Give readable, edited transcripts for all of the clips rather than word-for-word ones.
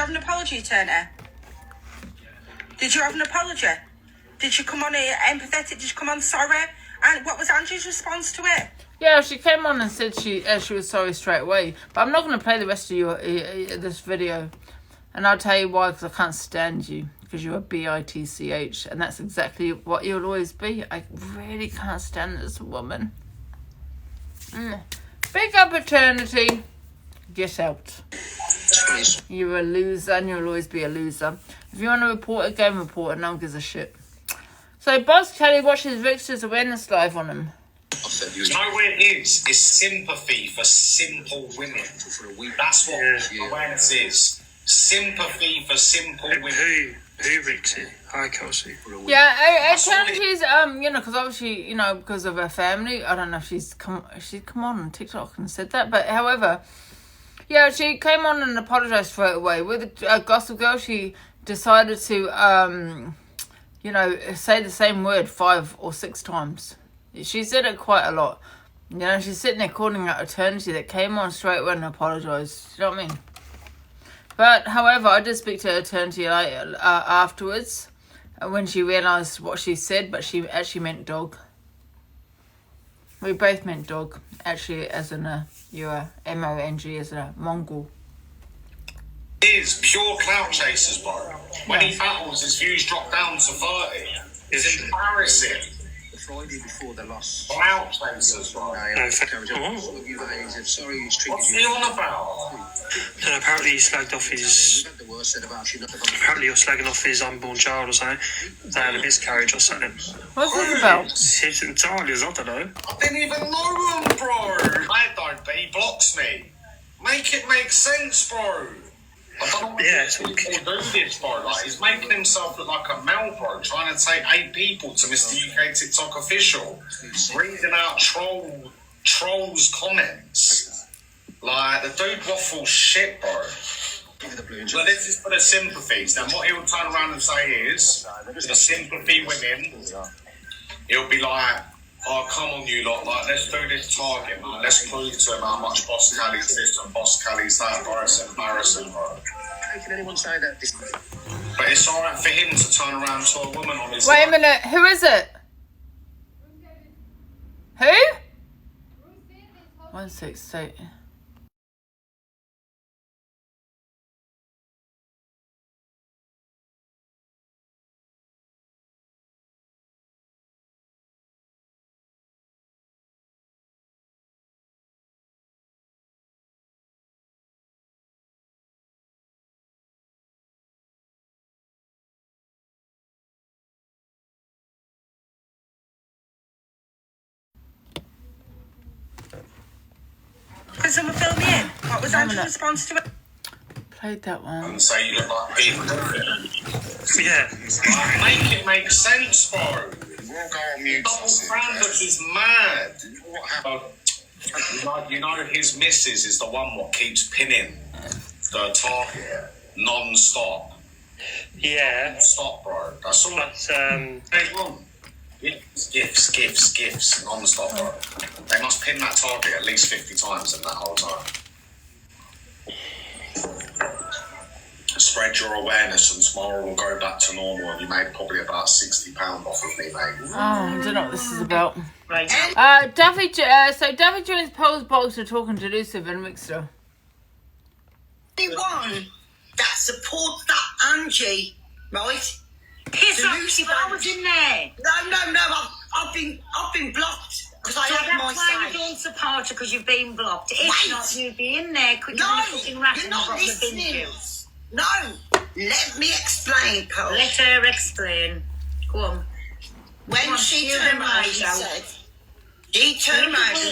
have an apology, Turner? Did you have an apology? Did you come on here empathetic? Did you come on sorry? And what was Angie's response to it? Yeah, she came on and said she was sorry straight away. But I'm not going to play the rest of this video. And I'll tell you why, because I can't stand you. Because you're a bitch. And that's exactly what you'll always be. I really can't stand this woman. Big up Eternity. Get out. You're a loser and you'll always be a loser. If you want to report a game, report it. No one gives a shit. So Boz Kelly watches Victor's awareness live on him. You know what it is? It's sympathy for simple women. That's what awareness is. Sympathy for simple women. Who Rixie? Hi, Kelsey. Yeah, Eternity's, because obviously, because of her family, I don't know if she's come on TikTok and said that, but however, yeah, she came on and apologised straight away. With Gossip Girl, she decided to, say the same word 5 or 6 times. She said it quite a lot. She's sitting there calling out Eternity that came on straight away and apologised. You know what I mean? But, however, I did speak to Eternity afterwards when she realised what she said, but she actually meant dog. We both meant dog, actually, as in you're M-O-N-G, as a Mongol. It is pure clout chasers, bro. When he battles, his views drop down to 30. It's embarrassing. Friday before the loss. Clout chasers, bro. What's he on about? And apparently he slagged off his... Apparently you're slagging off his unborn child or something. They had a miscarriage or something. What's this about? It's entirely, I don't know. I didn't even know him, bro. I don't, but he blocks me. Make it make sense, bro. I don't know what people do this, bro. Like, he's making himself look like a male, bro, trying to take 8 people to Mr. UK TikTok official, reading out trolls' comments. Like, the dude waffles shit, bro. But this is for the sympathies. Then what he'll turn around and say is, for the sympathy women, he'll be like, oh, come on, you lot, like, let's do this target, man. Let's prove to him how much Boss Callie's this and Boss Callie's that, bro. It's embarrassing, bro. How can anyone say that? But it's alright for him to turn around to a woman on his... Wait a minute, who is it? Who? 168. Can someone fill me in? What was Angie's response to it? Played that one. And say you look like Peter Griffin. Yeah. Make it make sense, bro. We'll go on mute. Double standard is mad. What happened? You know his missus is the one what keeps pinning the target non-stop. Yeah. Non-stop, bro. That's all. But, Hey, wrong. Gifts, non-stop, bro. They must pin that target at least 50 times in that whole time. Spread your awareness and tomorrow will go back to normal and you made probably about £60 off of me, mate. Oh, I don't know what this is about. Right. David Jones posed Boxer talking to Lucifer and Mixer. Anyone that supports that Angie, right? Piss off, I was in there. No. I've been blocked because I have my That's why say. you don't support her, because you've been blocked. If Wait. not, you'd be in there quicker No, than a fucking rat you're and not got the bin listening. juice. No, let me explain, Paul. Let her explain. Go on. When Come on, she you turned them around and eyes out.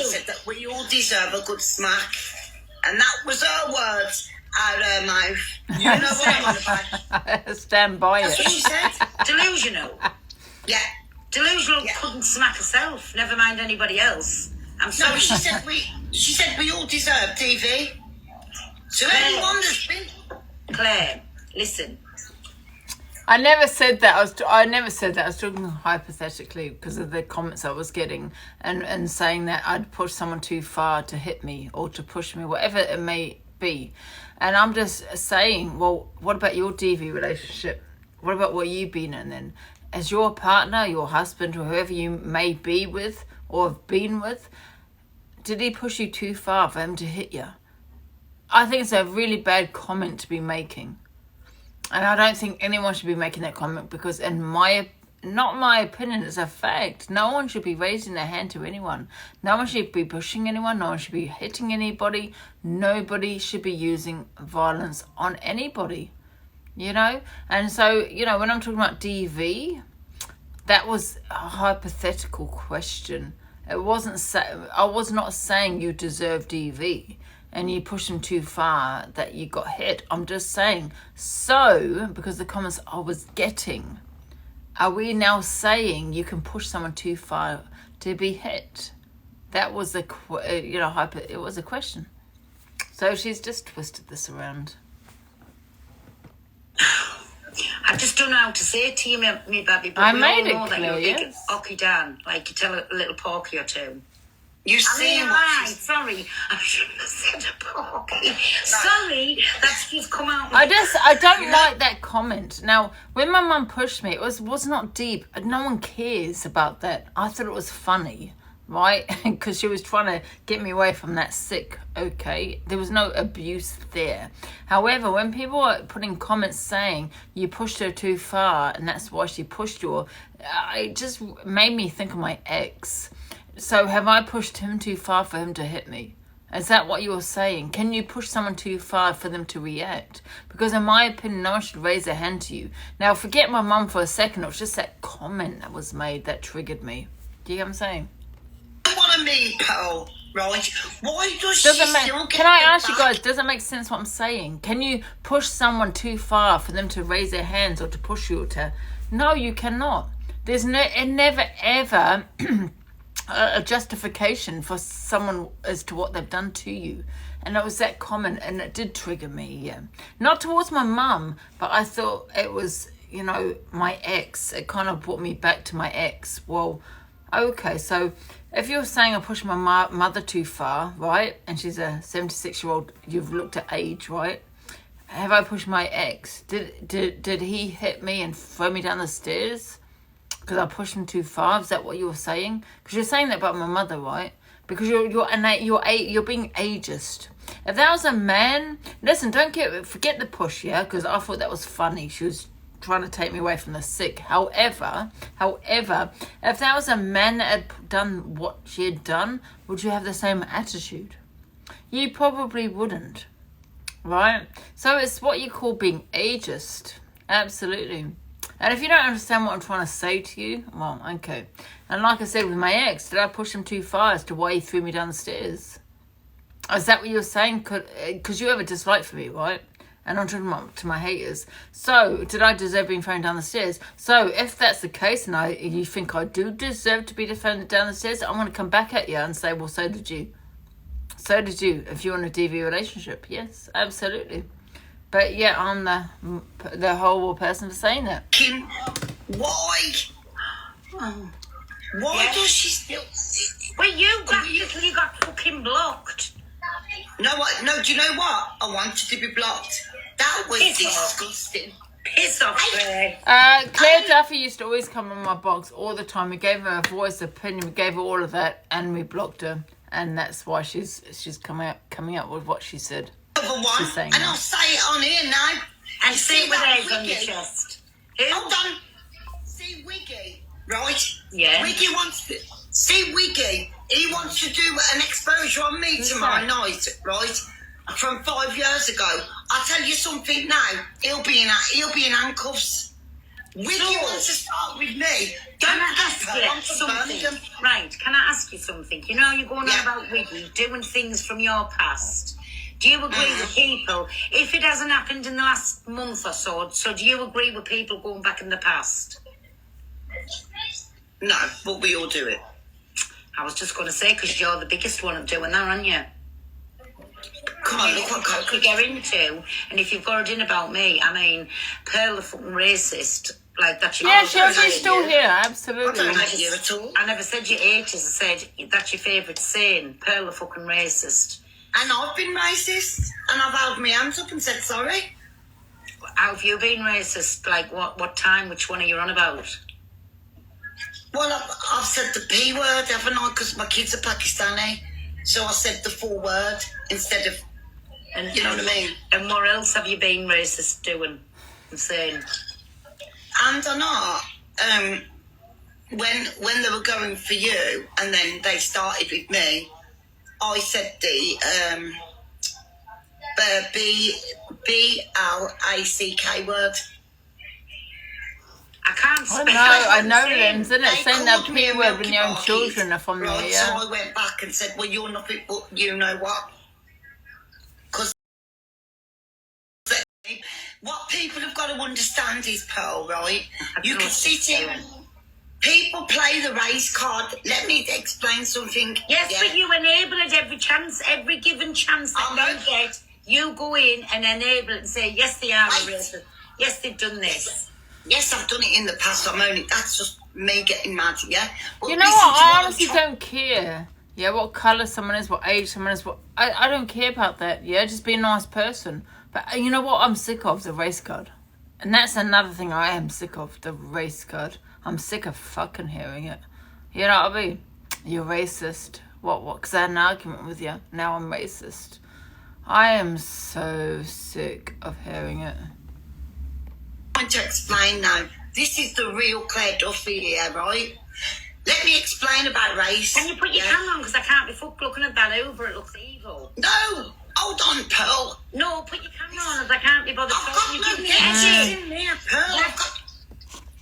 said, that we all deserve a good smack, and that was her words out of her mouth. You know what I'm on about? Stand by That's what it. she said. Delusional. Yeah. Delusional Yeah. couldn't smack herself, never mind anybody else. I'm No, sorry. she said we all deserve TV. So Claire. anyone that's been Claire, listen. I never said that. I never said that. I was talking hypothetically because of the comments I was getting and saying that I'd push someone too far to hit me or to push me, whatever it may be. And I'm just saying, well, what about your DV relationship? What about what you've been in then? As your partner, your husband, or whoever you may be with or have been with, did he push you too far for him to hit you? I think it's a really bad comment to be making. And I don't think anyone should be making that comment because not my opinion, it's a fact. No one should be raising their hand to anyone. No one should be pushing anyone. No one should be hitting anybody. Nobody should be using violence on anybody, you know? And so, you know, when I'm talking about DV, that was a hypothetical question. It wasn't. I was not saying you deserve DV and you pushed him too far that you got hit. I'm just saying, so, because the comments I was getting, are we now saying you can push someone too far to be hit? That was it was a question. So she's just twisted this around. I just don't know how to say it to you, me baby, but I we made all know it that clear, you're a big yes. Ocky Dan, like you tell a little porky or two. You I see mean, what right, she's... sorry, I shouldn't have said a porky. Sorry, that's just come out. I don't like that comment. Now, when my mum pushed me, it was not deep. No one cares about that. I thought it was funny, right? Because she was trying to get me away from that sick, okay? There was no abuse there. However, when people are putting comments saying you pushed her too far and that's why she pushed you, it just made me think of my ex. So have I pushed him too far for him to hit me? Is that what you're saying? Can you push someone too far for them to react? Because in my opinion, no one should raise their hand to you. Now, forget my mum for a second. It was just that comment that was made that triggered me. Do you get what I'm saying? What I mean, Pearl, right? Why does she still get Can I the ask you back? guys, does it make sense what I'm saying? Can you push someone too far for them to raise their hands or to push you to... No, you cannot. There's never, ever... a justification for someone as to what they've done to you. And it was that comment, and it did trigger me, yeah. Not towards my mum, but I thought it was, you know, my ex. It kind of brought me back to my ex. Well, okay, so if you're saying I pushed my mother too far, right, and she's a 76-year-old, you've looked at age, right? Have I pushed my ex? Did he hit me and throw me down the stairs? Because I pushed him too far. Is that what you were saying? Because you're saying that about my mother, right? Because you're being ageist. If that was a man, listen, forget the push, yeah. Because I thought that was funny. She was trying to take me away from the sick. However, if that was a man that had done what she had done, would you have the same attitude? You probably wouldn't, right? So it's what you call being ageist. Absolutely. And if you don't understand what I'm trying to say to you, well, okay. And like I said with my ex, did I push him too far as to why he threw me down the stairs? Is that what you're saying? Because you have a dislike for me, right? And I'm talking about to my haters. So, did I deserve being thrown down the stairs? So, if that's the case and you think I do deserve to be thrown down the stairs, I'm going to come back at you and say, well, so did you. So did you, if you're in a DV relationship. Yes, absolutely. But yeah, I'm the horrible person for saying that. Kim, why? Why does she still... Well, you got fucking blocked. No, do you know what? I wanted to be blocked. That was Piss off. disgusting. Piss off, Ray. Claire Duffy used to always come on my box all the time. We gave her a voice, opinion, we gave her all of that, and we blocked her. And that's why she's coming up with what she said. Other one, She's saying and that. I'll say it on here now. And say it with that eggs on your Wiggy? chest. Hold on. See Wiggy, right? Yeah. Wiggy wants to... See Wiggy, he wants to do an exposure on me tomorrow night, right? From 5 years ago. I'll tell you something now. He'll be in handcuffs. Wiggy wants to start with me. Can I Don't ask her. I'm you from something? Birmingham. Right, can I ask you something? You know, you're going on about Wiggy doing things from your past. Do you agree with people, if it hasn't happened in the last month or so do you agree with people going back in the past? No, but we all do it. I was just going to say, because you're the biggest one at doing that, aren't you? Come on, look what What we get into, and if you've got it in about me, I mean, Pearl the fucking racist, like that's your... Yeah, favourite she's still saying. here, I absolutely. don't hate you at all. I never said you ate us, I said that's your favourite saying, Pearl the fucking racist. And I've been racist, and I've held my hands up and said sorry. How have you been racist? Like what time? Which one are you on about? Well, I've said the P word, haven't I? Because my kids are Pakistani. So I said the full word instead of, And you know what I mean? And what else have you been racist doing and saying? And or not, when they were going for you, and then they started with me, I said the BLACK word. I can't I speak. know, I know Saying- them, isn't it? They Saying that called me a P word when milky your own bar children kid, are from there, right, yeah. So I went back and said, well, you're nothing but you know what? Because what people have got to understand is, Pearl, right? You can sit here and people play the race card. Let me explain something. Yes, yeah? but you enable it every chance, every given chance that I you know. get. You go in and enable it and say, yes, they are a Right. racist. Yes, they've done this. Yes, I've done it in the past. That's just me getting mad, yeah? But You know listen what? to I I'm honestly trying- don't care. Yeah, what colour someone is, what age someone is, what I don't care about that. Yeah, just be a nice person. But you know what? I'm sick of the race card, and that's another thing I am sick of, the race card. I'm sick of fucking hearing it. You know what I mean? You're racist. What? Because I had an argument with you. Now I'm racist. I am so sick of hearing it. trying to explain now. This is the real Claire Duffy here, right? Let me explain about race. Can you put your yeah? camera on? Because I can't be fucked looking at that over. It looks evil. No! Hold on, Pearl. No, put your camera on as I can't be bothered I've talking. got You no give me a guesses headache. in there, Pearl. I've got...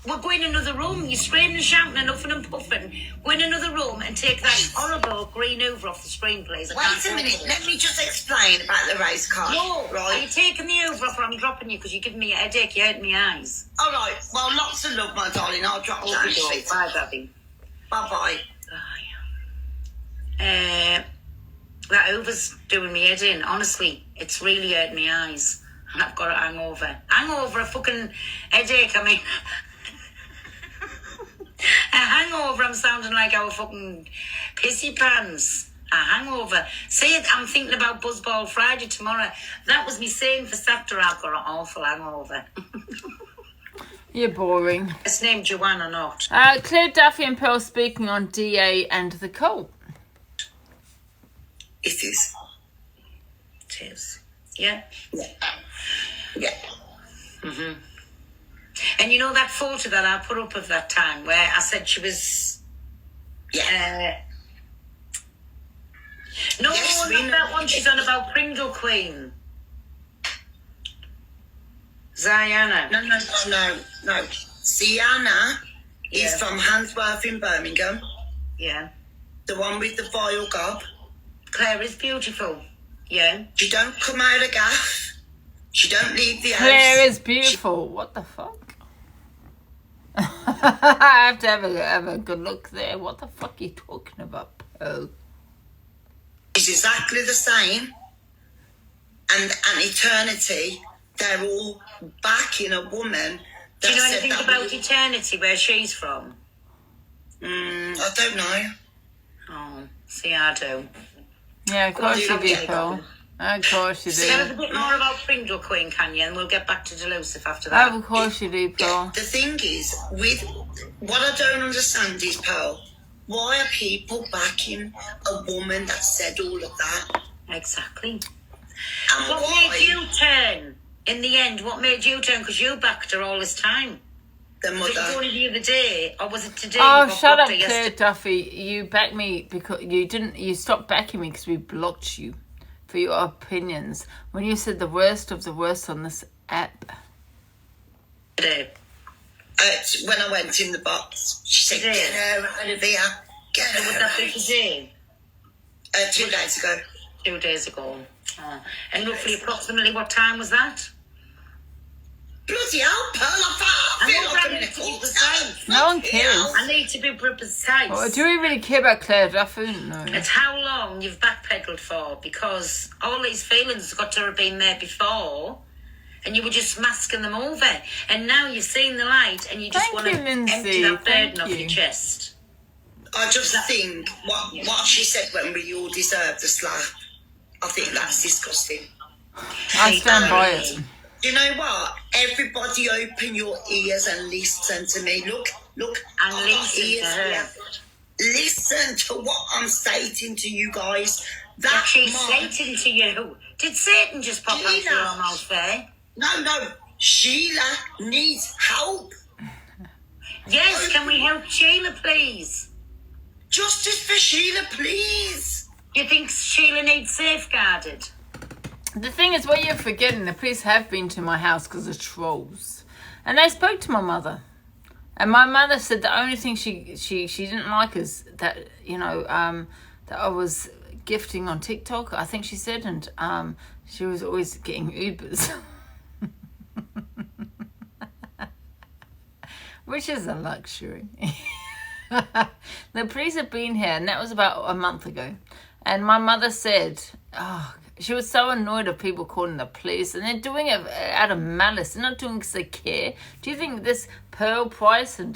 We'll go in another room. You're screaming and shouting and huffing and puffing. Go in another room and take that horrible green over off the screen, please. I can't Wait a talk minute. to it. Let me just explain about the race card. No, are you Right? taking the over off or I'm dropping you because you're giving me a headache? You're hurting my eyes. All right. Well, lots of love, my darling. I'll drop down. Okay, Sweet. bye, Daddy. Bye-bye. That over's doing me head in. Honestly, it's really hurting my eyes. And I've got a hangover. Hangover, a fucking headache, I mean. A hangover, I'm sounding like our fucking pissy pants. A hangover. See, I'm thinking about Buzzball Friday tomorrow. That was me saying for Saturday, I've got an awful hangover. You're boring. It's named Joanna, not. Claire Duffy and Pearl speaking on DA and the cult. It is. It is. Yeah? Yeah. Mm-hmm. And you know that photo that I put up of that time where I said she was... Yeah. No, Yes, we not know. that one. She's on about Pringle Queen. Ziana. No. Sienna Yeah. is from Handsworth in Birmingham. Yeah. The one with the vile gob. Claire is beautiful. Yeah. She don't come out of gaff. She don't leave the house. Claire is beautiful. What the fuck? I have to have a good look there. What the fuck are you talking about, Pearl? She's exactly the same. And an eternity, they're all backing a woman. Do you know that said anything that about we- Eternity, where she's from? I don't know. Oh, see, I do. Yeah, of course you do, Okay. Pearl. Of course you Tell us a do. bit more about Pringle Queen, can you? And we'll get back to Delusive after that. Of course you do, Yeah, Pearl. the thing is, with what I don't understand is, Pearl, why are people backing a woman that said all of that? Exactly. And What why? made you turn? In the end, what made you turn? Because you backed her all this time. The Was it mother. only the other day, or was it today? Oh, you got shut up, blocked or Claire yesterday? Duffy. You backed me because you didn't. You stopped backing me because we blocked you for your opinions when you said the worst of the worst on this app. Today. When I went in the box, she said, Today. get her out of here. Get her Was out. that today? 2 days ago. 2 days ago. Oh. And roughly, approximately, what time was that? Bloody hell, Pearl, I feel I'm like not I'm in a ready to be court. precise. No one cares. I need to be precise. Oh, do we really care about Claire Duffy? No. It's how long you've backpedaled for, because all these feelings have got to have been there before, and you were just masking them over. And now you've seen the light, and you just Thank want you, to Lindsay. empty that burden Thank off you. your chest. I just think what she said when we all deserved a slap. I think that's disgusting. I stand by it. You know what? Everybody open your ears and listen to me. Look. And I've got listen to ears her. here. Listen to what I'm stating to you guys. What That she's man, stating to you. Did Satan just pop out Gina. your mouth there? no, Sheila needs help. Yes, can we help Sheila, please? Justice for Sheila, please. You think Sheila needs safeguarded? The thing is, what you're forgetting, the police have been to my house because of trolls. And they spoke to my mother. And my mother said the only thing she didn't like is that, that I was gifting on TikTok, I think she said. And she was always getting Ubers. Which is a luxury. The police have been here, and that was about a month ago. And my mother said, she was so annoyed of people calling the police, and they're doing it out of malice. They're not doing it because they care. Do you think this Pearl Price and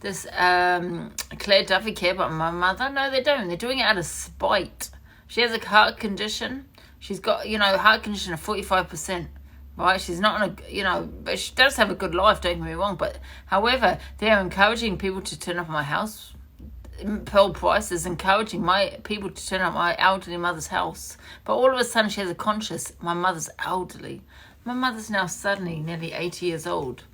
this Claire Duffy care about my mother? No, they don't. They're doing it out of spite. She has a heart condition. She's got, heart condition of 45%. Right, she's not on a, but she does have a good life, don't get me wrong. But however, they're encouraging people to turn up at my house. Pearl Price is encouraging my people to turn up at my elderly mother's house. But all of a sudden, she has a conscience. My mother's elderly. My mother's now suddenly nearly 80 years old.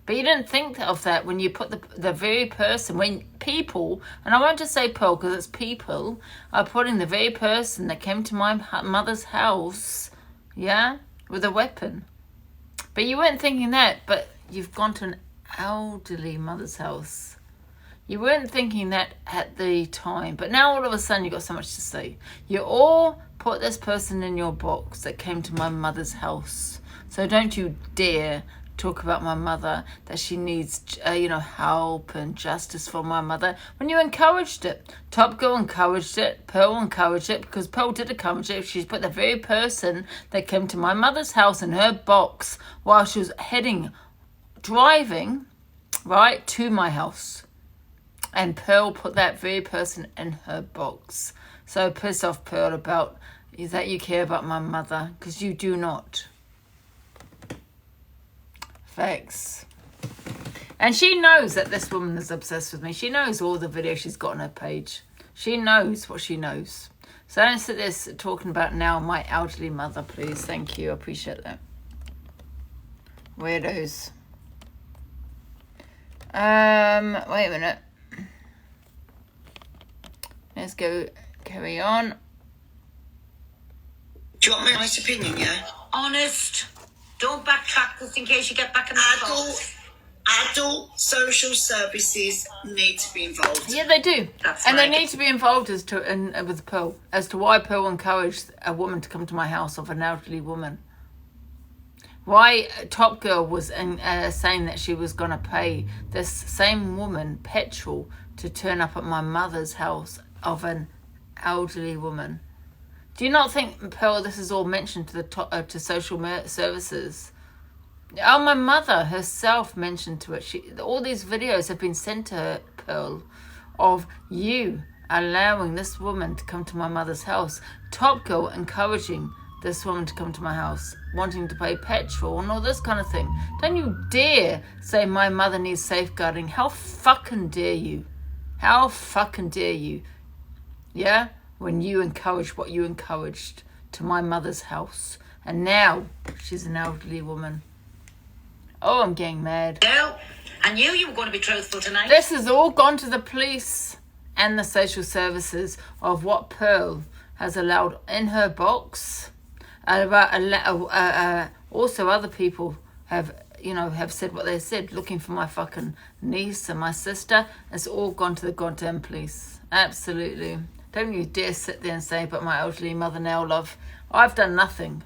But you didn't think of that when you put the very person, when people, and I won't just say Pearl because it's people, are putting the very person that came to my mother's house, with a weapon. But you weren't thinking that, but you've gone to an elderly mother's house. You weren't thinking that at the time, but now all of a sudden you've got so much to say. You all put this person in your box that came to my mother's house. So don't you dare talk about my mother, that she needs, help and justice for my mother, when you encouraged it. Top Girl encouraged it. Pearl encouraged it, because Pearl did encourage it. She's put the very person that came to my mother's house in her box while she was driving, right, to my house. And Pearl put that very person in her box. So piss off, Pearl, about that you care about my mother, because you do not. Facts. And she knows that this woman is obsessed with me. She knows all the videos she's got on her page. She knows what she knows. So don't sit there talking about now my elderly mother, please. Thank you. I appreciate that. Weirdos. Wait a minute. Let's go carry on. Do you want my honest opinion, yeah? Honest. Don't backtrack just in case you get back in the box. Adult social services need to be involved. Yeah, they do. That's and right. they need to be involved with Pearl, as to why Pearl encouraged a woman to come to my house, of an elderly woman. Why Top Girl was saying that she was going to pay this same woman petrol to turn up at my mother's house of an elderly woman. Do you not think, Pearl, this is all mentioned to to social services? Oh, my mother herself mentioned to it. All these videos have been sent to her, Pearl, of you allowing this woman to come to my mother's house. Top Girl encouraging this woman to come to my house, wanting to pay petrol and all this kind of thing. Don't you dare say my mother needs safeguarding. How fucking dare you? How fucking dare you? Yeah? When you encouraged what you encouraged to my mother's house. And now she's an elderly woman. Oh, I'm getting mad. No, I knew you were going to be truthful tonight. This has all gone to the police and the social services of what Pearl has allowed in her box. Also, other people have said what they said, looking for my fucking niece and my sister. It's all gone to the goddamn police. Absolutely. Don't you dare sit there and say, but my elderly mother now, love. I've done nothing.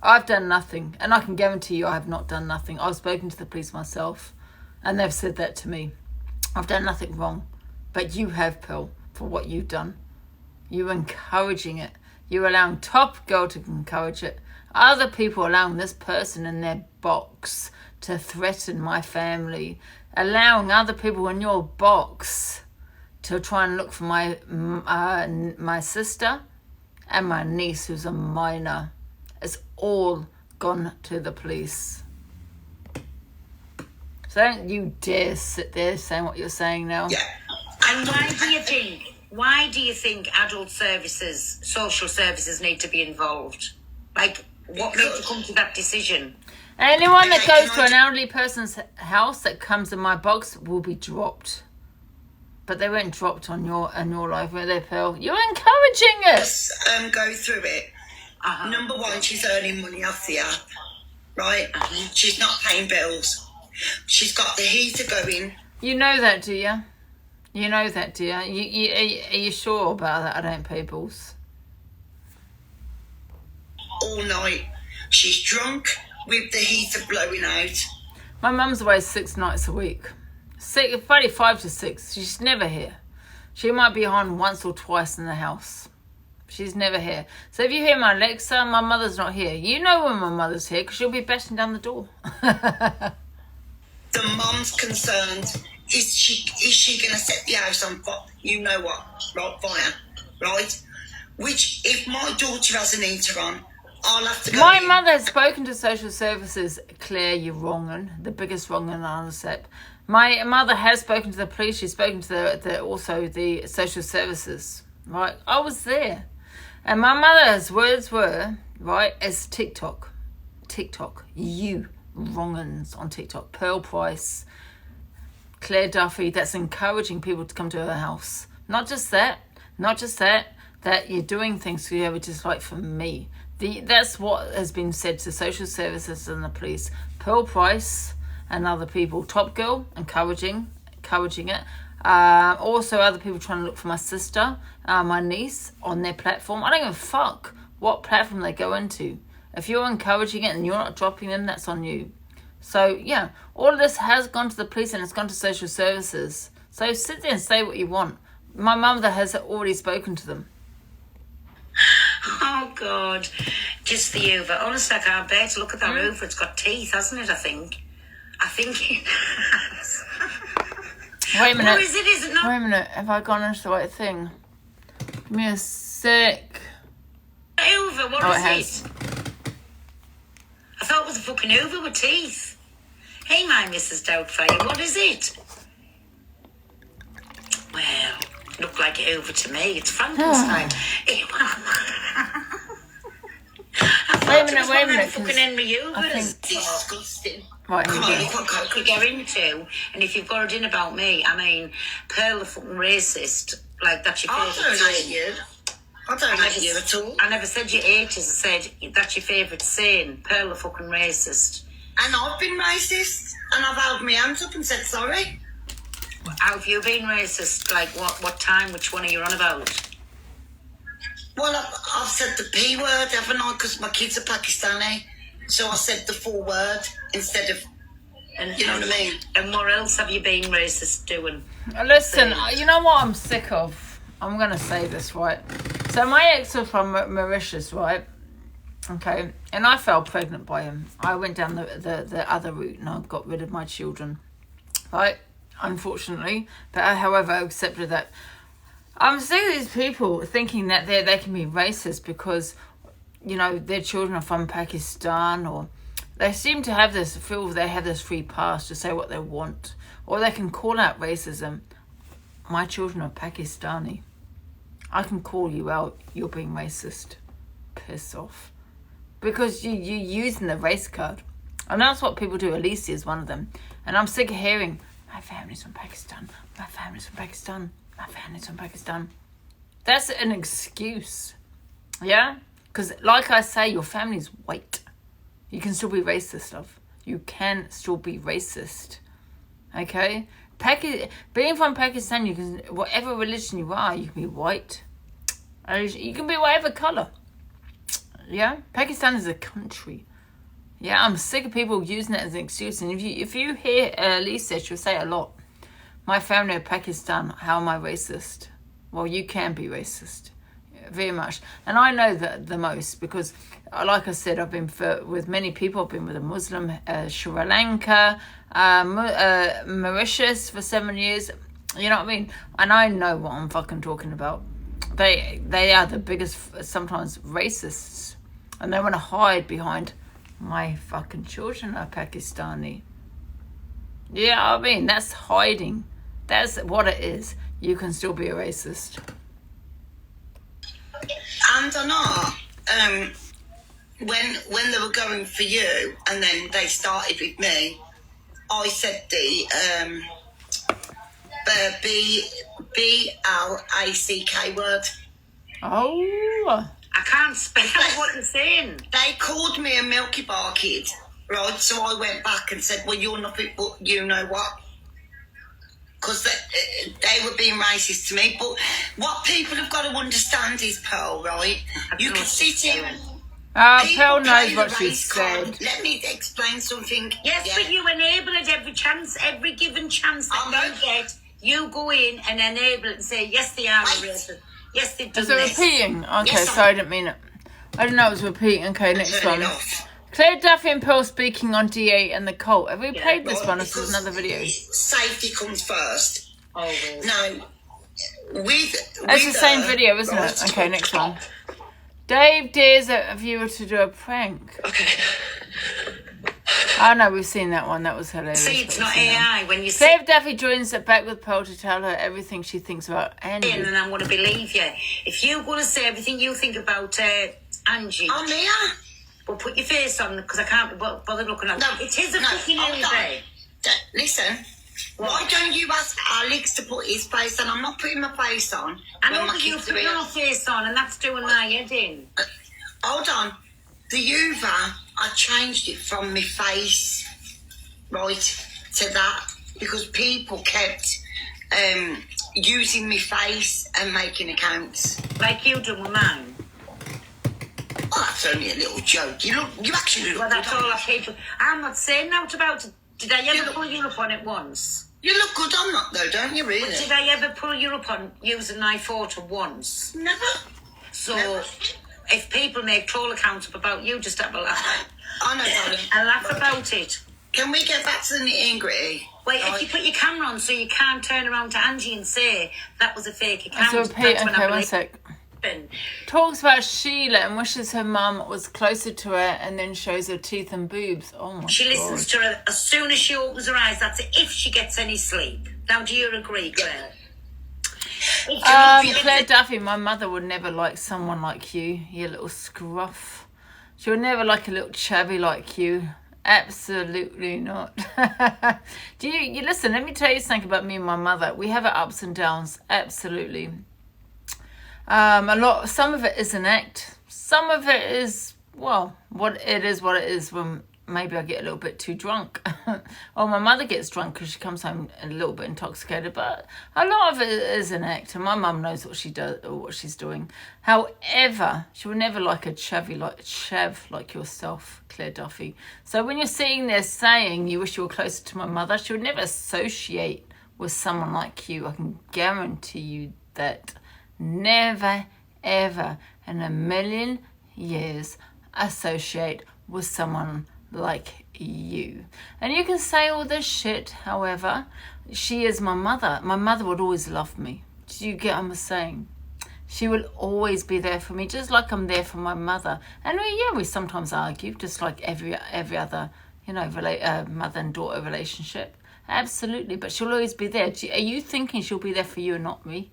I've done nothing. And I can guarantee you I have not done nothing. I've spoken to the police myself. And they've said that to me. I've done nothing wrong. But you have, Pearl, for what you've done. You're encouraging it. You're allowing Top Girl to encourage it. Other people allowing this person in their box to threaten my family. Allowing other people in your box to try and look for my sister and my niece, who's a minor. It's all gone to the police. So don't you dare sit there saying what you're saying now. Yeah. And why do you think adult services, social services need to be involved? Like, what made you come to that decision? Anyone that goes to an elderly person's house that comes in my box will be dropped. But they weren't dropped on your life, were they, Pearl? You're encouraging it. Let's go through it. Number one, she's earning money off the app, right? She's not paying bills. She's got the heater going. You know that, do you? You know that, do you? Are you sure about that? I don't pay bills. All night. She's drunk with the heater blowing out. My mum's away 6 nights a week. Probably 5 to 6. She's never here. She might be on once or twice in the house. She's never here. So if you hear my Alexa, my mother's not here. You know when my mother's here because she'll be bashing down the door. The mum's concerned. Is she going to set the house on fire? You know what? Right, fire. Right? Which, if my daughter has an heater on, I'll have to go My in. mother has spoken to social services. Claire, you're wrong, the biggest wrong in Ansett. My mother has spoken to the police. She's spoken to also the social services. Right, I was there, and my mother's words were right as TikTok, you wrong-uns on TikTok. Pearl Price, Claire Duffy. That's encouraging people to come to her house. Not just that. That you're doing things to whoever, just like for me. That's what has been said to social services and the police. Pearl Price and other people. Top Girl, encouraging it. Also other people trying to look for my sister, my niece, on their platform. I don't give a fuck what platform they go into. If you're encouraging it and you're not dropping them, that's on you. So, yeah, all of this has gone to the police and it's gone to social services. So sit there and say what you want. My mother has already spoken to them. Oh, God. Just the Uber. Honestly, I can't bear to look at that Uber. It's got teeth, hasn't it, I think it has. Wait a minute. Or is it not? Wait a minute. Have I gone into the right thing? Give me a sec. Uber, what is it has. I thought it was a fucking Uber with teeth. Hey, my Mrs. Doubtfire, what is it? Well, look like Uber to me. It's Frankenstein. Wait a minute. Fucking Henry Ubers. Disgusting. Right, here Come we on, go. What could go into, and if you've got it in about me, I mean, Pearl the fucking racist, like that's your I favourite don't hate saying. you. I don't hate you at all. I never said you ate us, I said that's your favourite saying, Pearl the fucking racist. And I've been racist, and I've held my hands up and said sorry. How have you been racist? Like what time, which one are you on about? Well, I've said the P word, haven't I? Because my kids are Pakistani. So I said the full word instead of, And you know what I mean? And what else have you been racist doing? Listen, you know what I'm sick of? I'm going to say this, right? So my ex was from Mauritius, right? Okay. And I fell pregnant by him. I went down the other route and I got rid of my children. Right? Unfortunately. But however, I accepted that. I'm sick of these people thinking that they can be racist because, you know, their children are from Pakistan, or they seem to have this, feel they have this free pass to say what they want, or they can call out racism. My children are Pakistani. I can call you out, you're being racist. Piss off. Because you're using the race card. And that's what people do. Alicia is one of them. And I'm sick of hearing, my family's from Pakistan, my family's from Pakistan, my family's from Pakistan. That's an excuse. Yeah? Because, like I say, your family's white. You can still be racist, love. You can still be racist. Okay? Being from Pakistan, you can, whatever religion you are, you can be white. You can be whatever colour. Yeah? Pakistan is a country. Yeah, I'm sick of people using it as an excuse. And if you hear Lisa, she'll say a lot. My family are Pakistan, how am I racist? Well, you can be racist. Very much. And I know that the most because, like I said, I've been with many people. I've been with a Muslim, Sri Lanka, Mauritius for 7 years. You know what I mean? And I know what I'm fucking talking about. they are the biggest, sometimes racists, and they want to hide behind my fucking children are Pakistani. Yeah, I mean, that's hiding. That's what it is. You can still be a racist. And I know, when they were going for you, and then they started with me, I said the BLACK word. Oh. I can't spell what you're saying. They called me a Milky Bar kid, right? So I went back and said, well, you're nothing but you know what? Because they were being racist to me. But what people have got to understand is, Pearl, right? You can sit here and... Pearl knows play what the she race card. said. Let me explain something. Yes, Yeah. but you enable it every chance, every given chance that I know. you get. You go in and enable it and say, yes, they are Right. racist. Yes, they've done Is it this. repeating? Okay, Yes, so I didn't mean it. I didn't know it was repeating. Okay, next Turn one. it off. Claire Duffy and Pearl speaking on D8 and the cult. Have we Yeah, played this Right, one? This is because another video. Safety comes first. Always. Now, with It's the same video, isn't right, it? Okay, next one. Dave dares a viewer to do a prank. Okay. Oh no, we've seen that one. That was hilarious. See, it's But we've not seen that. AI. When you say Claire Duffy joins it back with Pearl to tell her everything she thinks about Andy. and I'm going to believe you. If you're going to say everything you think about Angie, I'm here. well, put your face on because I can't be bothered looking at No, it. It is a no, fucking hold on. Andy. Listen, why don't you ask Alex to put his face on? I'm not putting my face on. I when know my that you kids are put here. your face on, and that's doing my head in. Hold on. The Uva, I changed it from my face, right, to that because people kept using my face and making accounts. Like you done with mine. Oh, that's only a little joke. You actually look Well, good that's on all it. I paid for. I'm not saying out about it. Did I You ever look- pull you up on it once? You look good on that though, don't you, really? Did I ever pull you up on using my photo once? Never. So, Never. if people make troll accounts up about you, just have a laugh. I know, darling. A laugh about it. Can we get back to the nitty and gritty? Wait, Right. if you put your camera on so you can't turn around to Angie and say that was a fake account. So repeat. that's when Okay, I one believe sec. it. Talks about Sheila and wishes her mum was closer to her, and then shows her teeth and boobs. Oh my She god. listens to her as soon as she opens her eyes. That's it, if she gets any sleep. Now, do you agree, Claire? Claire Duffy, my mother would never like someone like you, you little scruff. She would never like a little chubby like you. Absolutely not. Do you listen, let me tell you something about me and my mother. We have our ups and downs, absolutely. Some of it is an act. Some of it is, well, what it is when maybe I get a little bit too drunk. Or my mother gets drunk because she comes home a little bit intoxicated. But a lot of it is an act, and my mum knows what she does or what she's doing. However, she would never like a chav like yourself, Claire Duffy. So when you're sitting there saying you wish you were closer to my mother, she would never associate with someone like you. I can guarantee you that. Never, ever in a million years associate with someone like you. And you can say all this shit, however, she is my mother. My mother would always love me. Do you get what I'm saying? She will always be there for me, just like I'm there for my mother. And we sometimes argue, just like every other, mother and daughter relationship. Absolutely, but she'll always be there. Are you thinking she'll be there for you and not me?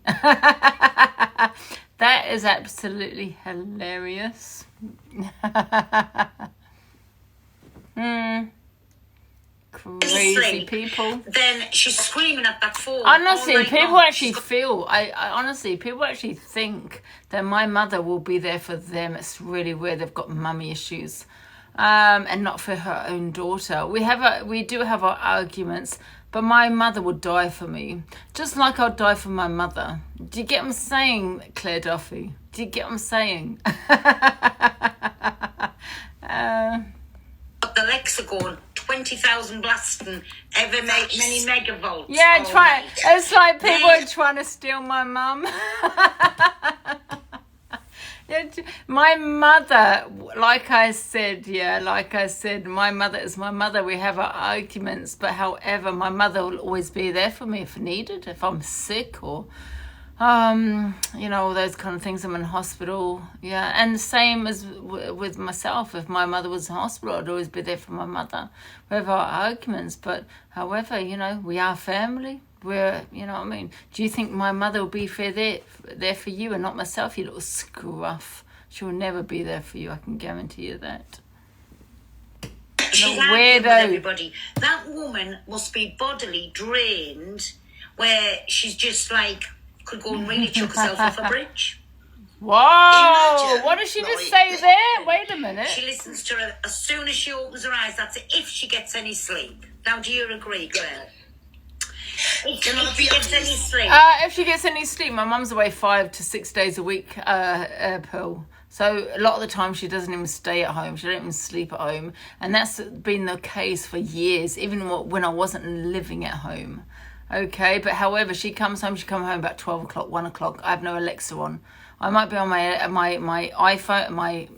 That is absolutely hilarious. Crazy people. Then she's screaming at that phone. Honestly, all night people long. actually feel. People actually think that my mother will be there for them. It's really weird. They've got mummy issues, and not for her own daughter. We do have our arguments, but my mother would die for me, just like I'd die for my mother. Do you get what I'm saying, Claire Duffy? Do you get what I'm saying? The Lexicon, 20,000 blasting, ever make many megavolts. Yeah, all try. night. It's like people Then- are trying to steal my mum. Yeah, my mother, like I said, my mother is my mother. We have our arguments, but however, my mother will always be there for me if needed. If I'm sick or you know, all those kind of things. I'm in hospital, yeah, and the same as with myself. If my mother was in hospital, I'd always be there for my mother. We have our arguments, but however, you know, we are family. We're, you know what I mean? Do you think my mother will be there for you and not myself, you little scruff? She will never be there for you, I can guarantee you that. She's arguing with everybody. That woman must be bodily drained, where she's just like, could go and really chuck herself off a bridge. Whoa! Imagine, What did she just like- say there? Wait a minute. She listens to her as soon as she opens her eyes. That's it, if she gets any sleep. Now, do you agree, Claire? If she gets any sleep. If she gets any sleep, my mum's away 5 to 6 days a week, Pearl. So a lot of the time she doesn't even stay at home. She don't even sleep at home. And that's been the case for years, even when I wasn't living at home. Okay, but however, she comes home about 12 o'clock, 1 o'clock. I have no Alexa on. I might be on my iPhone, my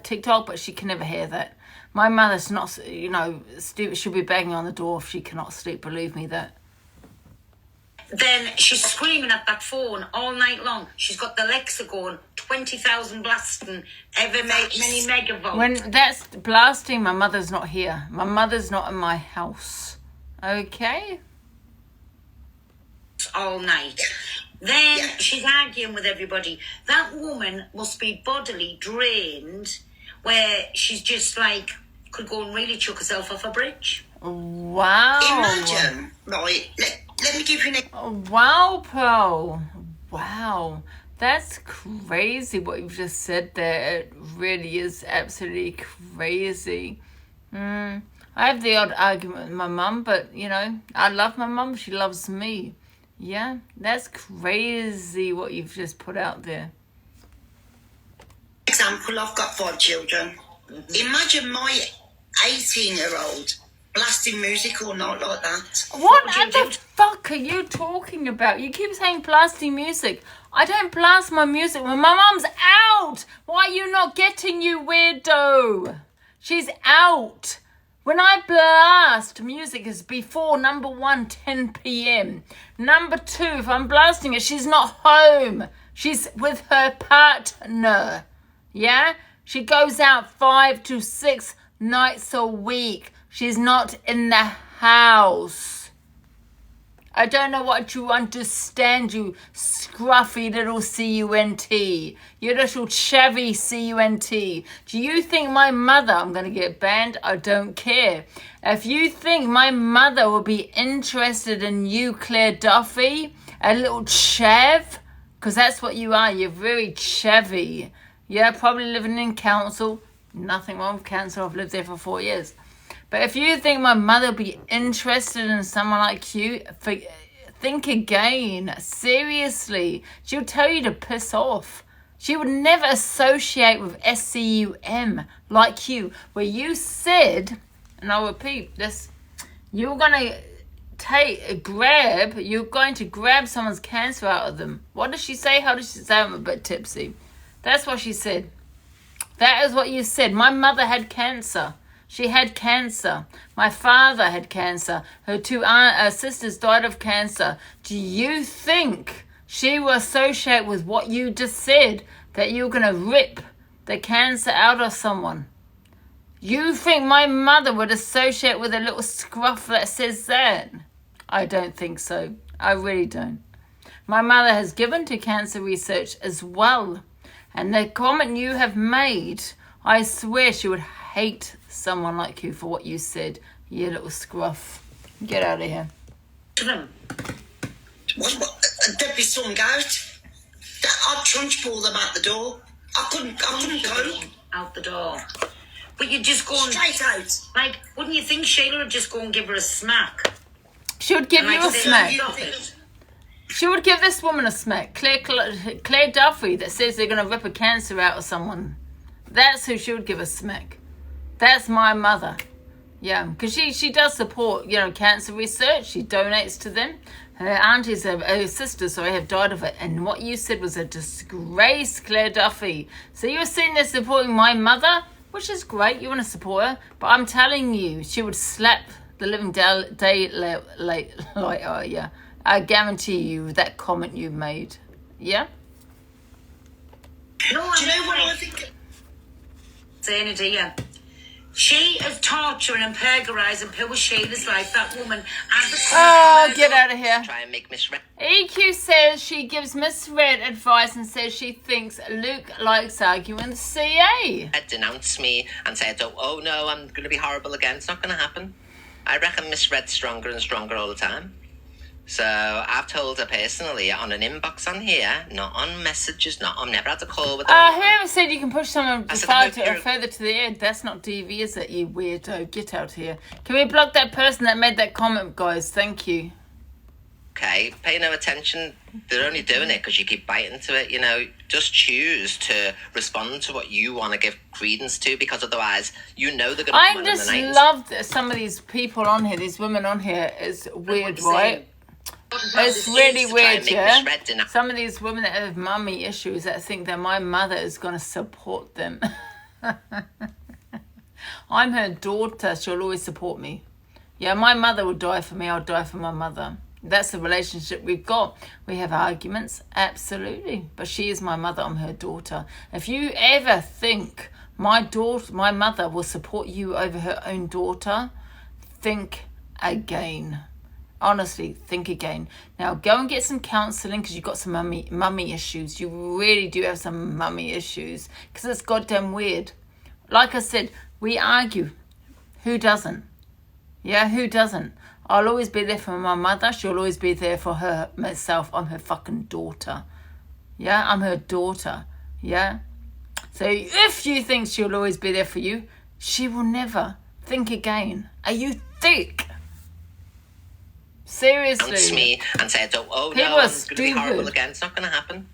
TikTok, but she can never hear that. My mother's not, you know, stupid. She'll be banging on the door if she cannot sleep, believe me that. Then she's screaming at that phone all night long. She's got the Alexa going, 20,000 blasting, many megavolts. When that's blasting, my mother's not here. My mother's not in my house. Okay? All night. Then she's arguing with everybody. That woman must be bodily drained, where she's just like, could go and really chuck herself off a bridge. Wow. Imagine, right, let me give you an Wow, Pearl. Wow. That's crazy what you've just said there. It really is absolutely crazy. I have the odd argument with my mum, but, you know, I love my mum. She loves me. Yeah, that's crazy what you've just put out there. example. I've got 5 children. Imagine my 18-year-old blasting music all night like that. What the fuck are you talking about? You keep saying blasting music. I don't blast my music when my mum's out. Why are you not getting, you weirdo? She's out. When I blast music, is before, number 1, 10 p.m. Number 2, if I'm blasting it, she's not home. She's with her partner. Yeah? She goes out 5 to 6 nights a week. She's not in the house. I don't know what you understand, you scruffy little C-U-N-T. You little Chevy C-U-N-T. Do you think my mother, I'm going to get banned, I don't care. If you think my mother will be interested in you, Claire Duffy, a little Chev, because that's what you are, you're very Chevy. Yeah, probably living in council. Nothing wrong with council, I've lived there for 4 years. But if you think my mother will be interested in someone like you, think again. Seriously. She'll tell you to piss off. She would never associate with SCUM like you. Where you said, and I'll repeat this, you're going to grab someone's cancer out of them. What does she say? How does she say? I'm a bit tipsy. That's what she said. That is what you said. My mother had cancer. She had cancer. My father had cancer. Her 2 sisters died of cancer. Do you think she will associate with what you just said, that you're going to rip the cancer out of someone? You think my mother would associate with a little scruff that says that? I don't think so. I really don't. My mother has given to cancer research as well. And the comment you have made, I swear she would hate someone like you for what you said, you little scruff. Get out of here. There'd be some out. I'd trunchball them out the door. I couldn't cope. Out the door. But you'd just go and... Straight out. Like, wouldn't you think Sheila would just go and give her a smack? She would give And you like a say, smack. "Stop it." She would give this woman a smack. Claire Duffy, that says they're going to rip a cancer out of someone. That's who she would give a smack. That's my mother. Yeah, because she does support, cancer research. She donates to them. Her aunties, her sisters, have died of it. And what you said was a disgrace, Claire Duffy. So you're sitting there supporting my mother, which is great. You want to support her. But I'm telling you, she would slap the living daylight out of you. I guarantee you with that comment you made. Yeah? No, Do you know what I think? saying it here. She is torturing and purgarising poor Sheila's life. That woman has the Oh, get out of here. Try and make Miss Red EQ says she gives Miss Red advice and says she thinks Luke likes arguing the CA. denounce me and say, oh no, I'm going to be horrible again. It's not going to happen. I reckon Miss Red's stronger and stronger all the time. So I've told her personally on an inbox on here, not on messages, not on never had a call with her. Whoever said you can push someone I said, further to the end? That's not DV, is it, you weirdo? Get out here. Can we block that person that made that comment, guys? Thank you. Okay, pay no attention. They're only doing it because you keep biting to it, you know. Just choose to respond to what you want to give credence to, because otherwise you know they're going to come I on in the just night. love that some of these people on here, these women on here. It's weird, right? It's really weird, yeah? Some of these women that have mummy issues that think that my mother is going to support them. I'm her daughter. She'll always support me. Yeah, my mother will die for me. I'll die for my mother. That's the relationship we've got. We have arguments, absolutely. But she is my mother. I'm her daughter. If you ever think my mother will support you over her own daughter, think again. Honestly, think again. Now, go and get some counselling because you've got some mummy issues. You really do have some mummy issues because it's goddamn weird. Like I said, we argue. Who doesn't? Yeah, who doesn't? I'll always be there for my mother. She'll always be there for herself. I'm her fucking daughter. Yeah, I'm her daughter. Yeah? So if you think she'll always be there for you, she will never. Think again. Are you thick? Seriously. Me and said, oh People no, are I'm going to be horrible stupid. again. It's not going to happen.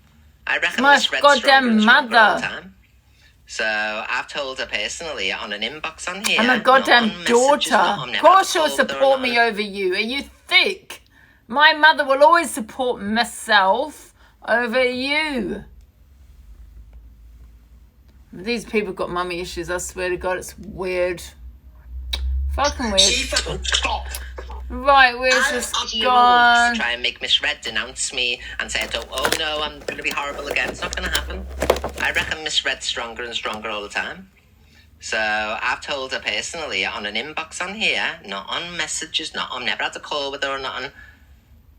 I reckon My Miss Red's goddamn stronger and stronger all the mother. time. So I've told her personally on an inbox on here. I'm a not goddamn on messages, daughter. not on Of never course she'll call with her or support not. me over you. Are you thick? My mother will always support myself over you. These people got mummy issues. I swear to God, it's weird. Fucking weird. Stop. Right, where's this gone? Try and make Miss Red denounce me and say, oh no, I'm going to be horrible again. It's not going to happen. I reckon Miss Red's stronger and stronger all the time. So I've told her personally on an inbox on here, not on messages, not on never had a call with her or not on.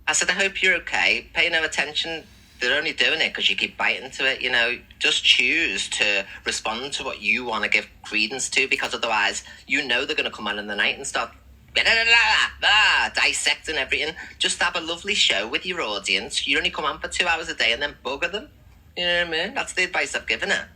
I said, I hope you're okay. Pay no attention. They're only doing it because you keep biting to it, you know. Just choose to respond to what you want to give credence to, because otherwise you know they're going to come on in the night and start dissecting everything. Just have a lovely show with your audience. You only come on for 2 hours a day and then bugger them. You know what I mean? That's the advice I've given her.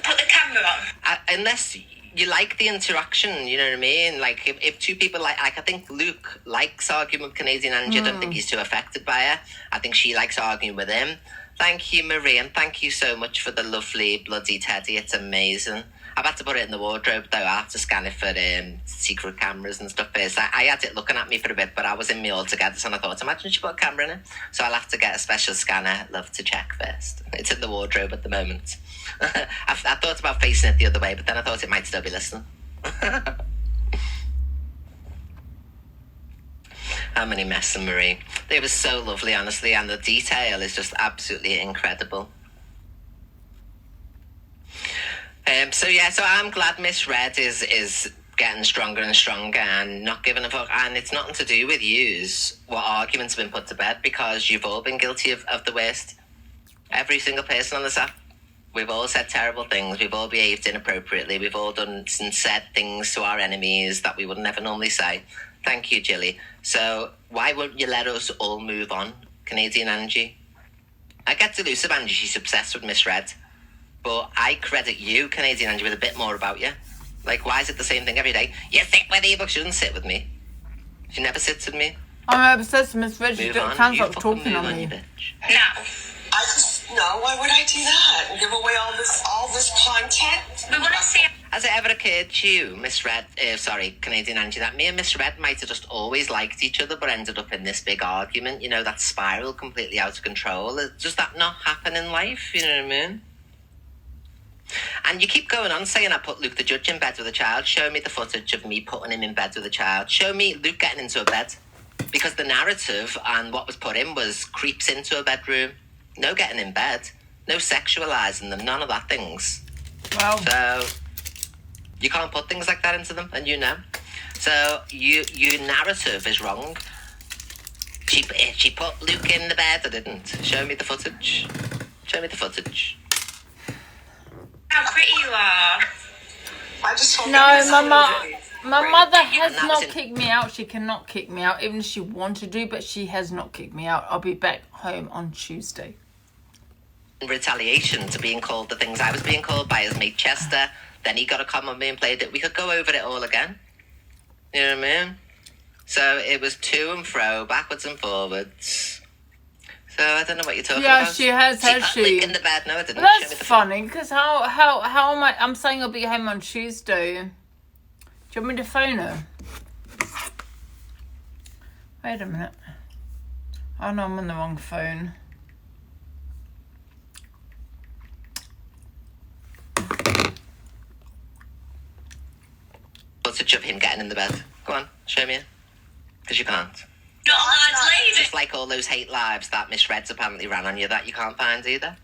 Put the camera on. Unless you like the interaction, you know what I mean? Like, if two people like I think Luke likes arguing with Canadian Angie. I don't think he's too affected by her. I think she likes arguing with him. Thank you, Marie, and thank you so much for the lovely bloody teddy. It's amazing. I've had to put it in the wardrobe, though. I have to scan it for secret cameras and stuff first. I had it looking at me for a bit, but I was in me altogether, so I thought, imagine she put a camera in it. So I'll have to get a special scanner. Love to check first. It's in the wardrobe at the moment. I thought about facing it the other way, but then I thought it might still be listening. How many messing, Marie? They were so lovely, honestly, and the detail is just absolutely incredible. So I'm glad Miss Red is getting stronger and stronger and not giving a fuck. And it's nothing to do with yous, what arguments have been put to bed, because you've all been guilty of the worst. Every single person on this app. We've all said terrible things. We've all behaved inappropriately. We've all done and said things to our enemies that we would never normally say. Thank you, Jilly. So why won't you let us all move on, Canadian Angie? I get delusive Angie. She's obsessed with Miss Red. But I credit you, Canadian Angie, with a bit more about you. Like, why is it the same thing every day? You sit with me, but she doesn't sit with me. She never sits with me. I'm obsessed with Miss Red. She Move on. can't You stop fucking talking move on on, me. you bitch. Now. I just no. Why would I do that and give away all this content? We want to see. Has it ever occurred to you, Miss Red, Canadian Angie, that me and Miss Red might have just always liked each other but ended up in this big argument, you know, that spiral completely out of control? Does that not happen in life, you know what I mean? And you keep going on saying I put Luke the Judge in bed with a child. Show me the footage of me putting him in bed with a child. Show me Luke getting into a bed. because the narrative and what was put in was creeps into a bedroom, no getting in bed, no sexualizing them, none of that things. Well, So you can't put things like that into them, and you know. So your narrative is wrong. She put Luke in the bed. I didn't. Show me the footage. Show me the footage. How pretty you are. I just told no, my mother has that not was in- kicked me out. She cannot kick me out, even if she wanted to, but she has not kicked me out. I'll be back home on Tuesday. In retaliation to being called the things I was being called by his mate Chester. Then he got to come on me and played it. We could go over it all again. You know what I mean? So it was to and fro, backwards and forwards. So I don't know what you're talking Yeah, about. she has, has put she? Luke in the bed. No, I didn't. Well, Show me that's the funny, because how am I? I'm saying I'll be home on Tuesday. Do you want me to phone her? Wait a minute. Oh no, I'm on the wrong phone. footage of him getting in the bed. Go on, show me it. Because you can't. Not a large lady. Just like all those hate lives that Miss Reds apparently ran on you that you can't find either.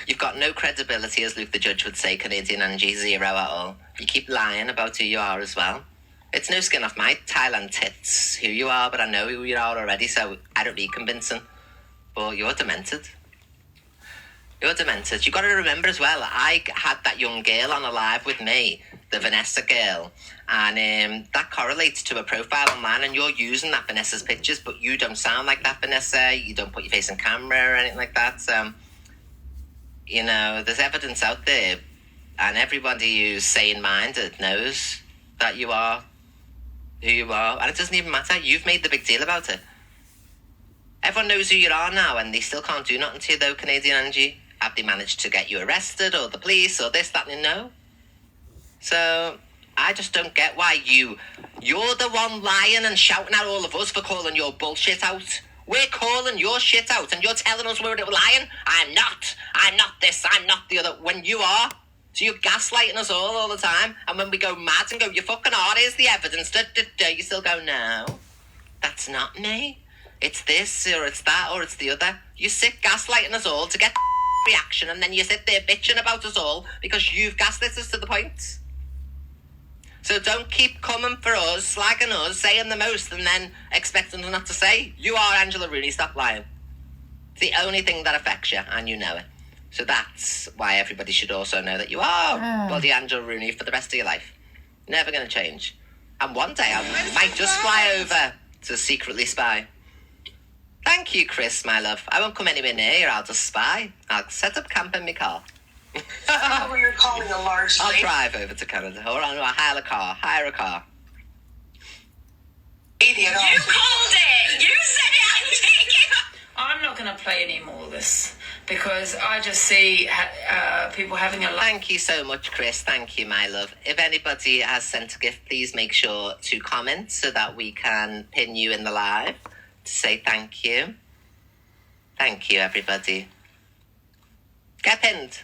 You've got no credibility, as Luke the Judge would say, Canadian Angie, zero at all. You keep lying about who you are as well. It's no skin off my Thailand tits who you are, but I know who you are already, so I don't need convincing. But you're demented. You're demented. You've got to remember as well, I had that young girl on a live with me, the Vanessa girl, and that correlates to a profile online, and you're using that Vanessa's pictures, but you don't sound like that Vanessa, you don't put your face on camera or anything like that. You know, there's evidence out there, and everybody who's sane-minded knows that you are who you are, and it doesn't even matter. You've made the big deal about it. Everyone knows who you are now, and they still can't do nothing to you, though, Canadian Angie. Have they managed to get you arrested, or the police, or this, that, and no? So, I just don't get why you're the one lying and shouting at all of us for calling your bullshit out. We're calling your shit out, and you're telling us we're lying? I'm not this, I'm not the other, when you are. So you're gaslighting us all the time, and when we go mad and go, you fucking are, here's the evidence, you still go, no, that's not me. It's this, or it's that, or it's the other. You sit gaslighting us all to get reaction, and then you sit there bitching about us all because you've gaslit us to the point. So don't keep coming for us, slagging us, saying the most, and then expecting us not to say. You are Angela Rooney, stop lying. It's the only thing that affects you, and you know it. So that's why everybody should also know that you are bloody Angela Rooney for the rest of your life. Never going to change. And one day I might just fly over to secretly spy. Thank you, Chris, my love. I won't come anywhere near you, I'll just spy. I'll set up camp in my car. What you're calling a large I'll lady. drive over to Canada. Or I'll hire a car. Lady at all. You called it. You said it. I'm taking it. I'm not going to play any more of this because I just see people having a Thank you so much, Chris. Thank you, my love. If anybody has sent a gift, please make sure to comment so that we can pin you in the live to say thank you. Thank you, everybody. Get pinned.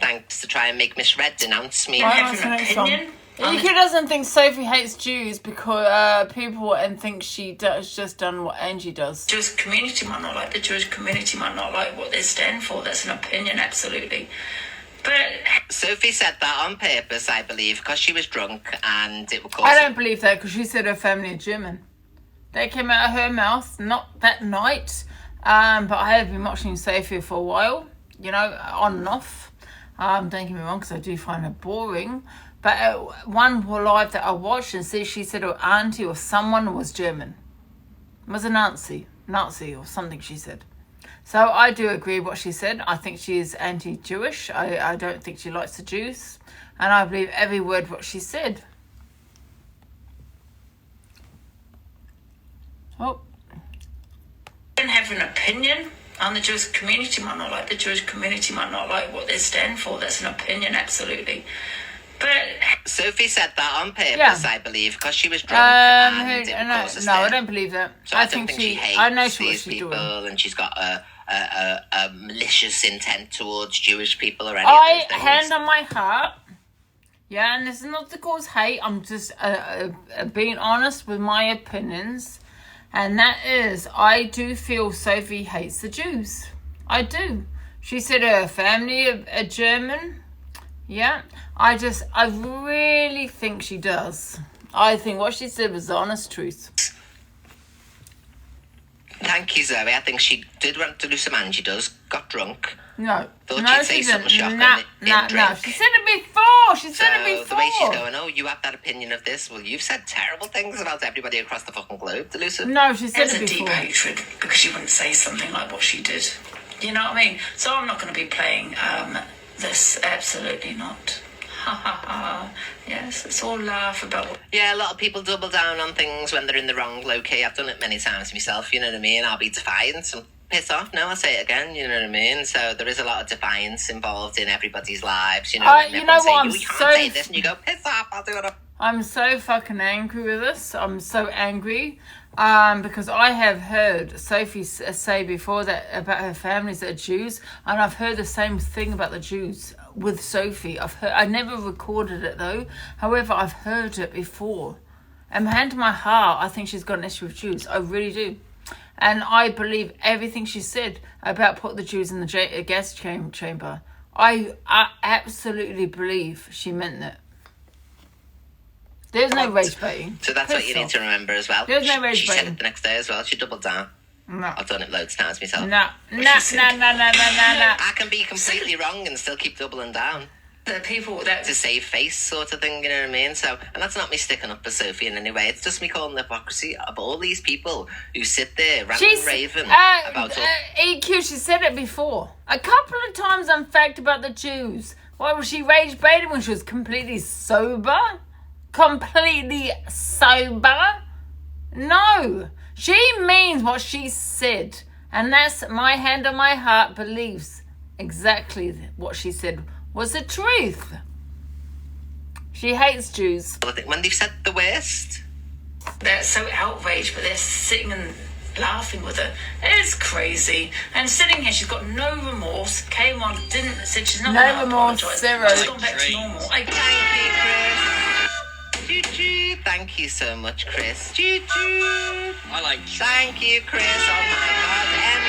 Thanks to try and make Miss Red denounce me. Why have am I an saying opinion. Yuki doesn't think Sophie hates Jews because people and think she has just done what Angie does. Jewish community might not like the Jewish community might not like what they stand for. That's an opinion, absolutely. But Sophie said that on purpose, I believe, because she was drunk and it would cause... I don't believe that because she said her family are German. That came out of her mouth, not that night, but I have been watching Sophie for a while, you know, on and off. Don't get me wrong, because I do find her boring. But one live that I watched and see, she said her auntie or someone was German. It was a Nazi or something she said. So I do agree with what she said. I think she is anti-Jewish. I don't think she likes the Jews. And I believe every word what she said. Oh. I don't have an opinion on the Jewish community might not like the Jewish community might not like what they stand for. That's an opinion, absolutely. But Sophie said that on purpose, Yeah. I believe, because she was drunk and it would cause a no, I stir. don't believe that. So I don't think she hates I know what these she's people, doing. and she's got a malicious intent towards Jewish people or any I of those things. hand on my heart. Yeah, and this is not to cause hate. I'm just being honest with my opinions. And that is, I do feel Sophie hates the Jews. I do. She said her family are German. Yeah. I really think she does. I think what she said was the honest truth. Thank you, Zoe. I think she did want to do some Angie does. Got drunk. No. Thought No, she'd say she something didn't. shocking. No. drink. She said it before. She said it So before. the way she's going, oh, you have that opinion of this. Well, you've said terrible things about everybody across the fucking globe, Delusive. No, she said There's it a deep before. hatred because she wouldn't say something like what she did. You know what I mean? So I'm not going to be playing this. Absolutely not. Ha ha ha. Yes, let's all laugh about what. Yeah, a lot of people double down on things when they're in the wrong locale. I've done it many times myself, you know what I mean? I'll be defiant and piss off. No, I'll say it again, you know what I mean? So there is a lot of defiance involved in everybody's lives, you know. When you know everyone's what, saying, I'm "You can't so- say this," and you go, piss off, I'll do it. I'm so fucking angry with this. I'm so angry. Because I have heard Sophie say before that about her families that are Jews, and I've heard the same thing about the Jews with Sophie. I never recorded it though. However, I've heard it before. And hand to my heart, I think she's got an issue with Jews. I really do. And I believe everything she said about put the Jews in the gas chamber. I absolutely believe she meant that. There's no rage baiting. So that's what you need to remember as well. There's no rage She said baiting. it the next day as well. She doubled down. No. I've done it loads of times myself. No. I can be completely wrong and still keep doubling down. The people that To save face sort of thing, you know what I mean? So, and that's not me sticking up for Sophie in any way. It's just me calling the hypocrisy of all these people who sit there ranting and raving about all... EQ, she said it before. A couple of times, in fact, about the Jews. Why was she rage baiting when she was completely sober? Completely sober? No. She means what she said. And that's my hand on my heart believes exactly what she said was the truth. She hates Jews. I think when they've said the worst... they're so outraged, but they're sitting and laughing with her. It's crazy. And sitting here, she's got no remorse. Came on, said she's not No going to remorse, apologise. zero. She's gone back to normal. Thank you, Chris. Choo-choo. Thank you so much, Chris. Choo-choo. I like Thank you, Chris. Oh, my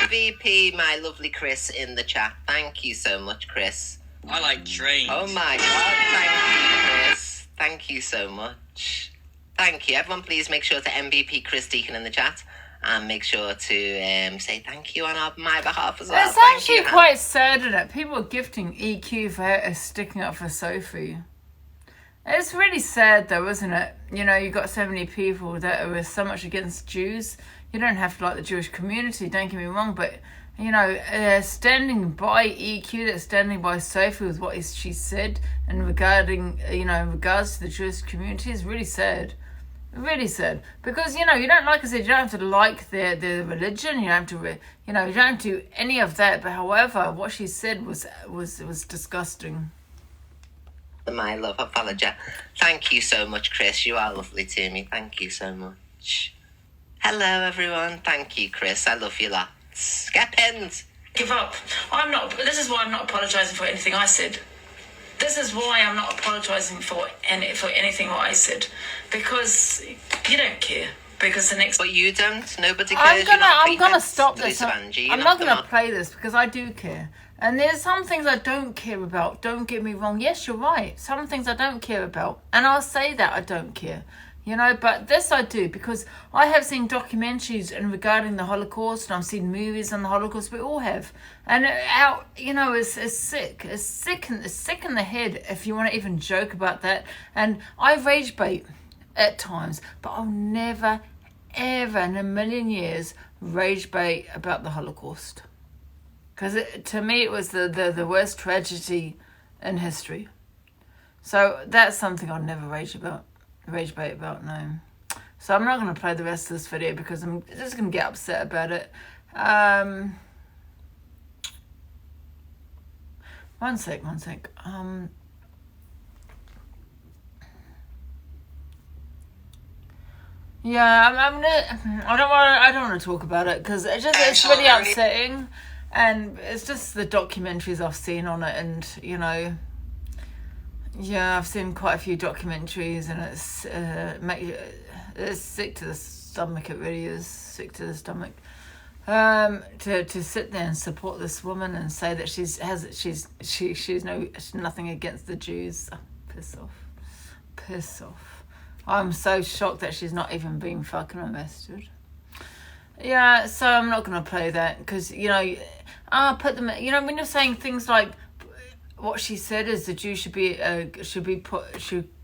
God. MVP, my lovely Chris in the chat. Thank you so much, Chris. I like trains. Oh, my God. Thank you, Chris. Thank you so much. Thank you. Everyone, please make sure to MVP Chris Deacon in the chat. And make sure to say thank you on my behalf as well. It's Thank actually you, quite sad, isn't it? People are gifting EQ for her sticking up for Sophie. It's really sad though, isn't it? You know, you've got so many people that are so much against Jews. You don't have to like the Jewish community, don't get me wrong, but, you know, standing by EQ, that's standing by Sophie with what she said and regarding, you know, in regards to the Jewish community is really sad. Really sad. Because, you know, you don't, like I said, you don't have to like their religion, you don't have to, you know, you don't have to do any of that, but however, what she said was disgusting. My love, apology. Thank you so much, Chris. You are lovely to me. Thank you so much. Hello, everyone. Thank you, Chris. I love you lots. Get pinned. Give up. This is why I'm not apologising for anything I said. This is why I'm not apologising for anything what I said. Because you don't care. Because the next... But you don't. Nobody cares. I'm gonna stop this. Delusive Angie. I'm not gonna play this because I do care. And there's some things I don't care about. Don't get me wrong. Yes, you're right. Some things I don't care about. And I'll say that I don't care. You know, but this I do because I have seen documentaries regarding the Holocaust and I've seen movies on the Holocaust. We all have. And it's sick. It's sick in the head if you want to even joke about that. And I rage bait at times, but I'll never, ever in a million years rage bait about the Holocaust. Because to me it was the worst tragedy in history. So that's something I'll never rage bait about, no. So I'm not going to play the rest of this video because I'm just going to get upset about it. One sec. Yeah, I don't want to talk about it because it's really upsetting. And it's just the documentaries I've seen on it, and, you know, yeah, I've seen quite a few documentaries, and it's sick to stomach. It really is sick to the stomach. To sit there and support this woman and say that she's nothing against the Jews. Oh, piss off. I'm so shocked that she's not even being fucking arrested. Yeah, so I'm not gonna play that because I'll put them. When you're saying things like what she said is the Jew should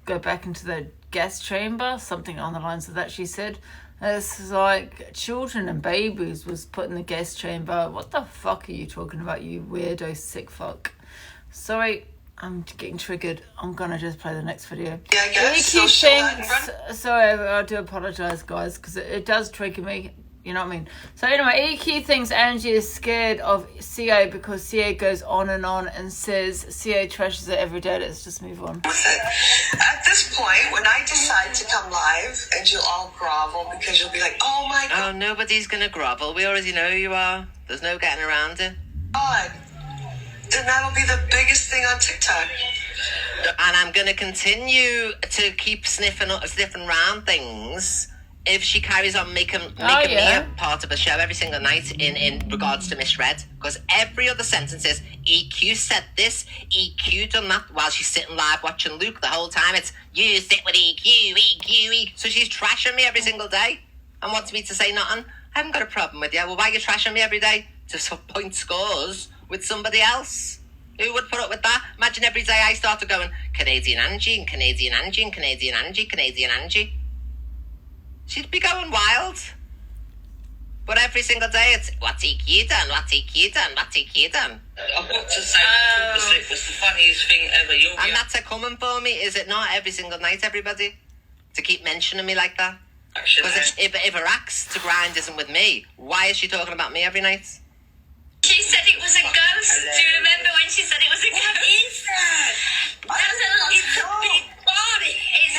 go back into the gas chamber, something on the lines of that. She said. It's like children and babies was put in the gas chamber. What the fuck are you talking about, you weirdo sick fuck? Sorry, I'm getting triggered. I'm gonna just play the next video. Yeah, I guess. EQ sorry, I do apologise, guys, because it does trigger me. You know what I mean? So anyway, EQ thinks Angie is scared of CA because CA goes on and says CA trashes it every day. Let's just move on. At this point, when I decide to come live and you'll all grovel because you'll be like, oh my Oh, nobody's gonna grovel. We already know who you are. There's no getting around it. God, then that'll be the biggest thing on TikTok. And I'm gonna continue to keep sniffing around things if she carries on making me a part of a show every single night in regards to Miss Red, because every other sentence is EQ said this, EQ done that, while she's sitting live watching Luke the whole time. It's you sit with EQ. So she's trashing me every single day and wants me to say nothing. I haven't got a problem with you. Well, why are you trashing me every day to point scores with somebody else? Who would put up with that? Imagine every day I started going Canadian Angie and Canadian Angie and Canadian Angie, Canadian Angie. She'd be going wild. But every single day it's, what's EQ done? What's EQ done? What's EQ done? I've got to say, it was the funniest thing ever. And that's a coming for me, is it not? Every single night, everybody? To keep mentioning me like that? Because if her axe to grind isn't with me, why is she talking about me every night? She said it was a ghost. Do you remember when she said it was a ghost? What is that? It's a big body. It's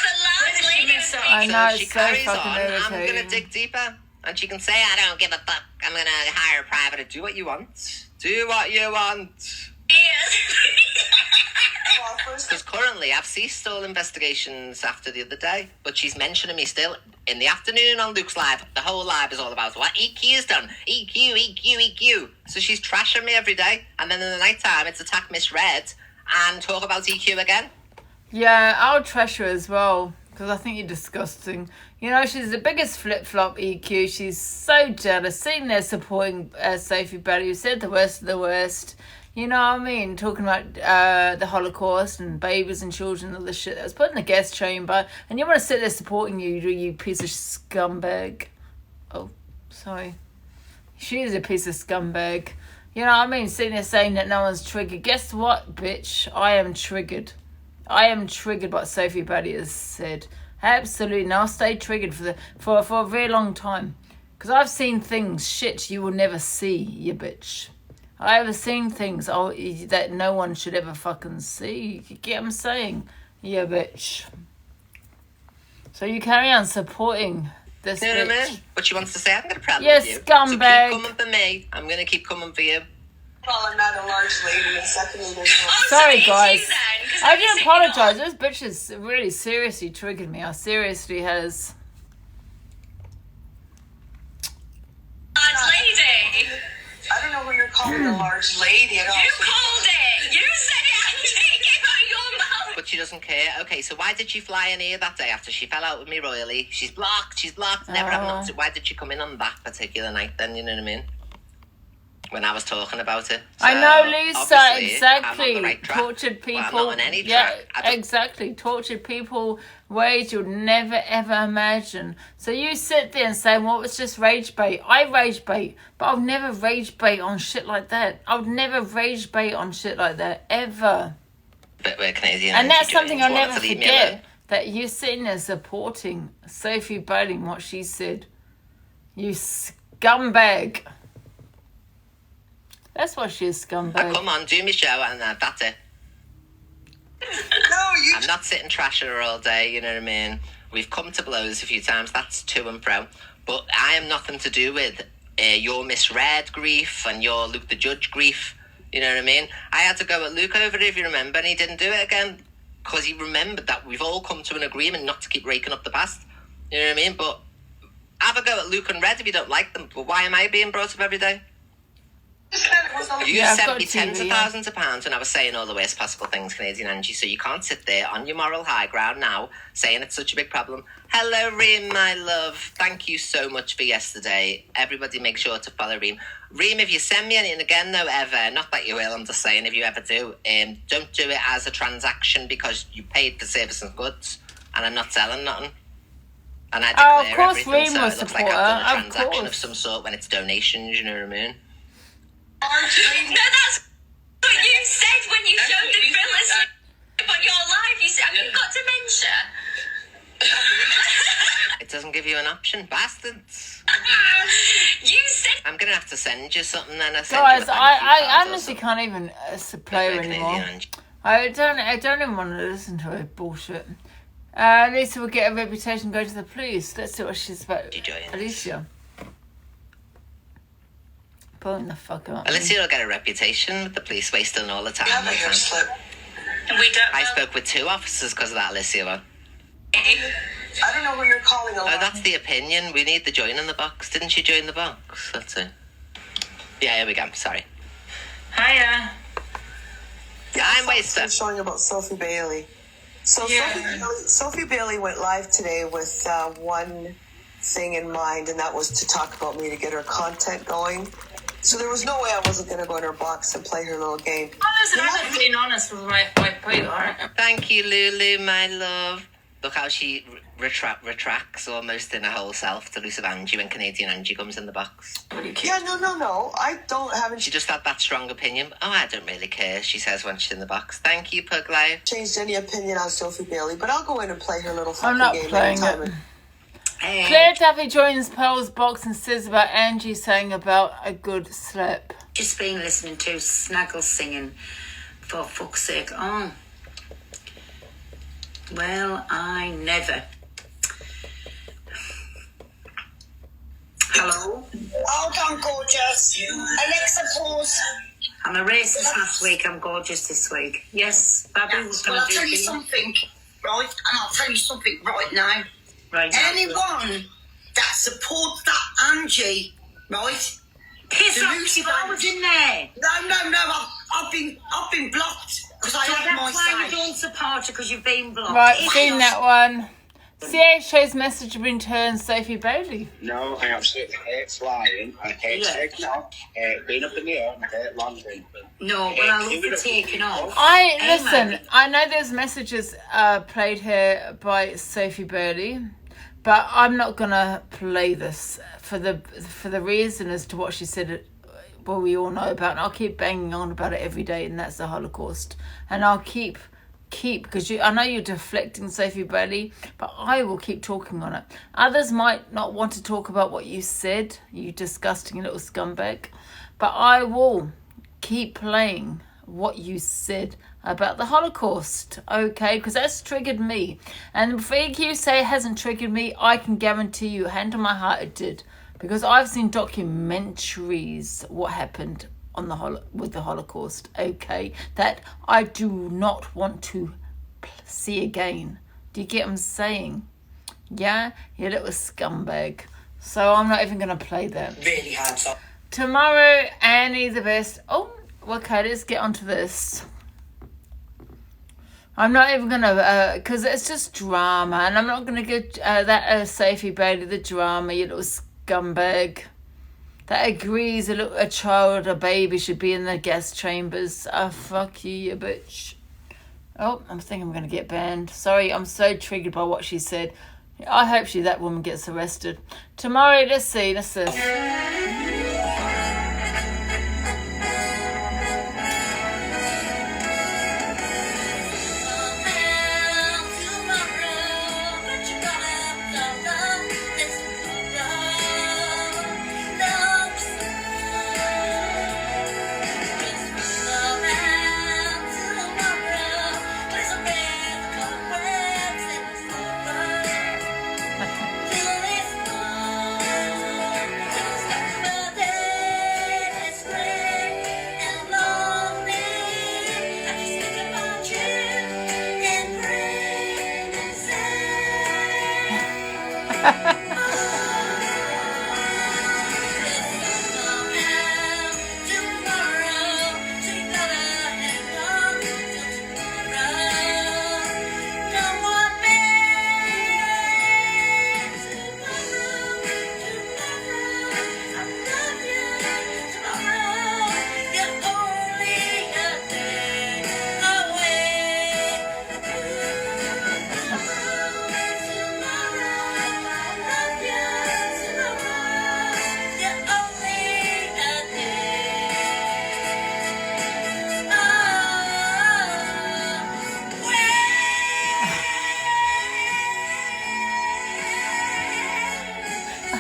a large lady. I know, she it's so carries fucking on. irritating. I'm gonna dig deeper, and she can say, "I don't give a fuck. I'm gonna hire a private. Do what you want. Do what you want." Because currently I've ceased all investigations after the other day, but she's mentioning me still in the afternoon on Luke's live. The whole live is all about what EQ has done. EQ. So she's trashing me every day, and then in the night time it's attack Miss Red and talk about EQ again. Yeah, I'll trash her as well because I think you're disgusting. She's the biggest flip-flop, EQ. She's so jealous, sitting there supporting Sophie Bailey, who said the worst of the worst. You know what I mean? Talking about the Holocaust and babies and children and all this shit that was put in the gas chamber. And you want to sit there supporting you piece of scumbag. Oh, sorry. She is a piece of scumbag. You know what I mean? Sitting there saying that no one's triggered. Guess what, bitch? I am triggered. I am triggered by what Sophie Bailey has said. Absolutely. And I'll stay triggered for a very long time. Because I've seen things, shit, you will never see, you bitch. I've seen things that no one should ever fucking see. You get what I'm saying? Yeah, bitch. So you carry on supporting this bitch. You know what I mean? But she wants to say, I haven't got a problem yes, with you. scumbag. So keep coming for me. I'm going to keep coming for you. Well, I'm not a large lady, and secondly, there's no... Sorry, guys. I do apologise. This bitch has really seriously triggered me. I seriously has. Large lady. I don't know who you're calling a large lady at all. You called it. You said it. I'm taking out your mouth. But she doesn't care. Okay, so why did she fly in here that day after she fell out with me royally? She's blocked. Never having up to... Why did she come in on that particular night then, you know what I mean? When I was talking about it. So, I know, Lisa, exactly. I'm on the right track. Tortured people. Well, I'm not on any track. Exactly. Tortured people, ways you'll never ever imagine. So you sit there and say, well, it's just rage bait. I rage bait, but I'll never rage bait on shit like that. I would never rage bait on shit like that, ever. But we're Canadian. And that's something I'll never forget. That you're sitting there supporting Sophie Bailey and what she said. You scumbag. That's why she's scumbag. Come on, do me show and that's it. I'm not sitting trashing her all day, you know what I mean? We've come to blows a few times, that's to and fro. But I am nothing to do with your Miss Red grief and your Luke the Judge grief, you know what I mean? I had to go at Luke over it, if you remember, and he didn't do it again. Because he remembered that we've all come to an agreement not to keep raking up the past, you know what I mean? But have a go at Luke and Red if you don't like them. But why am I being brought up every day? You I've sent got me tens of TV, yeah. thousands of pounds when I was saying all the worst possible things, Canadian Angie, so you can't sit there on your moral high ground now saying it's such a big problem. Hello, Reem, my love. Thank you so much for yesterday. Everybody make sure to follow Reem. Reem, if you send me anything again, though, ever, not that you will, I'm just saying, if you ever do, don't do it as a transaction because you paid for service and goods and I'm not selling nothing. And I declare of course, everything, Reem so will it looks like support I've done her, a of transaction of course. some sort when it's donations, you know what I mean? No, that's what you said when you showed the thrillers on your live. You said, have you got dementia? It doesn't give you an option, bastards. You said... I'm gonna have to send you something then. Guys, I honestly can't even play her anymore. Canadian. I don't even want to listen to her bullshit. Alicia will get a reputation going to the police. Let's see what she's about. Alicia. Pulling the fuck up. Alicia will get a reputation with the police wasting all the time. Yeah, hair slip. We don't I know. spoke with 2 officers because of that, Alicia one. I don't know who you're calling a Oh, lot. that's the opinion. We need the join in the box. Didn't you join the box? That's it. Yeah, here we go. Sorry. Hiya. I'm wasted. Showing about Sophie Bailey. So Yeah. Sophie Bailey went live today with one thing in mind, and that was to talk about me to get her content going. So there was no way I wasn't going to go in her box and play her little game. Listen, I'm just being honest with my point, alright? Thank you, Lulu, my love. Look how she retracts almost in her whole self to Lucive Angie when Canadian Angie comes in the box. Yeah, no. I haven't She just had that strong opinion. Oh, I don't really care, she says when she's in the box. Thank you, Pug Life. changed any opinion on Sophie Bailey, but I'll go in and play her little I'm fucking not game playing anytime. it. Claire Duffy joins Pearl's box and says about Angie saying about a good slip. Just been listening to Snaggle singing, for fuck's sake. Oh. Well, I never. Hello? Hold on, gorgeous. Alexa, pause. I'm a racist last week, I'm gorgeous this week. Yes, Babby was Well, going I'll to do tell you things. something, right? And I'll tell you something right now. Right now. Anyone that supports that Angie, right? Piss The off, Lucy if I was in there. No. I've been blocked because I So had my that's why you say. don't support her, because you've been blocked. Right, If seen you- that one. CHA's message returns Sophie Bailey. No, I absolutely hate flying. I hate Yeah. taking off. I hate being up in the air. And I hate landing. No, but I love the taking off. Listen, I know there's messages played here by Sophie Bailey, but I'm not gonna play this for the reason as to what she said. Well, we all know about, and I'll keep banging on about it every day, and that's the Holocaust. And I'll keep because I know you're deflecting, Sophie Bailey, but I will keep talking on it. Others might not want to talk about what you said, you disgusting little scumbag, but I will keep playing what you said about the Holocaust, okay? Because that's triggered me. And if you say it hasn't triggered me, I can guarantee you, hand on my heart, it did. Because I've seen documentaries what happened on with the Holocaust, okay? That I do not want to see again. Do you get what I'm saying? Yeah? You little scumbag. So I'm not even going to play that. Really hands up. Tomorrow, Annie the best. Oh, okay, let's get onto this. I'm not even going to, because it's just drama, and I'm not going to give that Sophie Bailey the drama, you little scumbag. That agrees a child, a baby should be in the gas chambers. Oh, fuck you bitch. Oh, I think I'm going to get banned. Sorry, I'm so triggered by what she said. I hope that woman gets arrested. Tomorrow, let's see.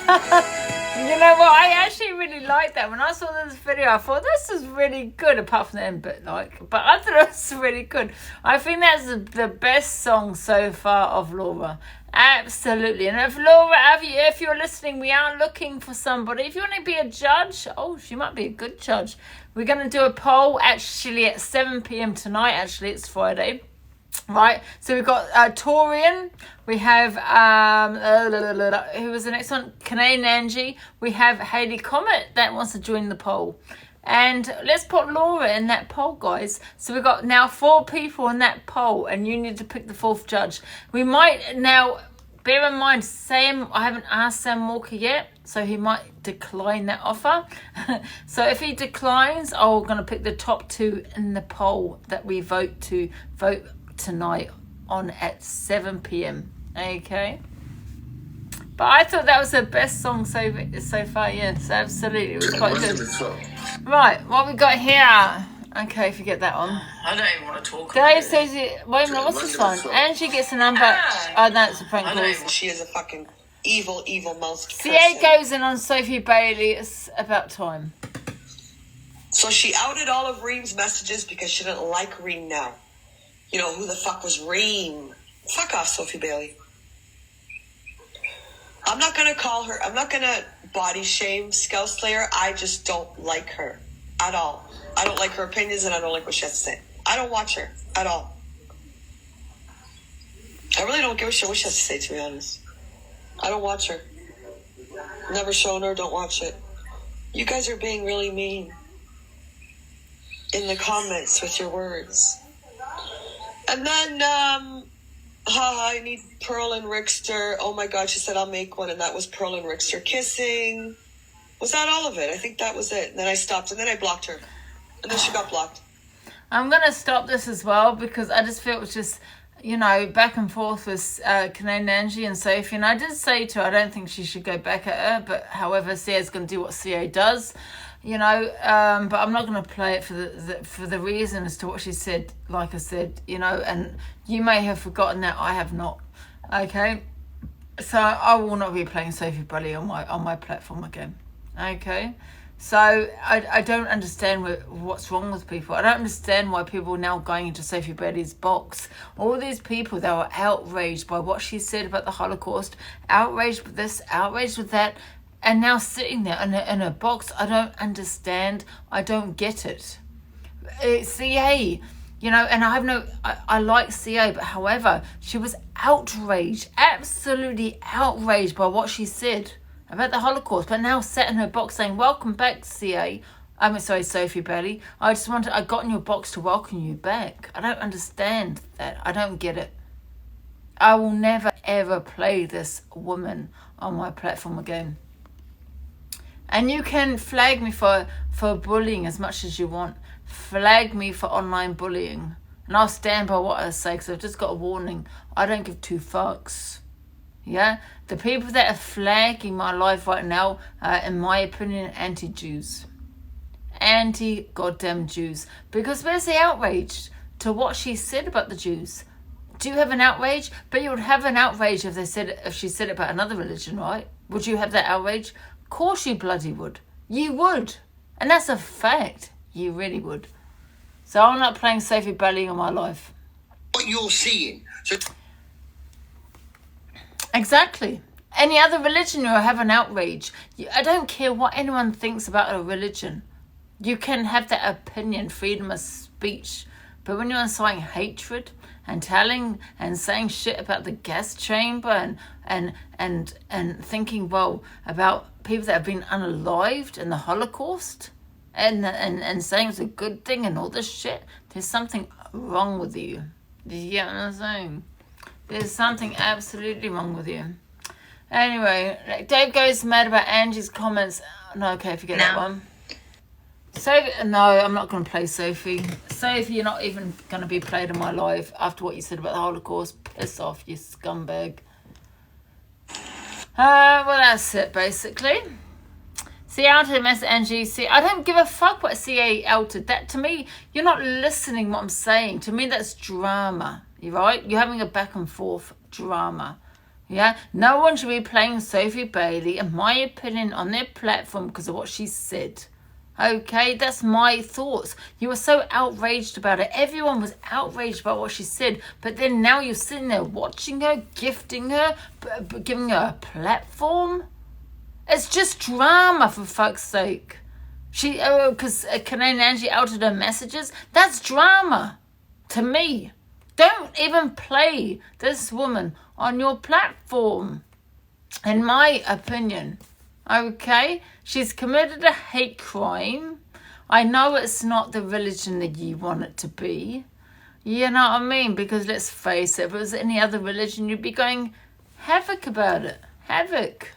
You know what? I actually really liked that. When I saw this video, I thought this is really good. Apart from the end bit, but I thought it was really good. I think that's the best song so far of Laura. Absolutely. And if Laura, if you're listening, we are looking for somebody. If you want to be a judge, she might be a good judge. We're going to do a poll actually at 7 p.m. tonight. Actually, it's Friday. Right, so we've got Torian, we have who was the next one? Kanae Nanji, we have Hayley Comet that wants to join the poll. And let's put Laura in that poll, guys. So we've got now 4 people in that poll, and you need to pick the 4th judge. We might now, bear in mind, Sam, I haven't asked Sam Walker yet, so he might decline that offer. So if he declines, I'm going to pick the top 2 in the poll that we vote tonight on at 7 p.m. Okay, but I thought that was the best song so far. Yes, absolutely, it was quite good. Right, what we got here? Okay, forget that one. I don't even want to talk. Dave says it. Wait a minute, what's this one? Angie gets a number. Oh, no, it's a prank call. She is a fucking evil mouthed person. CA goes in on Sophie Bailey. It's about time. So she outed all of Reem's messages because she didn't like Reem now. You know, who the fuck was Reem? Fuck off, Sophie Bailey. I'm not going to call her. I'm not going to body shame Scouse Slayer. I just don't like her at all. I don't like her opinions and I don't like what she has to say. I don't watch her at all. I really don't give a shit what she has to say, to be honest. I don't watch her. Never shown her, don't watch it. You guys are being really mean in the comments with your words. And then, I need Pearl and Rickster. Oh my God, she said I'll make one, and that was Pearl and Rickster kissing. Was that all of it? I think that was it. And then I stopped, and then I blocked her. And then she got blocked. I'm going to stop this as well, because I just feel it was just, back and forth with Kanae Nanji and Sophie. And I did say to her, I don't think she should go back at her, but however, CA's going to do what CA does. But I'm not going to play it for the reason as to what she said. Like I said, and you may have forgotten that, I have not. Okay, so I will not be playing Sophie Bailey on my platform again. Okay, so I don't understand what's wrong with people. I don't understand why people are now going into Sophie Bailey's box. All these people that were outraged by what she said about the Holocaust, outraged with this, outraged with that. And now sitting there in a box, I don't understand. I don't get it. CA, and I like CA, but however, she was outraged, absolutely outraged by what she said about the Holocaust, but now sat in her box saying, welcome back, CA. Sophie Bailey. I got in your box to welcome you back. I don't understand that. I don't get it. I will never, ever play this woman on my platform again. And you can flag me for bullying as much as you want. Flag me for online bullying. And I'll stand by what I say, because I've just got a warning. I don't give 2 fucks. Yeah? The people that are flagging my life right now are, in my opinion, anti-Jews. Anti-goddamn Jews. Because where's the outrage to what she said about the Jews? Do you have an outrage? But you would have an outrage if she said it about another religion, right? Would you have that outrage? Of course you bloody would. You would. And that's a fact. You really would. So I'm not playing Sophie Bailey on my life. What you're seeing. So exactly. Any other religion you'll have an outrage. I don't care what anyone thinks about a religion. You can have that opinion, freedom of speech. But when you're inciting hatred and telling and saying shit about the gas chamber and thinking, about people that have been unalived in the Holocaust and saying it's a good thing and all this shit, there's something wrong with you. Do you get what I'm saying? There's something absolutely wrong with you. Anyway, Dave goes mad about Angie's comments. No, okay, forget that one. No, I'm not going to play Sophie. Sophie, you're not even going to be played in my life after what you said about the Holocaust. Piss off, you scumbag. Well, that's it, basically. See, outed mess Angie. See, I don't give a fuck what CA outed. That, to me, you're not listening what I'm saying. To me, that's drama. You right? You're having a back and forth drama. Yeah, no one should be playing Sophie Bailey, in my opinion, on their platform because of what she said. Okay, that's my thoughts. You were so outraged about it. Everyone was outraged about what she said. But then now you're sitting there watching her, gifting her, giving her a platform. It's just drama, for fuck's sake. Because Canadian Angie outed her messages. That's drama to me. Don't even play this woman on your platform, in my opinion. Okay? She's committed a hate crime. I know it's not the religion that you want it to be. You know what I mean? Because let's face it, if it was any other religion, you'd be going havoc about it. Havoc.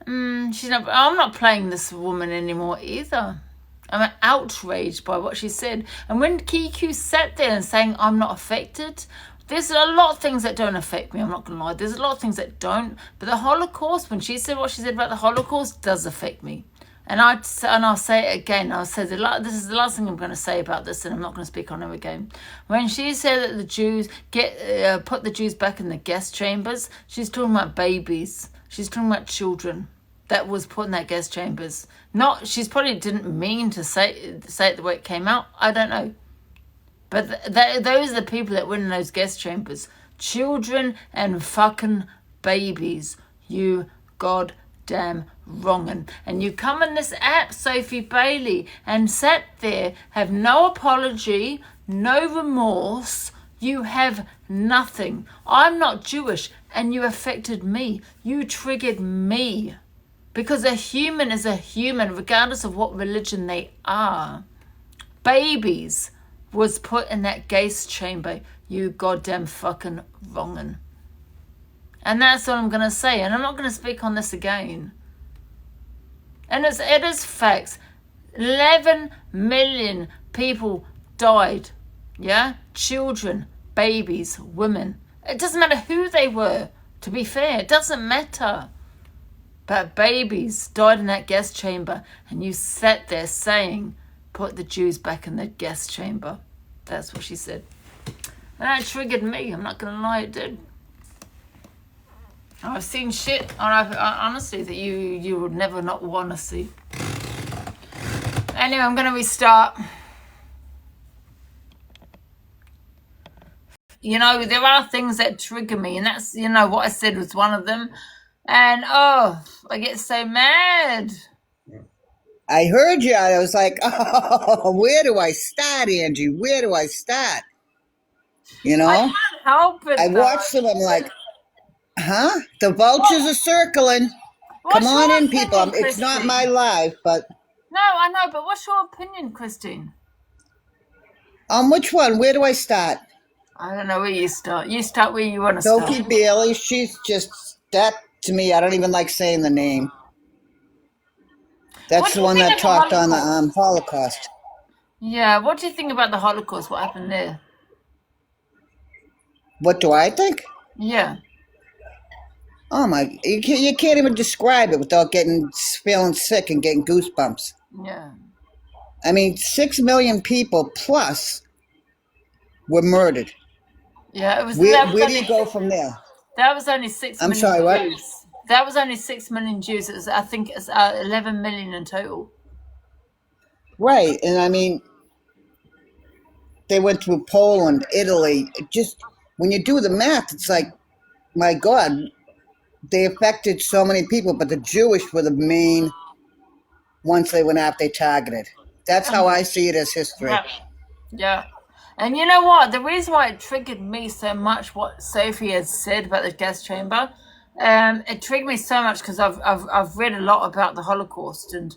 I'm not playing this woman anymore either. I'm outraged by what she said. And when Kiku sat there and saying, I'm not affected, there's a lot of things that don't affect me, I'm not going to lie. There's a lot of things that don't. But the Holocaust, when she said what she said about the Holocaust, does affect me. And I'll say it again. I'll say this is the last thing I'm going to say about this, and I'm not going to speak on it again. When she said that the Jews put the Jews back in the gas chambers, she's talking about babies. She's talking about children that was put in that gas chambers. She's probably didn't mean to say it the way it came out. I don't know. But those are the people that went in those gas chambers. Children and fucking babies. You goddamn wrongin'. And you come in this app, Sophie Bailey, and sat there, have no apology, no remorse. You have nothing. I'm not Jewish, and you affected me. You triggered me. Because a human is a human, regardless of what religion they are. Babies was put in that gas chamber. You goddamn fucking wrongin'. And that's what I'm going to say. And I'm not going to speak on this again. And it is facts. 11 million people died. Yeah? Children, babies, women. It doesn't matter who they were, to be fair. It doesn't matter. But babies died in that gas chamber. And you sat there saying, put the Jews back in the gas chamber. That's what she said. And that triggered me. I'm not going to lie, it did. I've seen shit, honestly, that you would never not want to see. Anyway, I'm going to restart. You know, there are things that trigger me, and that's, what I said was one of them. And, I get so mad. I heard you. I was like, oh, where do I start, Angie? Where do I start? I can't help it. I watched them. I'm like, huh? The vultures are circling. Come on in, people. It's not my life, but... No, I know, but what's your opinion, Christine? On which one? Where do I start? I don't know where you start. You start where you want to start. Sophie Bailey, she's just... That, to me, I don't even like saying the name. That's the one that talked on the Holocaust. Yeah, what do you think about the Holocaust? What happened there? What do I think? Yeah. Oh my! You can't even describe it without feeling sick and getting goosebumps. Yeah. I mean, 6 million people plus were murdered. Yeah, it was. Where do you go from there? That was only 6 million. I'm sorry, what? Jews. That was only 6 million Jews. It was, I think it's 11 million in total. Right, and I mean, they went through Poland, Italy. Just when you do the math, it's like, my God, they affected so many people, but the Jewish were the main ones they went after, they targeted. That's how I see it as history. Yeah. And you know what? The reason why it triggered me so much, what Sophie has said about the gas chamber, it triggered me so much because I've read a lot about the Holocaust, and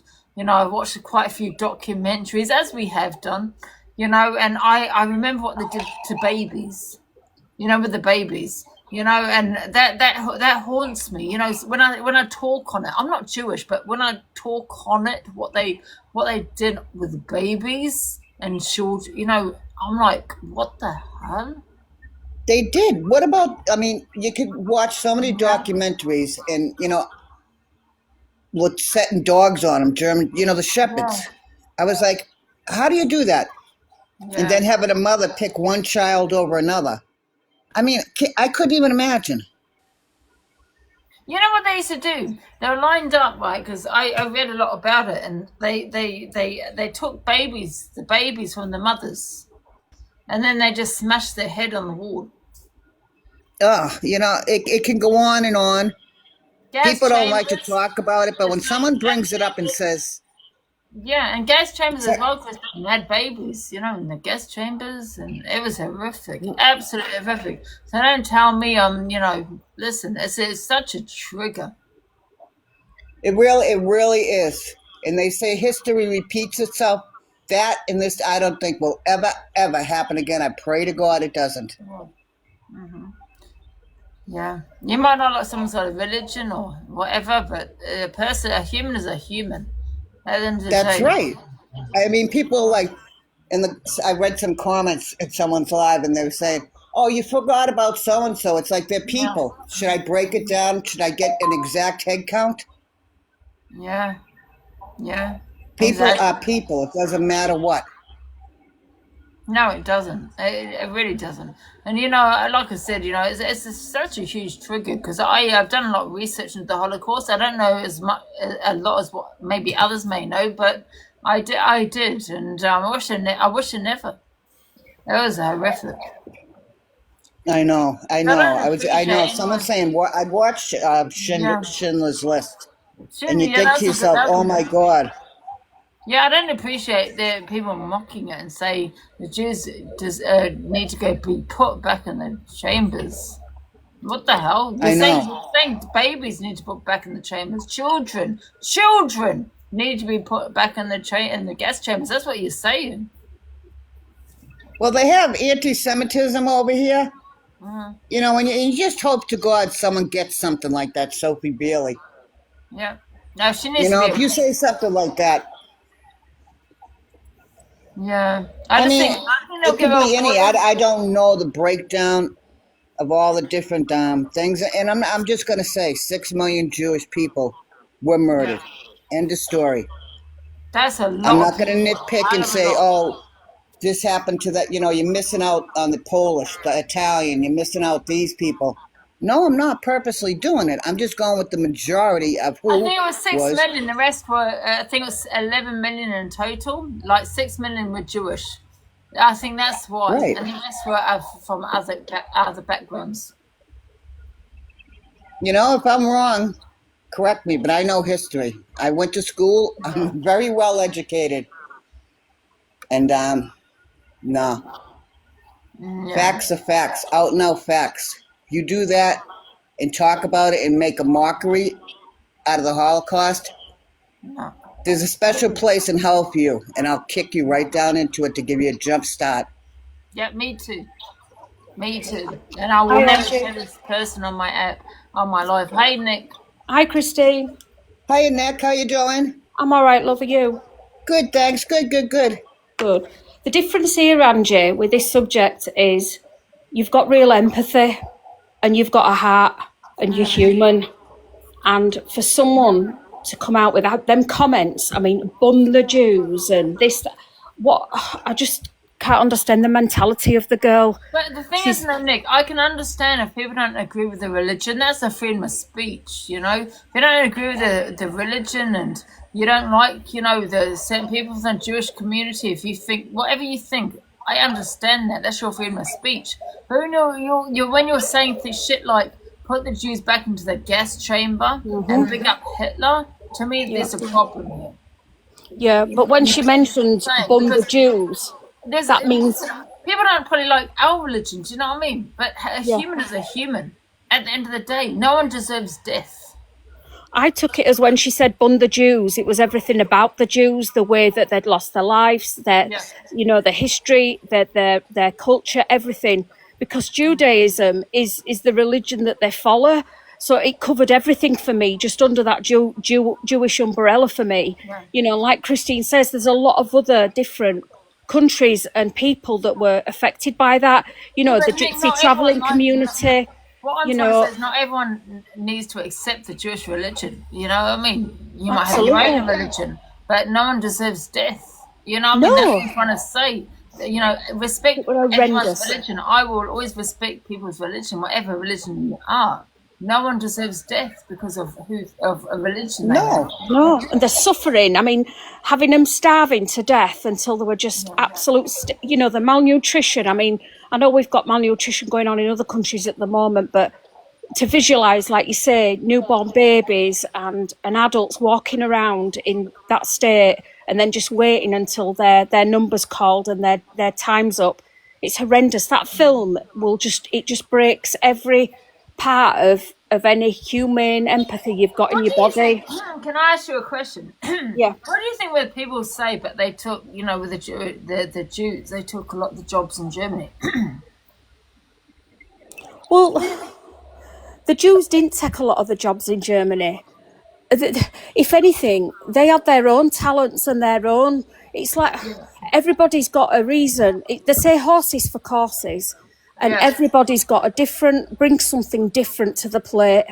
I've watched quite a few documentaries, as we have done, and I remember what they did to babies, with the babies, and that haunts me, when I talk on it. I'm not Jewish, but when I talk on it, what they did with babies and children, I'm like, what the hell? They did. What about, I mean, you could watch so many documentaries and, with setting dogs on them, German, the shepherds. Yeah. I was like, how do you do that? Yeah. And then having a mother pick one child over another. I mean, I couldn't even imagine. You know what they used to do? They were lined up, right? Because I read a lot about it, and they took the babies from the mothers, and then they just smashed their head on the wall. Oh, you know, it can go on and on. Gas People don't like to chambers. talk about it, but when someone brings it up and says, Yeah, and gas chambers as well, because they had babies, you know, in the gas chambers, and it was horrific, absolutely horrific. So don't tell me, you know, listen, it's such a trigger. it really is. And they say history repeats itself. That and this, I don't think will ever happen again. I pray to God it doesn't. Mm-hmm. Yeah, you might not like some sort of religion or whatever, but a human is a human. At the end of the That's day. right. I mean, people like, I read some comments at someone's live, and they were saying, "Oh, you forgot about so and so." It's like they're people. Yeah. Should I break it down? Should I get an exact head count? Yeah. People are people. It doesn't matter what. No, it doesn't. It really doesn't. And you know, like I said, you know, it's such a huge trigger because I've done a lot of research into the Holocaust. I don't know a lot as what maybe others may know, but I did, and I wish I never. It was horrific. I know. I know. Someone's saying I watched Schindler's List, and you think to yourself, "Oh my God." Yeah, I don't appreciate the people mocking it and say the Jews need to be put back in the chambers. What the hell? You're saying babies need to be put back in the chambers. Children need to be put back in the gas chambers. That's what you're saying. Well, they have anti-Semitism over here. Mm-hmm. You know, and you just hope to God someone gets something like that, Sophie Bailey. Yeah. No, she needs to be. If you arrested. say something like that. Yeah. I mean, it could be any. I don't know the breakdown of all the different things, and I'm just going to say 6 million Jewish people were murdered. Yeah. End of story. That's a lot. I'm not going to nitpick and say, "Oh, this happened to that." You know, you're missing out on the Polish, the Italian. You're missing out these people. No, I'm not purposely doing it. I'm just going with the majority of who. I think it was 6 million. The rest were, I think it was 11 million in total. Like 6 million were Jewish. I think that's why. Right. And the rest were from other backgrounds. You know, if I'm wrong, correct me, but I know history. I went to school. I'm very well educated. And, no. Yeah. Facts are facts. Out and out facts. You do that and talk about it and make a mockery out of the Holocaust, there's a special place in hell for you, and I'll kick you right down into it to give you a jump start. Yeah, me too. And I will never share this person on my life. Hey, Nick. Hi, Christine. Hi, Nick. How you doing? I'm all right, love. Are you? Good, thanks. Good. Good. The difference here, Angie, with this subject is you've got real empathy. And you've got a heart, and you're human. And for someone to come out with them comments, I mean, bun the Jews and this, I just can't understand the mentality of the girl. But the thing is, Nick, I can understand if people don't agree with the religion. That's a freedom of speech, you know. If you don't agree with the religion and you don't like, you know, the certain people from the Jewish community, if you think, whatever you think, I understand that. That's your freedom of speech. But when you're saying shit like put the Jews back into the gas chamber and bring up Hitler, to me, there's a problem here. Yeah, but when she mentioned bun the Jews, that means people don't probably like our religion. Do you know what I mean? But a human is a human. At the end of the day, no one deserves death. I took it as when she said bun the Jews, it was everything about the Jews, the way that they'd lost their lives, you know, the history, their culture, everything. Because Judaism is the religion that they follow. So it covered everything for me, just under that Jewish umbrella for me. Right. You know, like Christine says, there's a lot of other different countries and people that were affected by that. You know, the gypsy travelling community. What I'm trying to say is not everyone needs to accept the Jewish religion. You know what I mean? You might have your own religion, but no one deserves death. You know what I mean? That's what I'm trying to say. you know, respect People are everyone's horrendous. religion. I will always respect people's religion, whatever religion you are. No one deserves death because of a religion. They have. No, and the suffering. I mean, having them starving to death until they were just absolute, you know, the malnutrition. I mean, I know we've got malnutrition going on in other countries at the moment, but to visualise, like you say, newborn babies and adults walking around in that state and then just waiting until their number's called and their time's up, it's horrendous. That film it just breaks every part of any human empathy you've got in your body. Can I ask you a question? Yeah. What do you think when people say, but they took, you know, with the Jews, they took a lot of the jobs in Germany? Well, the Jews didn't take a lot of the jobs in Germany. If anything, they had their own talents and their own. It's like everybody's got a reason. They say horses for courses. And everybody's got brings something different to the plate.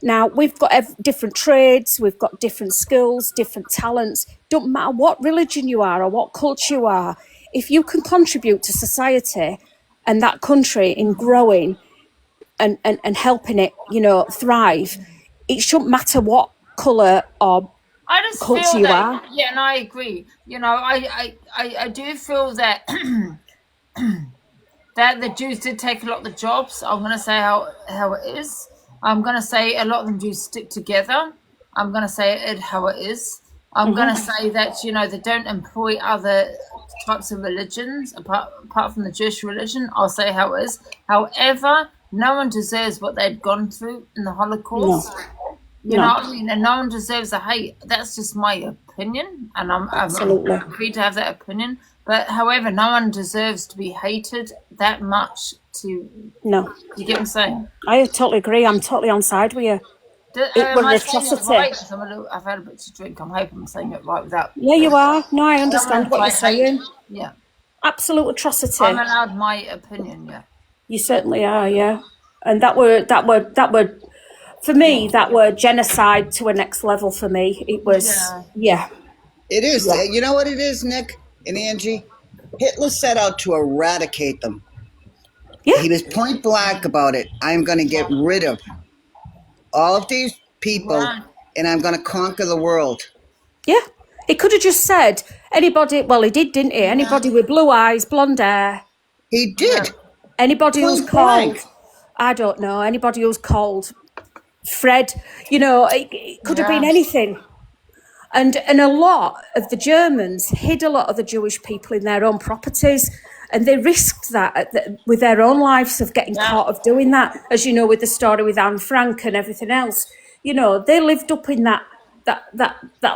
Now, we've got different trades, we've got different skills, different talents. Don't matter what religion you are or what culture you are. If you can contribute to society and that country in growing and helping it, you know, thrive, it shouldn't matter what colour or I just culture feel you that, are. yeah, and I agree. You know, I do feel that that the Jews did take a lot of the jobs. I'm going to say how it is. I'm going to say a lot of them do stick together. I'm going to say it how it is. I'm going to say that, you know, they don't employ other types of religions apart from the Jewish religion. I'll say how it is. However, no one deserves what they'd gone through in the Holocaust. You know what I mean? And no one deserves the hate. That's just my opinion. And I'm free to have that opinion. But however, no one deserves to be hated that much No. You get what I'm saying? I totally agree. I'm totally on side with you. It was Am an I saying it atrocity. right? 'Cause I've had a bit to drink. I'm hoping I'm saying it right without... Yeah, you are. No, I understand what I you're saying. Yeah. Absolute atrocity. I'm allowed my opinion, yeah. You certainly are, yeah. And that were for me, that were genocide to a next level for me. It was It is. Yeah. You know what it is, Nick and Angie? Hitler set out to eradicate them. Yeah. He was point blank about it. I'm going to get rid of all of these people and I'm going to conquer the world. Yeah. He could have just said anybody, well, he did, didn't he? Anybody with blue eyes, blonde hair. He did. Anybody who's Point blank. called, I don't know, anybody who's called Fred, you know, it could have been anything. And a lot of the Germans hid a lot of the Jewish people in their own properties, and they risked that with their own lives of getting caught of doing that. As you know, with the story with Anne Frank and everything else, you know, they lived up in that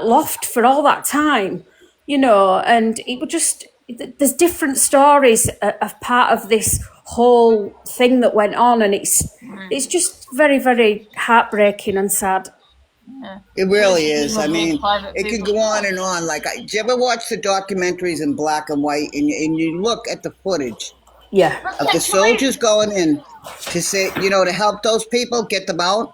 loft for all that time, you know, and it would just, there's different stories of part of this whole thing that went on, and it's just very, very heartbreaking and sad. Yeah. It really is. I mean, it could go on and on. Like, do you ever watch the documentaries in black and white and you look at the footage of the soldiers going in to say, you know, to help those people, get them out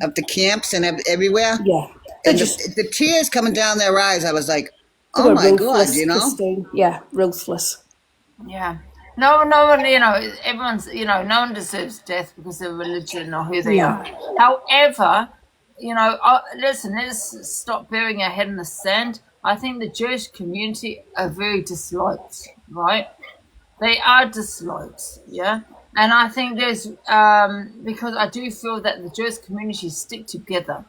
of the camps and everywhere? Yeah. And the tears coming down their eyes, I was like, oh my God, you know? Christine. Yeah, ruthless. Yeah. No one, you know, everyone's, you know, no one deserves death because of religion or who they are. However, you know, listen, let's stop burying our head in the sand. I think the Jewish community are very disliked, right? They are disliked, yeah? And I think there's, because I do feel that the Jewish community stick together.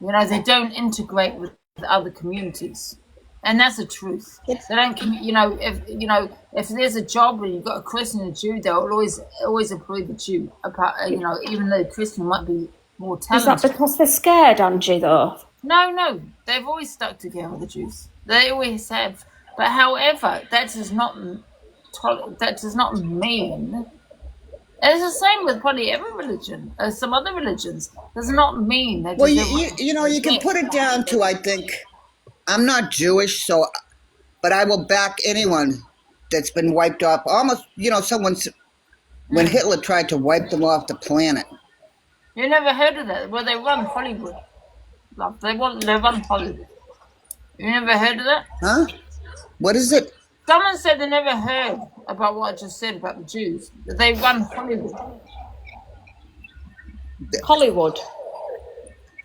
You know, they don't integrate with other communities. And that's the truth. They don't, you know, if there's a job and you've got a Christian and a Jew, they'll always employ the Jew. Apart, you know, even though the Christian might be more talented. Is that because they're scared, Angie, though? No. They've always stuck together, the Jews. They always have. But however, that does not mean. It's the same with probably every religion, some other religions. Does not mean that. Well, you know, you can put it down to, I think, I'm not Jewish, but I will back anyone that's been wiped off. Almost, you know, when Hitler tried to wipe them off the planet. You never heard of that? Well, they run Hollywood. They run Hollywood. You never heard of that? Huh? What is it? Someone said they never heard about what I just said about the Jews. That they run Hollywood. Hollywood.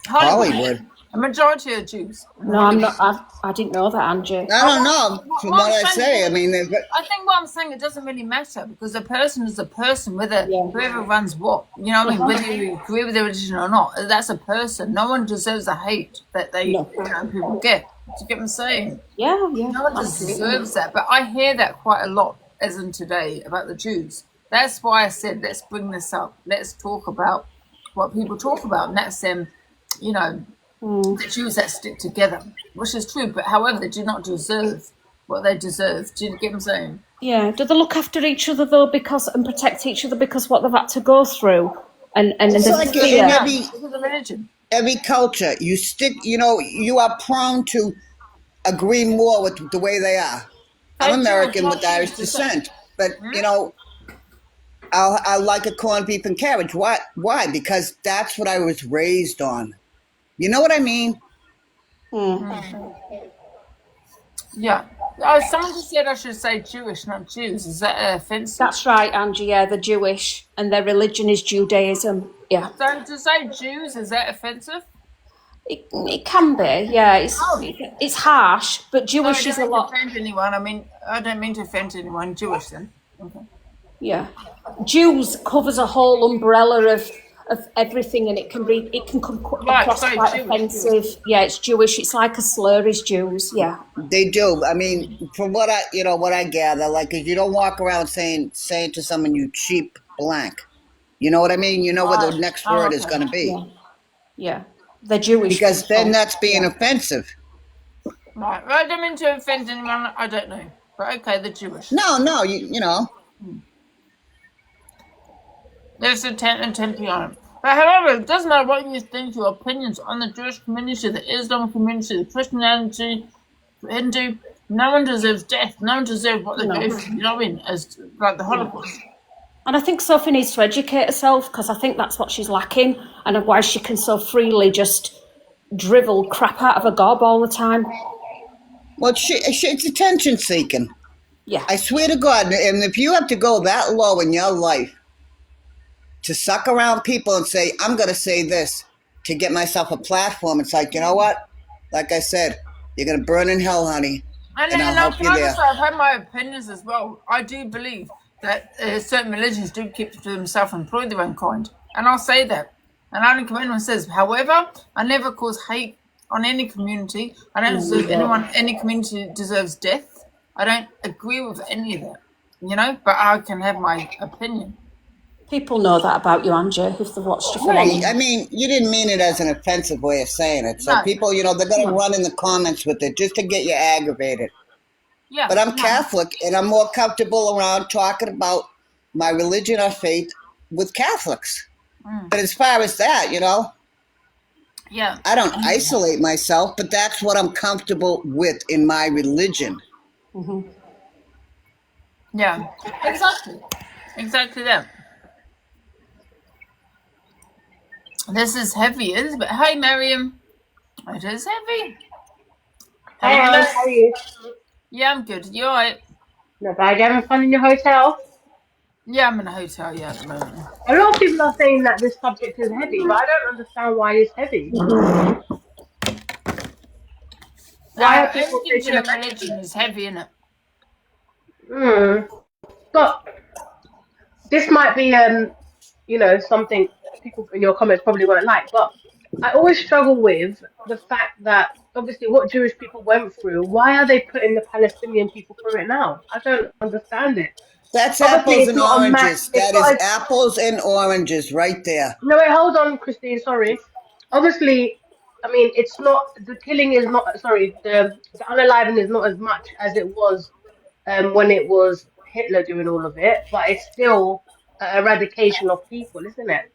Hollywood. A majority of Jews. No, I'm not. I didn't know that, Angie. I don't know. From what I say, I mean, I think what I'm saying, it doesn't really matter because a person is a person, whether whoever runs what. You know what I mean? Whether you agree with the religion or not, that's a person. No one deserves the hate that they people get. Do you get what I'm saying? Yeah. No one deserves that. But I hear that quite a lot, as in today, about the Jews. That's why I said, let's bring this up. Let's talk about what people talk about. And that's them, you know, the Jews that stick together, which is true. But however, they do not deserve what they deserve. Do you get what I'm saying? Yeah. Do they look after each other though, and protect each other because what they've had to go through, and it's the like fear. Every culture, you stick. You know, you are prone to agree more with the way they are. I'm American with Irish descent, but you know, I like a corned beef and carriage. Why? Because that's what I was raised on. You know what I mean? Yeah. Someone just said I should say Jewish, not Jews. Is that offensive? That's right, Angie. Yeah, they're Jewish, and their religion is Judaism. Yeah. So to say Jews, is that offensive? It can be. Yeah. It's harsh, but Jewish is a lot. Offend anyone? I mean, I don't mean to offend anyone. Jewish then. Okay. Yeah. Jews covers a whole umbrella of everything, and it can come across quite offensive. Yeah, it's Jewish. It's like a slur. Is Jews? Yeah. They do. I mean, from what I gather, like, you don't walk around saying to someone, "You cheap blank." You know what I mean? You know what the next word is going to be. Yeah. They're Jewish. Because then that's being offensive. Right. I don't mean to offend anyone. I don't know, but okay, they're Jewish. No. You know. There's a 10 and 10 p.m. But however, it doesn't matter what you think, your opinions on the Jewish community, the Islam community, the Christianity, the Hindu, no one deserves death. No one deserves what they go through, you know what I mean? As like the Holocaust. And I think Sophie needs to educate herself because I think that's what she's lacking, and why she can so freely just drivel crap out of a gob all the time. Well, it's attention seeking. Yeah. I swear to God, and if you have to go that low in your life to suck around people and say, I'm going to say this to get myself a platform, it's like, you know what? Like I said, you're going to burn in hell, honey. And I'll help you there. I've had my opinions as well. I do believe that certain religions do keep to themselves and employ their own kind. And I'll say that. And I don't care what anyone says. However, I never cause hate on any community. I don't deserve any community deserves death. I don't agree with any of that, you know, but I can have my opinion. People know that about you, Angie, if they've watched you for long. I mean, you didn't mean it as an offensive way of saying it. So people, you know, they're going to run in the comments with it just to get you aggravated. Yeah. But I'm Catholic, and I'm more comfortable around talking about my religion or faith with Catholics. But as far as that, you know, I don't isolate myself, but that's what I'm comfortable with in my religion. Mm-hmm. Yeah, exactly that. This is heavy, isn't it? Hi, Miriam. It is heavy. Hey, Alice, how are you? Yeah, I'm good. You alright? Not bad. You having fun in your hotel? Yeah, I'm in a hotel, at the moment. A lot of people are saying that this subject is heavy, but I don't understand why it's heavy. Why are people taking a religion is heavy, isn't it? But this might be, you know, something people in your comments probably won't like, but I always struggle with the fact that obviously what Jewish people went through, why are they putting the Palestinian people through it now? I don't understand it. That's apples and oranges. That is apples and oranges right there. No, wait, hold on, Christine, sorry. Obviously, I mean, it's not, the killing is not, sorry, the unaliving is not as much as it was when it was Hitler doing all of it, but it's still eradication of people, isn't it?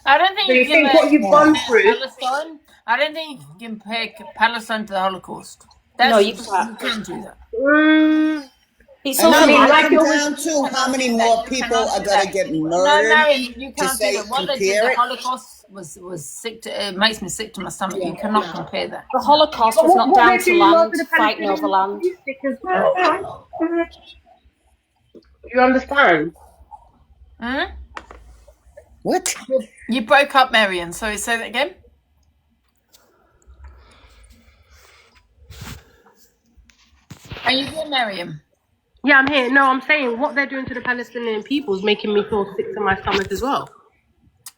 I don't think so you think what you've gone through. Palestine, I don't think you can compare Palestine to the Holocaust. No, you can't do that. It's and then like down to how many more people are going to get murdered you can't do that. What they did, the Holocaust, was sick. It makes me sick to my stomach. You cannot compare that. The Holocaust was not down to land, fighting over land. You understand? Hmm? What? You broke up, Marion. Sorry, say that again. Are you there, Marion? Yeah, I'm here. No, I'm saying what they're doing to the Palestinian people is making me feel sick to my stomach as well.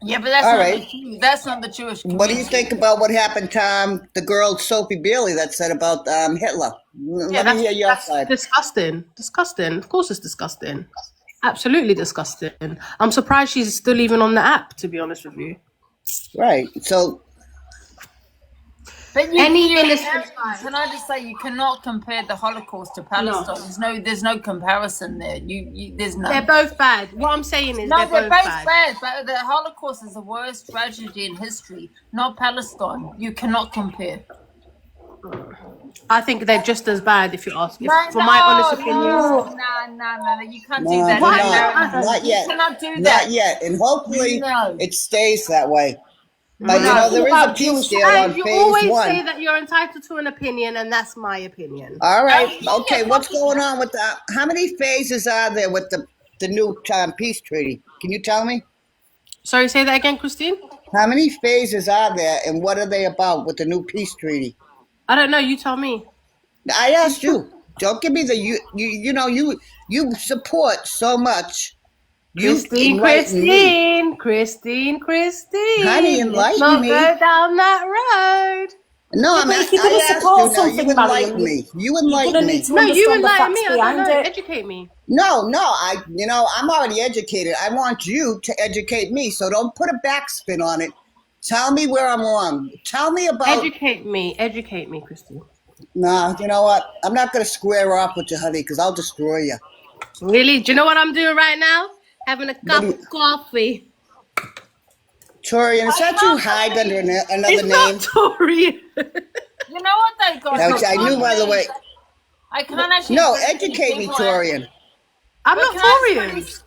Yeah, but that's All not right. that's not the Jewish community. What do you think about what happened to the girl Sophie Bailey that said about Hitler? Let me hear your that's side. disgusting. Disgusting. Of course, it's disgusting. Absolutely disgusting. I'm surprised she's still even on the app. To be honest with you. Right. So. But Any you innocent can I just say you cannot compare the Holocaust to Palestine. There's no comparison there. There's no. They're both bad. What I'm saying is they're both bad. But the Holocaust is the worst tragedy in history, not Palestine. You cannot compare. I think they're just as bad, if you ask me. For my honest opinion. No. You can't do that. Not yet. You cannot do that. Not yet. And hopefully No. it stays that way. But No. there is a peace deal on You phase always 1. say that you're entitled to an opinion, and that's my opinion. All right. Okay. What's going on with that? How many phases are there with the new peace treaty? Can you tell me? Sorry, say that again, Christine? How many phases are there, and what are they about with the new peace treaty? I don't know. You tell me. I asked you. Don't give me the you support so much. Christine. Honey, let's enlighten not me. go down that road. No, Yeah, I'm but if you're I gonna asked support you now. something, You enlighten Marion, me. You you're enlighten gonna me. need to No, you understand the enlighten facts me. I don't behind know. it. Educate me. No, I'm already educated. I want you to educate me, so don't put a backspin on it. Tell me where I'm wrong. Tell me about... Educate me, Christine. Nah, you know what? I'm not going to square off with you, honey, because I'll destroy you. Really? Do you know what I'm doing right now? Having a cup of coffee. Torian, is that you hide under another It's name? not Torian. You know what they got? I knew, by the way. I can't actually. No, educate me, Torian. I'm not Torian.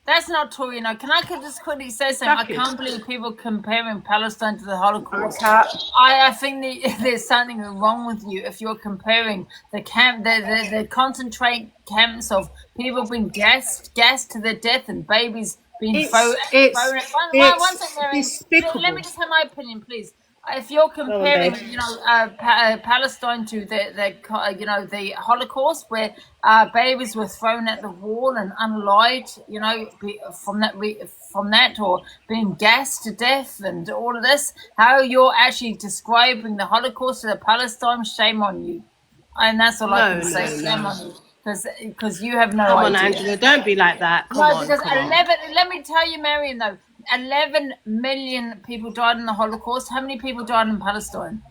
That's not Torian. No. Can I just quickly say something? I can't believe people comparing Palestine to the Holocaust. I think there's something wrong with you if you're comparing the concentrate camps of people being gassed to their death and babies being thrown. One second, Mary. Let me just have my opinion, please. If you're comparing, Palestine to the Holocaust, where babies were thrown at the wall and unalived, from that, or being gassed to death, and all of this, how you're actually describing the Holocaust to the Palestine, shame on you, and that's all I can say. Shame on you. Because you have no idea. Come on, Angela, don't be like that. Come on. Let me tell you, Marion, though, 11 million people died in the Holocaust. How many people died in Palestine?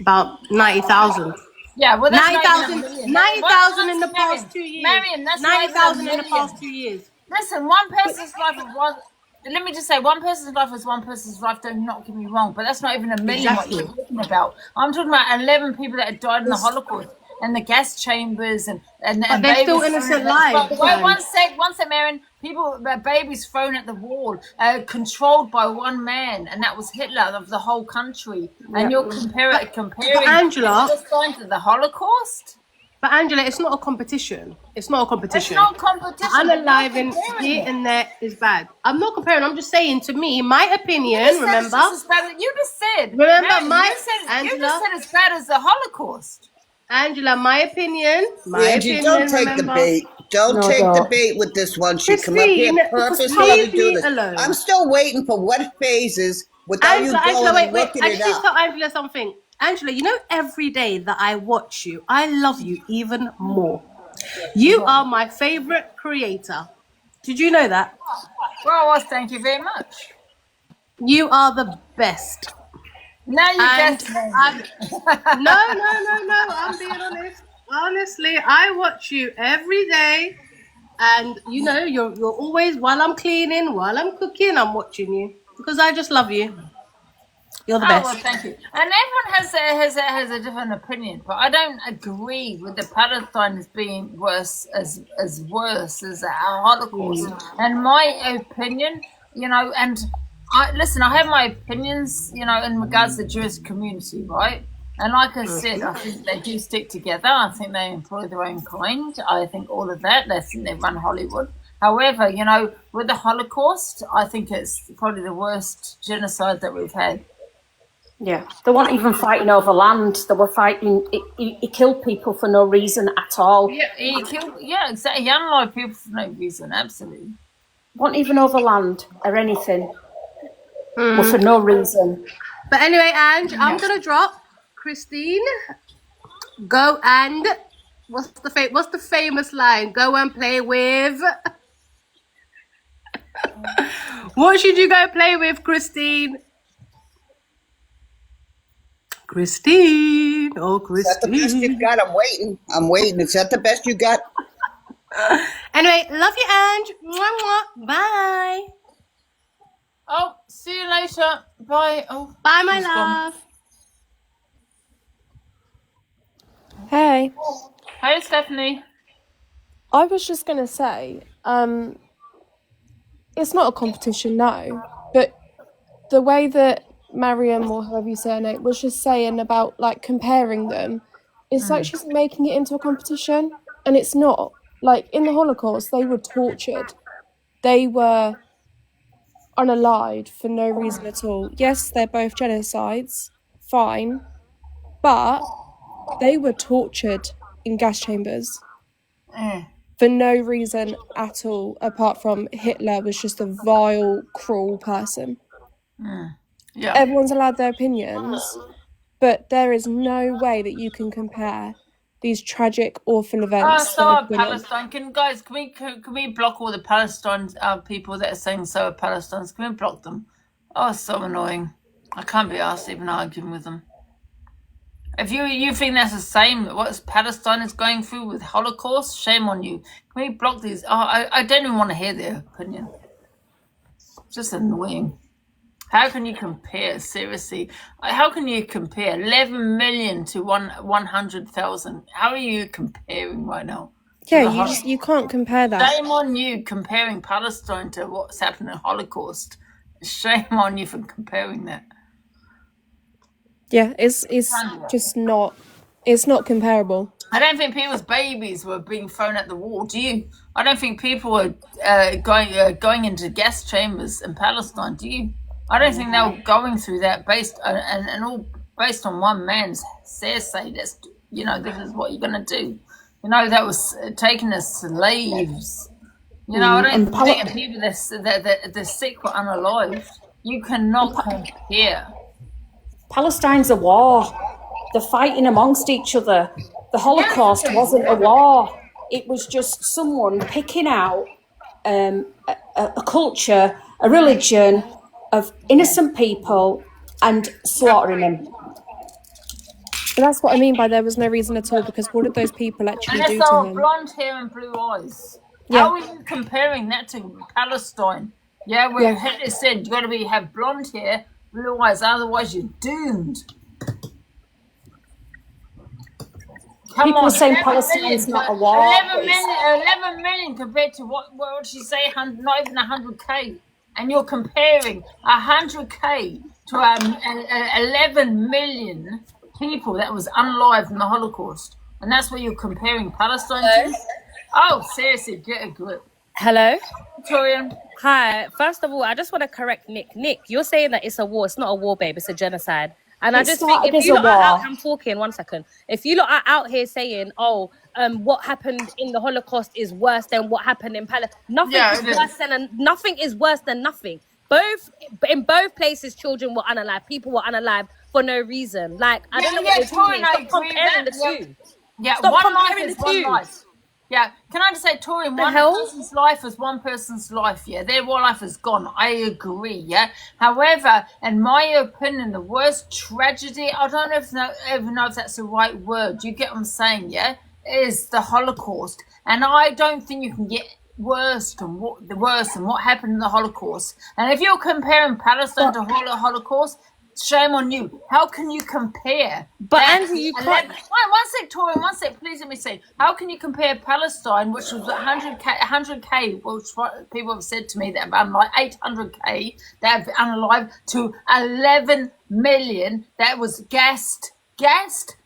About 90,000. Yeah, well, that's 90,000 in the past 2 years. Marion, that's 90,000 in the past 2 years. Listen, one person's life is one. Let me just say, one person's life is one person's life. Do not get me wrong, but that's not even a million. Exactly. What you're talking about. I'm talking about 11 people that had died in the Holocaust. And the gas chambers and but they're still innocent lives. Wait, one sec, Marion. Babies thrown at the wall, controlled by one man, and that was Hitler of the whole country. And you're comparing Angela Palestine to the Holocaust. But Angela, it's not a competition. It's not competition. Unaliving here and there is bad. I'm not comparing. I'm just saying. To me, my opinion. Remember, you just said. Remember, Angela, you just said as bad as the Holocaust. Angela, my opinion. Angie, don't take the bait. Don't take the bait with this one. She come up here purposely to do this. I'm still waiting for what phases without you going and looking it up. Tell Angela something. Angela, every day that I watch you, I love you even more. You are my favorite creator. Did you know that? Well, thank you very much. You are the best. Now you guessed me. No. I'm being honest. Honestly, I watch you every day, and you're always, while I'm cleaning, while I'm cooking, I'm watching you because I just love you. You're the best. Well, thank you. And everyone has a different opinion, but I don't agree with the Palestine as being worse as a Holocaust. And my opinion, and Listen, I have my opinions, you know, in regards to the Jewish community, right? And like I said, I think they do stick together. I think they employ their own kind. I think all of that. They think they run Hollywood. However, you know, with the Holocaust, I think it's probably the worst genocide that we've had. Yeah, they weren't even fighting over land. They were fighting. He killed people for no reason at all. Yeah, he killed. Yeah, exactly. He unalived people for no reason. Absolutely. Weren't even over land or anything. Well, for no reason. But anyway, Ange, I'm gonna drop Christine. Go and what's the famous line? Go and play with. What should you go play with, Christine? Christine, oh Is that the best Christine. you've got? I'm waiting. Is that the best you got? Anyway, love you, Ange. Mwah, mwah. Bye. Oh, see you later. Bye. Oh, bye, my she's gone. love. Hey. Hey, Stephanie. I was just going to say, it's not a competition, no, but the way that Mariam, or however you say her name, was just saying about, like, comparing them, it's like she's making it into a competition, and it's not. Like, in the Holocaust, they were tortured. They were unalived for no reason at all. Yes, they're both genocides, fine, but they were tortured in gas chambers for no reason at all, apart from Hitler was just a vile, cruel person. Yeah. Everyone's allowed their opinions, but there is no way that you can compare these tragic, awful events. So are Palestine. Can we block all the Palestine people that are saying so are Palestinians? Can we block them? Oh, it's so annoying. I can't be asked even arguing with them. If you think that's the same, what Palestine is going through with Holocaust, shame on you. Can we block these? Oh, I don't even want to hear their opinion. It's just annoying. How can you compare? Seriously, how can you compare 11 million to 100,000? How are you comparing right now? Yeah, you can't compare that. Shame on you comparing Palestine to what's happened in the Holocaust. Shame on you for comparing that. Yeah, it's just not. It's not comparable. I don't think people's babies were being thrown at the wall. Do you? I don't think people were going into gas chambers in Palestine. Do you? I don't think they were going through that based and all based on one man's say. That's, you know, this is what you're gonna do. You know, that was taken as slaves. You know, I don't think people that the sick were unalived. You cannot compare. Palestine's a war. They're fighting amongst each other. The Holocaust wasn't a war. It was just someone picking out a culture, a religion of innocent people and slaughtering them. But that's what I mean by there was no reason at all, because what did those people actually do to him? Blonde hair and blue eyes. Yeah. How are you comparing that to Palestine? Yeah, where Hitler said you got to have blonde hair, blue eyes, otherwise you're doomed. People are saying Palestine is not a war. 11 million compared to what would she say? Not even 100K. And you're comparing 100K to 11 million people that was unalived in the Holocaust. And that's what you're comparing Palestine to? Oh, seriously, get a grip. Hello? Victoria. Hi. First of all, I just want to correct Nick. Nick, you're saying that it's a war. It's not a war, babe. It's a genocide. And I just think if you lot are out, I'm talking, 1 second. If you lot are out here saying, what happened in the Holocaust is worse than what happened in Palestine, nothing is worse than nothing. In both places, children were unalived. People were unalived for no reason. Like, I don't know what you're doing. Stop comparing the two. Yeah, Stop one life comparing is the one two. life. Yeah, can I just say, Tori, one person's life is one person's life, yeah? Their life is gone. I agree, yeah? However, in my opinion, the worst tragedy, I don't even know if that's the right word, you get what I'm saying, yeah? Is the Holocaust. And I don't think you can get worse than what happened in the Holocaust. And if you're comparing Palestine to Holocaust, Shame on you. How can you compare? But Andrew, you can't. One sec, Tori, one sec. Please let me say. How can you compare Palestine, which was 100k, which what people have said to me that have unalive, 800k that have unalive, to 11 million that was gassed,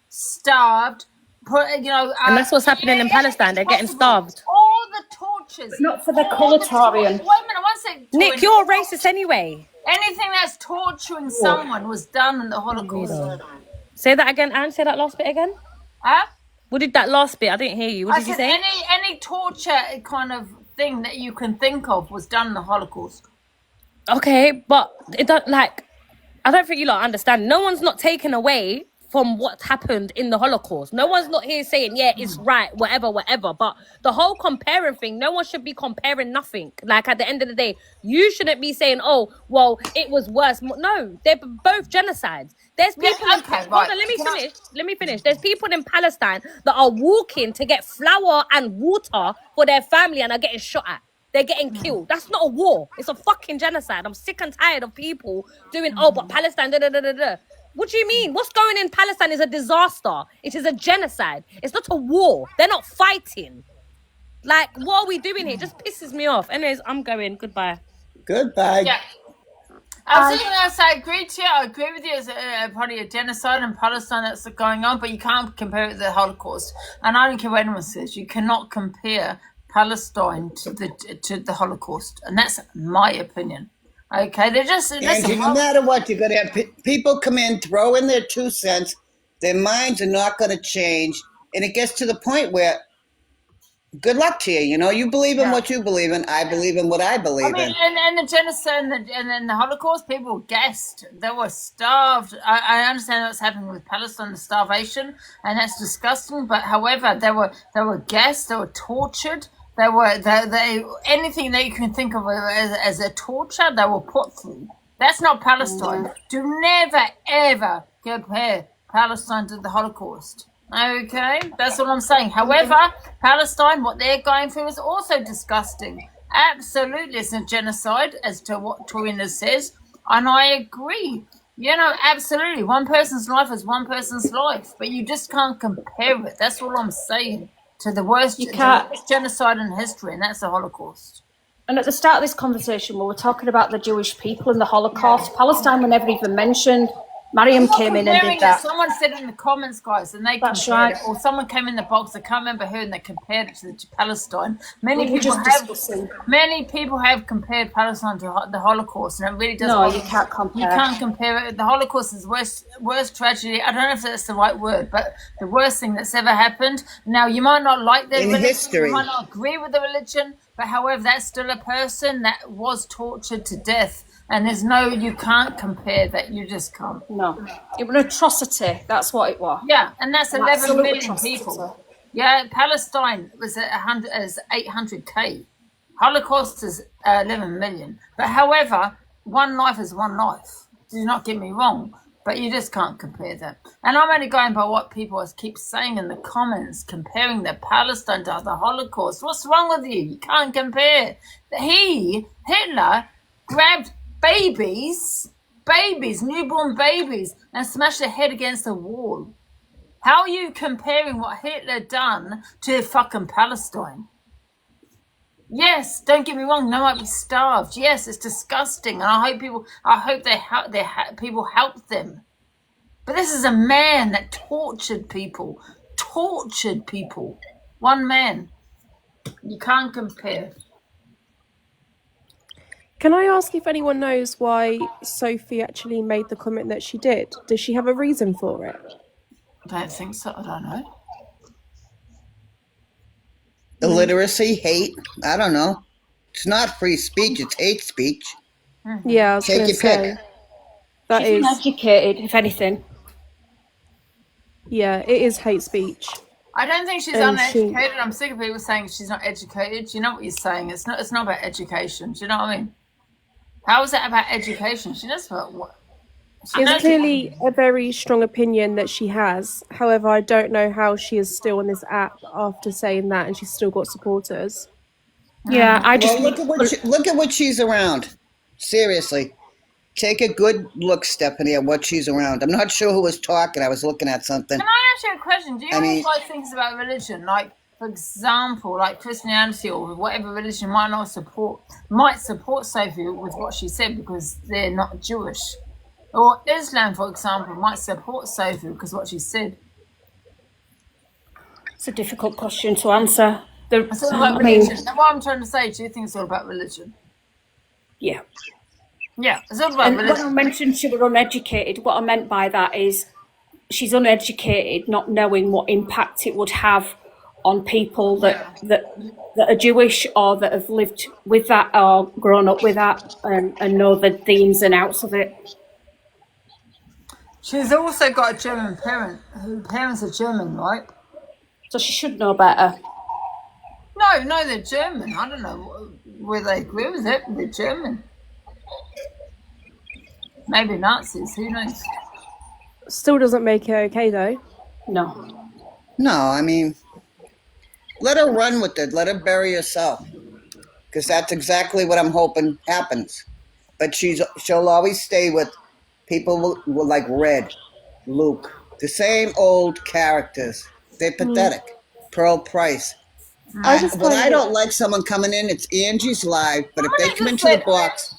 starved. And that's what's happening in Palestine. They're getting starved. All the tortures. But not for the coloritarian. Wait a minute, one sec. Nick, you're a racist anyway. Anything that's torturing someone was done in the Holocaust. Say that again, Anne. Say that last bit again. Huh? What did that last bit? I didn't hear you. What did you say? Any torture kind of thing that you can think of was done in the Holocaust. Okay, but it don't I don't think you lot understand. No one's not taken away from what happened in the Holocaust. No one's not here saying, yeah, it's right, whatever. But the whole comparing thing, no one should be comparing nothing. Like, at the end of the day, you shouldn't be saying, oh, well, it was worse. No, they're both genocides. There's people hold on, let me finish. There's people in Palestine that are walking to get flour and water for their family and are getting shot at. They're getting killed. That's not a war. It's a fucking genocide. I'm sick and tired of people doing, but Palestine, da-da-da-da-da. What do you mean? What's going in Palestine is a disaster. It is a genocide. It's not a war. They're not fighting. Like, what are we doing here? It just pisses me off. Anyways, I'm going. Goodbye. Goodbye. Yeah. I was going to say, I agree to you. I agree with you. It's probably a genocide in Palestine that's going on, but you can't compare it to the Holocaust. And I don't care what anyone says. You cannot compare Palestine to the Holocaust. And that's my opinion. Okay, they're just... Angie, no matter what, you're going to have people come in, throw in their 2 cents. Their minds are not going to change. And it gets to the point where, good luck to you. You know, you believe in what you believe in. I believe in what I believe in. And the genocide and the Holocaust, people were gassed. They were starved. I understand what's happening with Palestine, the starvation, and that's disgusting. But however, they were gassed. They were tortured. They anything that you can think of as a torture, they were put through. That's not Palestine. Do never, ever compare Palestine to the Holocaust. Okay? That's what I'm saying. However, Palestine, what they're going through is also disgusting. Absolutely, it's a genocide, as to what Torina says. And I agree. You know, absolutely. One person's life is one person's life. But you just can't compare it. That's all I'm saying. To the worst genocide in history, and that's the Holocaust. And at the start of this conversation, we were talking about the Jewish people and the Holocaust. Palestine were never even mentioned. Mariam came in and did that. Someone said it in the comments, guys, and they compared it. Or someone came in the box, I can't remember who, and they compared it to Palestine. Many people have compared Palestine to the Holocaust, and it really doesn't. No, you can't compare. You can't compare it. The Holocaust is worst tragedy. I don't know if that's the right word, but the worst thing that's ever happened. Now, you might not like their religion, history. You might not agree with the religion, but however, that's still a person that was tortured to death. And you can't compare that. You just can't. No. It was an atrocity. That's what it was. Yeah, and that's 11 million people. Yeah, Palestine was 800k. Holocaust is 11 million. But however, one life is one life. Do not get me wrong. But you just can't compare them. And I'm only going by what people keep saying in the comments, comparing the Palestine to the Holocaust. What's wrong with you? You can't compare. Hitler, grabbed babies, newborn babies, and smash their head against the wall. How are you comparing what Hitler done to fucking Palestine? Yes, don't get me wrong, they might be starved. Yes, it's disgusting, and I hope people help them. But this is a man that tortured people. One man. You can't compare. Can I ask if anyone knows why Sophie actually made the comment that she did? Does she have a reason for it? I don't think so. I don't know. Illiteracy, hate, I don't know. It's not free speech, it's hate speech. Yeah, I was going to say. That She's uneducated, if anything. Yeah, it is hate speech. I don't think she's uneducated. I'm sick of people saying she's not educated. You know what you're saying. It's not about education. Do you know what I mean? How is that about education? She knows about what? It's clearly a very strong opinion that she has. However, I don't know how she is still on this app after saying that, and she's still got supporters. Yeah, look at what she's around. Seriously, take a good look, Stephanie, at what she's around. I'm not sure who was talking. I was looking at something. Can I ask you a question? Do you I mean- like things about religion? Like, for example, like Christianity or whatever religion might support Sophie with what she said because they're not Jewish. Or Islam, for example, might support Sophie because what she said. It's a difficult question to answer. It's all about religion. What I'm trying to say, do you think it's all about religion? Yeah. Yeah, it's all about And religion. when I mentioned she was uneducated, what I meant by that is she's uneducated, not knowing what impact it would have on people that are Jewish or that have lived with that or grown up with that and know the ins and outs of it. She's also got a German parent. Her parents are German, right? So she should know better. No, they're German. I don't know whether they agree with it, but they're German. Maybe Nazis, who knows? Still doesn't make it okay though. No. No, I mean, let her run with it. Let her bury herself. Because that's exactly what I'm hoping happens. But she'll always stay with people like Red, Luke, the same old characters. They're pathetic. Pearl Price. When I don't like someone coming in, it's Angie's live. But if they come into the box,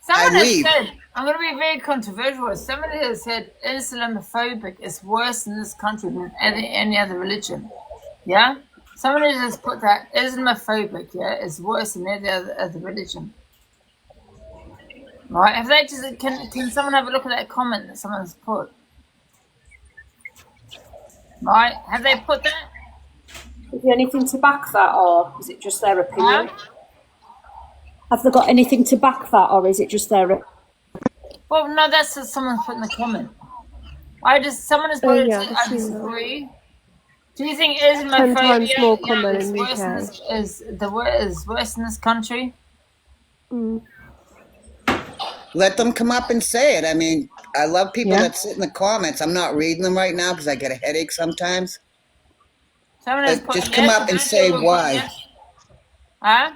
I leave. I'm going to be very controversial. Somebody has said Islamophobic is worse in this country than any other religion. Yeah? Somebody has put that Islamophobic, is worse than any other religion. Right? Have they just, can someone have a look at that comment that someone's put? Right? Have they put that? Is there anything to back that, or is it just their opinion? Have they got anything to back that, or is it just their opinion? Well, no, that's what someone put in the comment. Someone has put it, I disagree. Do you think 10 times more Islamophobia common is in worse UK. is worse in this country? Let them come up and say it. I mean, I love people that sit in the comments. I'm not reading them right now because I get a headache sometimes. But just come up and say why. Huh?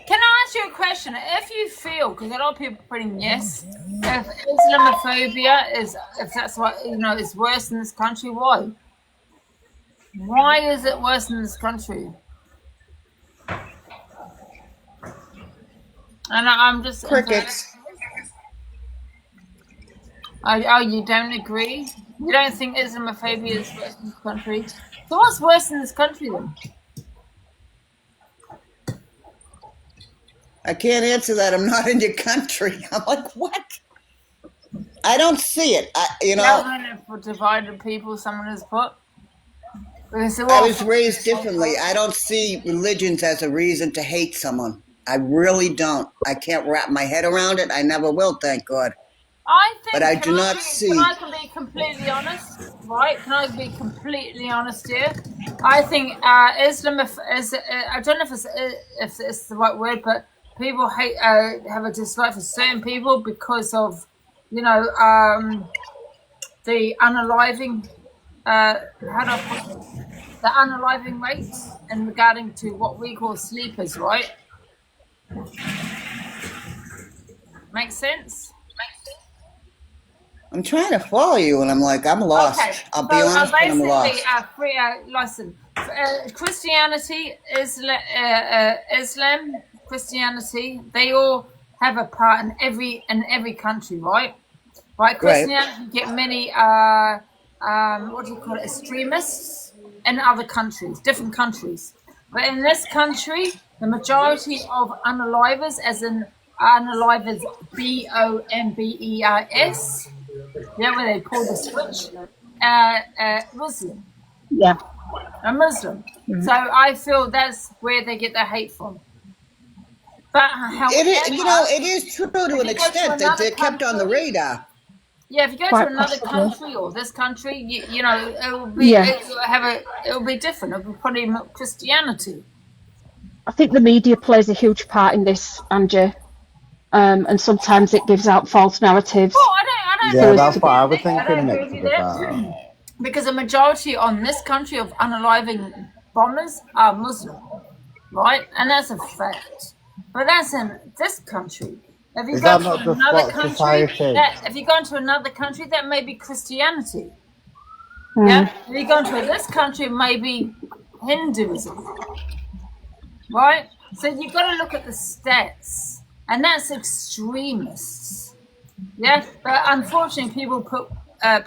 Can I ask you a question? If you feel, because a lot of people are putting yes, if Islamophobia is worse in this country, why? Why is it worse in this country? And I'm just crickets. Oh, you don't agree? You don't think Islamophobia is worse in this country? So what's worse in this country then? I can't answer that. I'm not in your country. I'm like, what? I don't see it. For divided people, someone has put. I was raised differently. I don't see religions as a reason to hate someone. I really don't. I can't wrap my head around it. I never will, thank God. But I do not see. Can I be completely honest? Right? Can I be completely honest here? I think Islam is. I don't know if it's the right word, but people have a dislike for certain people because of, the unaliving. How do I put it? The unaliving rates in regarding to what we call sleepers, right? Makes sense? I'm trying to follow you, and I'm like, I'm lost. Okay. I'll be honest, but I'm lost. Listen, Christianity, Islam, Christianity, they all have a part in every country, right? Right. Christianity get many what do you call it, extremists in other countries, different countries. But in this country, the majority of unalivers, as in unalivers, BOMBERS, where they pull the switch, Muslim. Yeah. A Muslim. So I feel that's where they get their hate from. But however, it is true to an extent that they're kept on the radar. Yeah, if you go to another country or this country, it will be it will be different. It will probably be Christianity. I think the media plays a huge part in this, Angie, and sometimes it gives out false narratives. Oh, I don't. Yeah, that's what I was thinking, Nick, about. Because a majority on this country of unaliving bombers are Muslim, right? And that's a fact. But that's in this country. If you Is go that to not just another what country, society? if you go into another country, that may be Christianity. Hmm. Yeah. If you go into this country, it may be Hinduism. Right. So you got to look at the stats, and that's extremists. Yeah. But unfortunately, people put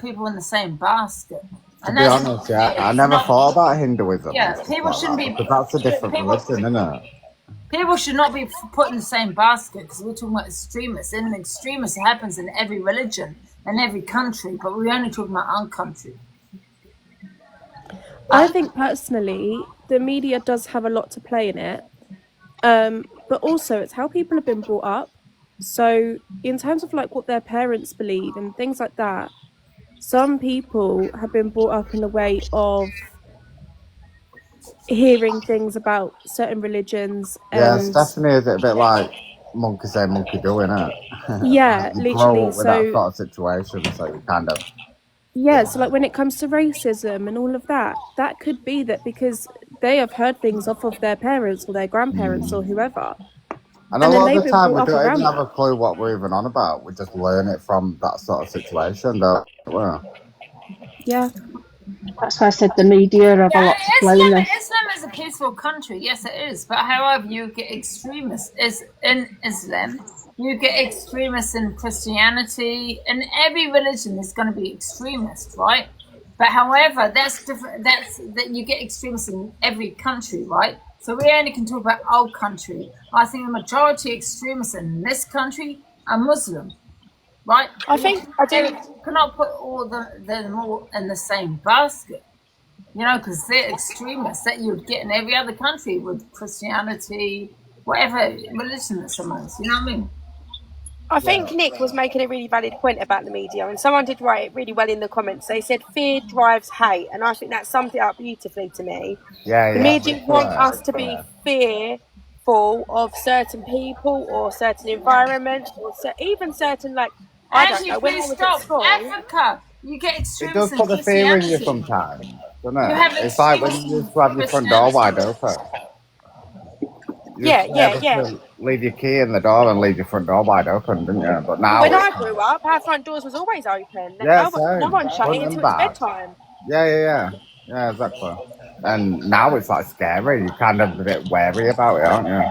people in the same basket. To be honest, yeah, I never thought about Hinduism. Yeah, and stuff people like shouldn't that, be. because that's a different religion, isn't it? People should not be put in the same basket because we're talking about extremists. And extremists happens in every religion and every country, but we're only talking about our country. I think personally, the media does have a lot to play in it, but also it's how people have been brought up. So, in terms of like what their parents believe and things like that, some people have been brought up in a way of hearing things about certain religions. Yeah, And Stephanie is a bit like monkey say, monkey do, innit? yeah, You grow literally. up with that So sort of situation, so you kind of. yeah, so like when it comes to racism and all of that, that could be that because they have heard things off of their parents or their grandparents or whoever. And a then lot they've of the been time, we brought up don't around even have that. a clue what we're even on about. We just learn it from that sort of situation, don't we? Yeah. That's why I said the media have a lot to play in this. Islam is a peaceful country. Yes, it is. But however, you get extremists in Islam. You get extremists in Christianity. In every religion, there's going to be extremists, right? But however, that's different. That you get extremists in every country, right? So we only can talk about our country. I think the majority extremists in this country are Muslim, right? I think You cannot put all them all in the same basket, you know, because they're extremists that you'd get in every other country with Christianity, whatever religion it's amongst. You know what I mean? I think Nick was making a really valid point about the media, and someone did write it really well in the comments. They said fear drives hate, and I think that summed it up beautifully to me. Yeah, the media want us to be fearful of certain people or certain environments or even certain, like, I don't Actually, know, when I please was at stop. school. Africa, you get It extremists does in put the fear in you Christianity. sometimes, doesn't You it? have It's like when you used to have your front door wide open. You used to be able to leave your key in the door and leave your front door wide open, didn't you? But now, When I grew up, our front doors was always open. Yeah, no one same. shut Front it and until it's back. bedtime. yeah, exactly. And now it's like scary. You're kind of a bit wary about it, aren't you?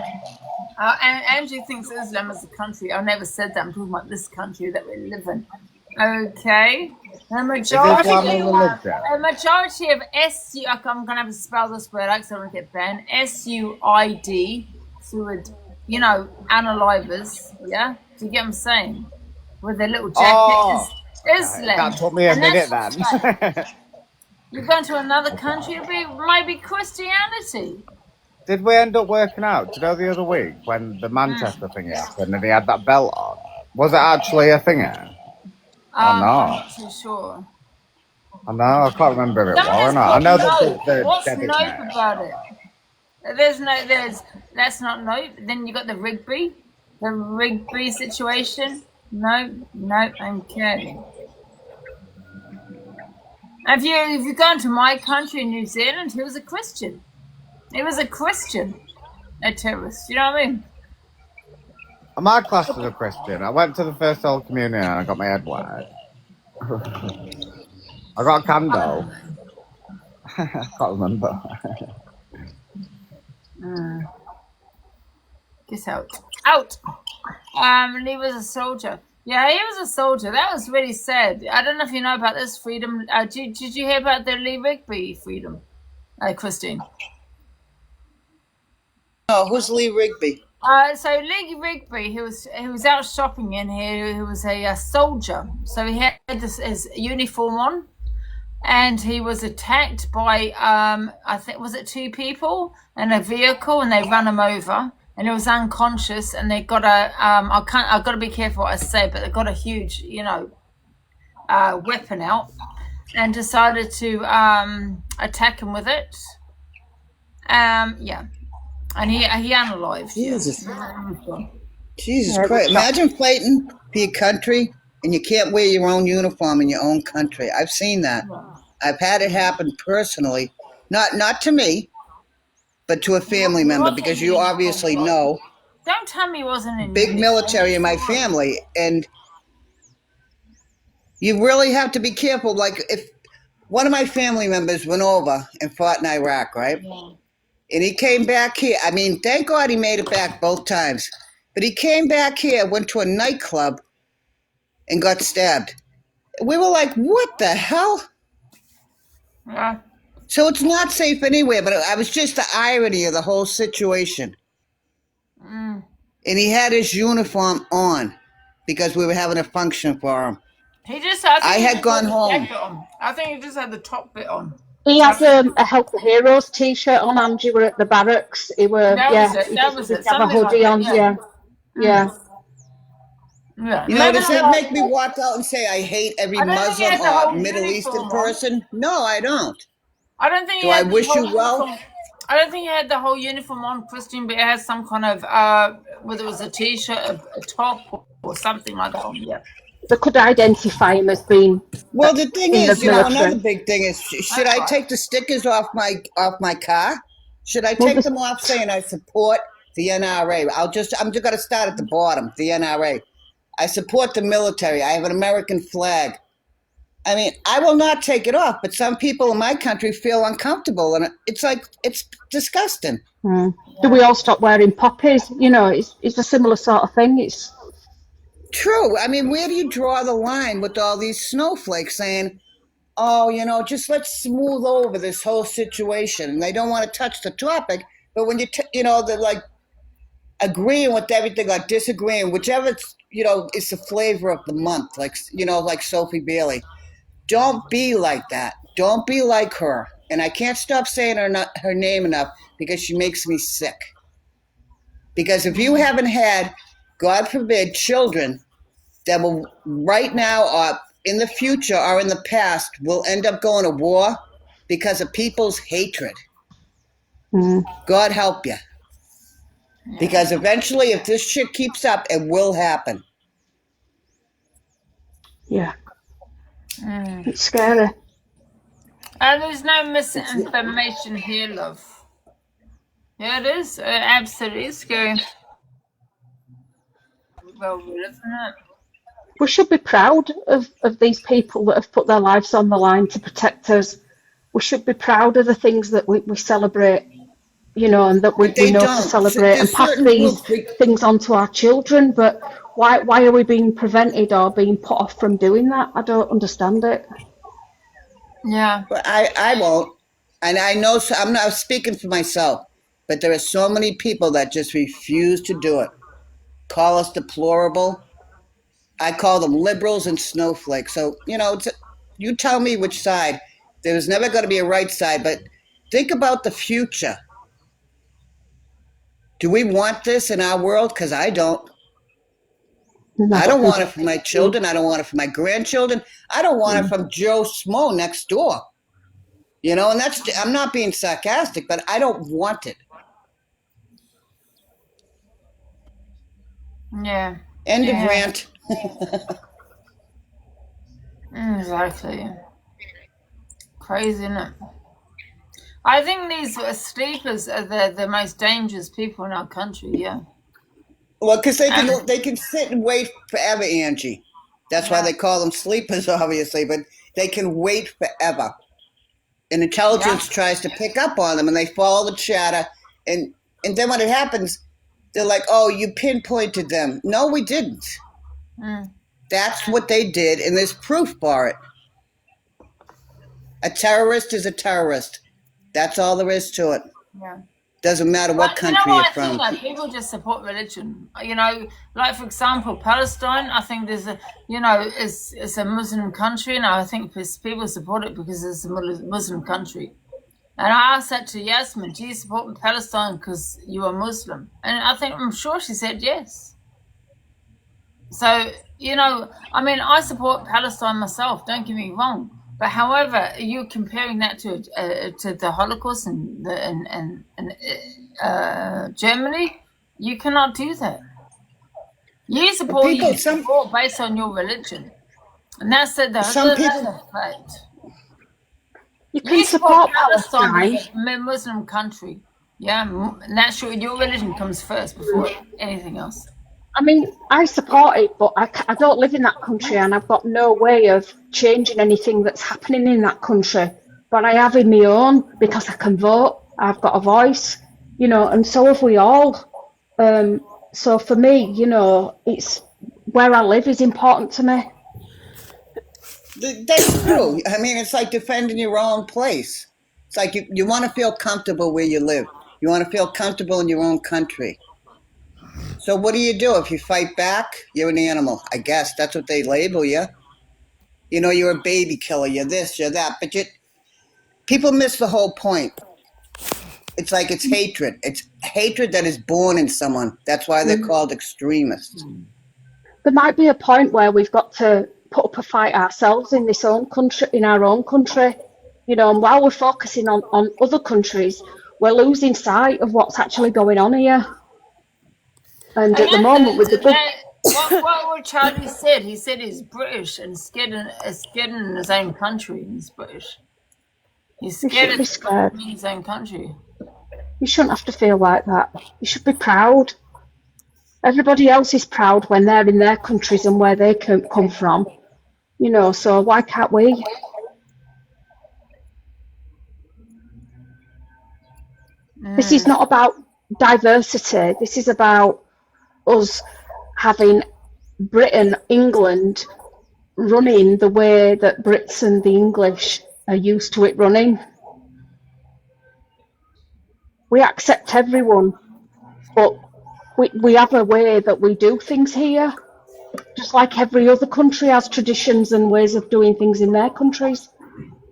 And Angie thinks Islam is a country. I never said that. I'm talking about this country that we live in. Okay. The majority, Islam a religion? a majority of SU, I'm going to have to spell this word out because I don't want to get banned. SUID, Suid, you know, analyzers, yeah? Do you get what I'm saying? With their little jacket. Islam. That took me a And minute that's then. right. You go to another country, it might be Christianity. Did we end up working out? Do you know the other week when the Manchester thing happened and he had that belt on? Was it actually a thingy? I'm not? not too sure. I know, I can't remember if it was or Someone's not. I know that put the What's debit nope net. about it? That's not nope. Then you got the Rigby situation. No, okay. If you go into my country in New Zealand, he was a Christian. He was a Christian, a terrorist. You know what I mean? My class was a Christian. I went to the first Holy Communion and I got my head wet. I got a candle. I can't remember. Get out. And he was a soldier. Yeah, he was a soldier. That was really sad. I don't know if you know about this, Freedom. Did you hear about the Lee Rigby, Freedom? Christine. Oh, who's Lee Rigby? So Lee Rigby, he was out shopping in here. He was a soldier. So he had his uniform on, and he was attacked by I think was it 2 people in a vehicle, and they ran him over. And he was unconscious, and they got I've got to be careful what I say, but they got a huge, weapon out, and decided to attack him with it. Yeah, and he unalived. Jesus, Yeah. Jesus Christ! Imagine fighting for your country, and you can't wear your own uniform in your own country. I've seen that. I've had it happen personally, not to me, but to a family member, because you obviously know Don't tell me he wasn't in big military in my family, and you really have to be careful. Like if one of my family members went over and fought in Iraq, right? Yeah. And he came back here. I mean, thank God he made it back both times. But he came back here, went to a nightclub, and got stabbed. We were like, what the hell? Yeah. So it's not safe anywhere, but I was just the irony of the whole situation. Mm. And he had his uniform on because we were having a function for him. He just. I had gone home. I think he just had the top bit on. He had a Help the Heroes T-shirt on, and you were at the barracks. He were, That was it. He had a hoodie like on, that, yeah. Yeah. You know, does that make me walk out and say I hate every Muslim or Middle Eastern person? No, I don't. I don't think. Do I wish you well? I don't think he had the whole uniform on, Christian, but it has some kind of whether it was a T-shirt, a top, or something like that on. Yeah. They could identify him as being. Well, the thing is, another big thing is, should I take the stickers off my car? Should I take them off saying I support the NRA? I'm just going to start at the bottom, the NRA. I support the military. I have an American flag. I mean, I will not take it off, but some people in my country feel uncomfortable, and it's disgusting. Mm. Do we all stop wearing poppies? You know, it's a similar sort of thing. It's true. I mean, where do you draw the line with all these snowflakes saying, oh, just let's smooth over this whole situation? And they don't want to touch the topic, but when they're like agreeing with everything or disagreeing, whichever, is the flavor of the month, like Sophie Bailey. Don't be like that. Don't be like her. And I can't stop saying her name enough because she makes me sick. Because if you haven't had, God forbid, children that will right now or in the future or in the past will end up going to war because of people's hatred. Mm. God help you. Because eventually, if this shit keeps up, it will happen. Yeah. It's scary. There's no misinformation here, love. Yeah, it is. It absolutely is scary. Well, isn't it? We should be proud of these people that have put their lives on the line to protect us. We should be proud of the things that we celebrate, and that we know to celebrate and pass these things on to our children. But why are we being prevented or being put off from doing that? I don't understand it. Yeah. But I won't. And I know, I'm not speaking for myself, but there are so many people that just refuse to do it. Call us deplorable. I call them liberals and snowflakes. So, you tell me which side. There's never going to be a right side, but think about the future. Do we want this in our world? Because I don't. No. I don't want it for my children. I don't want it for my grandchildren. I don't want it from Joe Smo next door. And I'm not being sarcastic, but I don't want it. Yeah. End of rant. Exactly. Crazy, isn't it? I think these sleepers are the most dangerous people in our country, yeah. Well, because they can sit and wait forever, Angie. That's why they call them sleepers, obviously, but they can wait forever. And intelligence tries to pick up on them, and they follow the chatter. And then when it happens, they're like, oh, you pinpointed them. No, we didn't. Mm. That's what they did, and there's proof for it. A terrorist is a terrorist. That's all there is to it. Yeah. Doesn't matter what country you're from. I think people just support religion. Like for example, Palestine. I think there's it's a Muslim country, and I think people support it because it's a Muslim country. And I asked that to Yasmin, do you support Palestine because you are Muslim? And I'm sure she said yes. So, I support Palestine myself, don't get me wrong. But however, you're comparing that to the Holocaust and Germany, you cannot do that. You support based on your religion. And that's the fact. You can support Palestine, a Muslim country, Yeah, naturally, your religion comes first before anything else. I mean, I support it, but I don't live in that country and I've got no way of changing anything that's happening in that country. But I have in my own because I can vote. I've got a voice, you know, and so have we all. So for me, you know, it's where I live is important to me. That's true. I mean, it's like defending your own place. It's like you want to feel comfortable where you live. You want to feel comfortable in your own country. So what do? If you fight back, you're an animal. I guess that's what they label you. You know, you're a baby killer. You're this, you're that. But people miss the whole point. It's like it's hatred. It's hatred that is born in someone. That's why they're called extremists. There might be a point where we've got to put up a fight ourselves in our own country. You know, and while we're focusing on other countries, we're losing sight of what's actually going on here. And at the moment, with what Charlie said, he said he's British and scared in his own country. He's British. He's scared in his own country. You shouldn't have to feel like that. You should be proud. Everybody else is proud when they're in their countries and where they come from. You know, so why can't we? This is not about diversity. This is about us having Britain, England running the way that Brits and the English are used to it running. We accept everyone, but we have a way that we do things here, just like every other country has traditions and ways of doing things in their countries.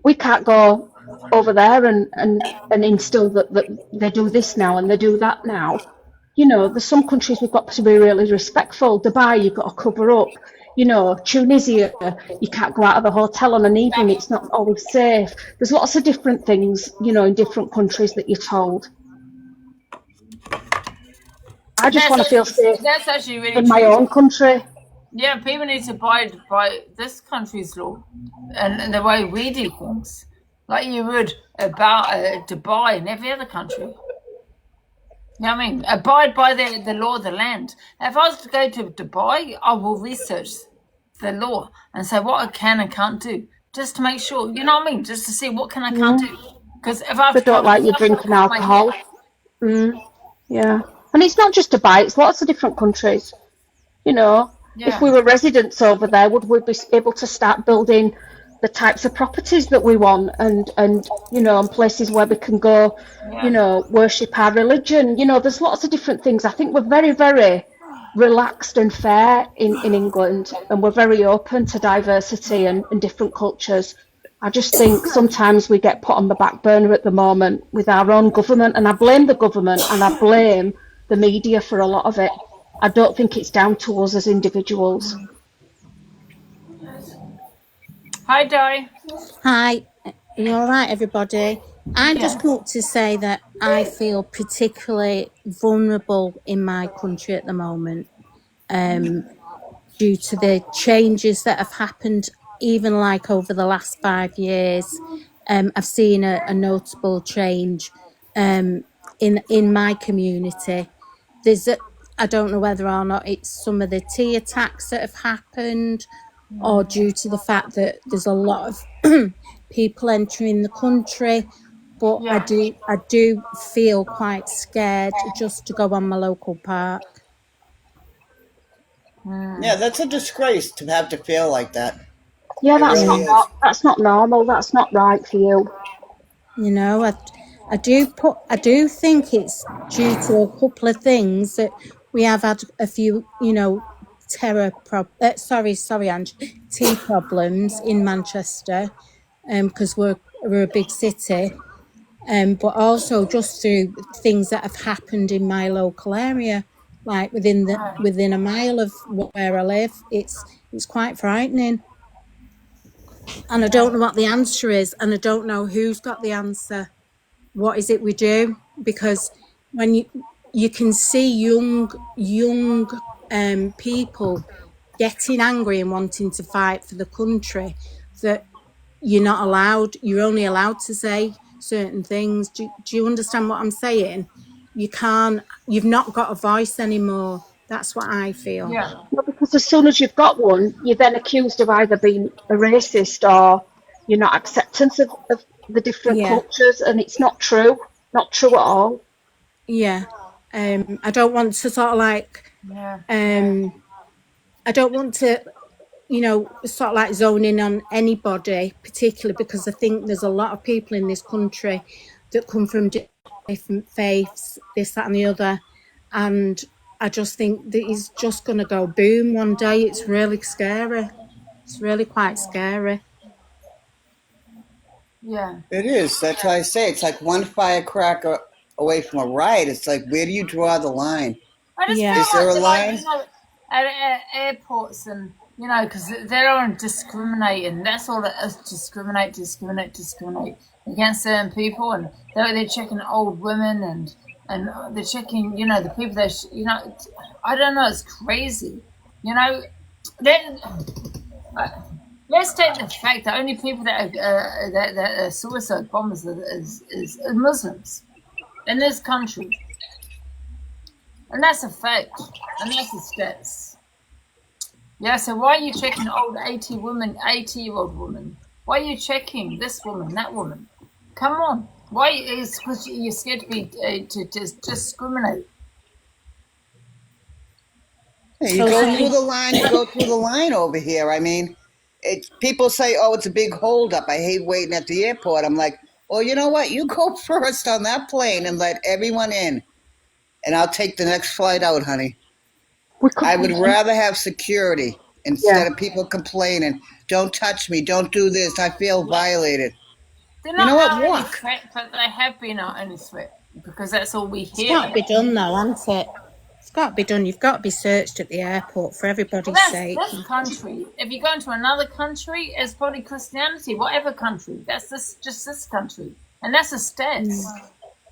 We can't go over there and instill that they do this now and they do that now. You know, there's some countries we've got to be really respectful. Dubai, you've got to cover up. You know, Tunisia, you can't go out of the hotel on an evening. It's not always safe. There's lots of different things, you know, in different countries that you're told. I just want to feel safe in my own country. Yeah, people need to abide by this country's law and the way we do things, like you would about Dubai and every other country. You know what I mean? Abide by the law of the land. Now, if I was to go to Dubai, I will research the law and say what I can and can't do, just to make sure. You know what I mean? Just to see what can I can't do. Because if I don't like you drinking alcohol. Yeah, and it's not just Dubai; it's lots of different countries. You know, if we were residents over there, would we be able to start building the types of properties that we want and you know, and places where we can go, you know, worship our religion? You know, there's lots of different things. I think we're very, very relaxed and fair in England, and we're very open to diversity and different cultures. I just think sometimes we get put on the back burner at the moment with our own government, and I blame the government and I blame the media for a lot of it. I don't think it's down to us as individuals. Hi, Di. Hi. Are you all right, everybody? I just want to say that I feel particularly vulnerable in my country at the moment due to the changes that have happened, even like over the last 5 years. I've seen a notable change in my community. I don't know whether or not it's some of the tea attacks that have happened, or due to the fact that there's a lot of people entering the country, but I do feel quite scared just to go on my local park. Yeah, that's a disgrace to have to feel like that. Yeah, that's not normal. That's not right for you. You know, I do think it's due to a couple of things that we have had a few, you know, tea problems in Manchester, because we're a big city, but also just through things that have happened in my local area, like within a mile of where I live. It's quite frightening, and I don't know what the answer is, and I don't know who's got the answer. What is it we do? Because when you can see young people getting angry and wanting to fight for the country, that you're only allowed to say certain things. Do you understand what I'm saying? You've not got a voice anymore. That's what I feel. Yeah. Well, because as soon as you've got one, you're then accused of either being a racist or you're not acceptance of the different cultures, and it's not true. Not true at all. Yeah. I don't want to sort of like, I don't want to, sort of like zone in on anybody particularly, because I think there's a lot of people in this country that come from different faiths, this, that and the other. And I just think that it's just going to go boom one day. It's really scary. It's really quite scary. Yeah. It is. That's why I say it's like one firecracker away from a riot. It's like, where do you draw the line? I just Is feel there a like, line? at airports and, because they're on discriminating. That's all it is, discriminate against certain people. And they're checking old women and they're checking, the people that, I don't know, it's crazy. Then... let's take the fact that only people that are suicide bombers is Muslims in this country. And that's a fact. And that's the stats. Yeah, so why are you checking old 80-year-old woman? Why are you checking this woman, that woman? Come on. Why is you're scared to discriminate? Hey, you go through the line. You go through the line over here. I mean, people say, "Oh, it's a big holdup. I hate waiting at the airport." I'm like, "Well, you know what? You go first on that plane and let everyone in, and I'll take the next flight out, honey." I would rather have security instead of people complaining. Don't touch me. Don't do this. I feel violated. They're You not know what? our only Walk. threat, but they have been our only threat because that's all we It's hear. got to be done though, hasn't it? It's got to be done. You've got to be searched at the airport for everybody's Well, that's sake. this country. If you go into another country, it's probably Christianity, whatever country. That's just this country. And that's a stats.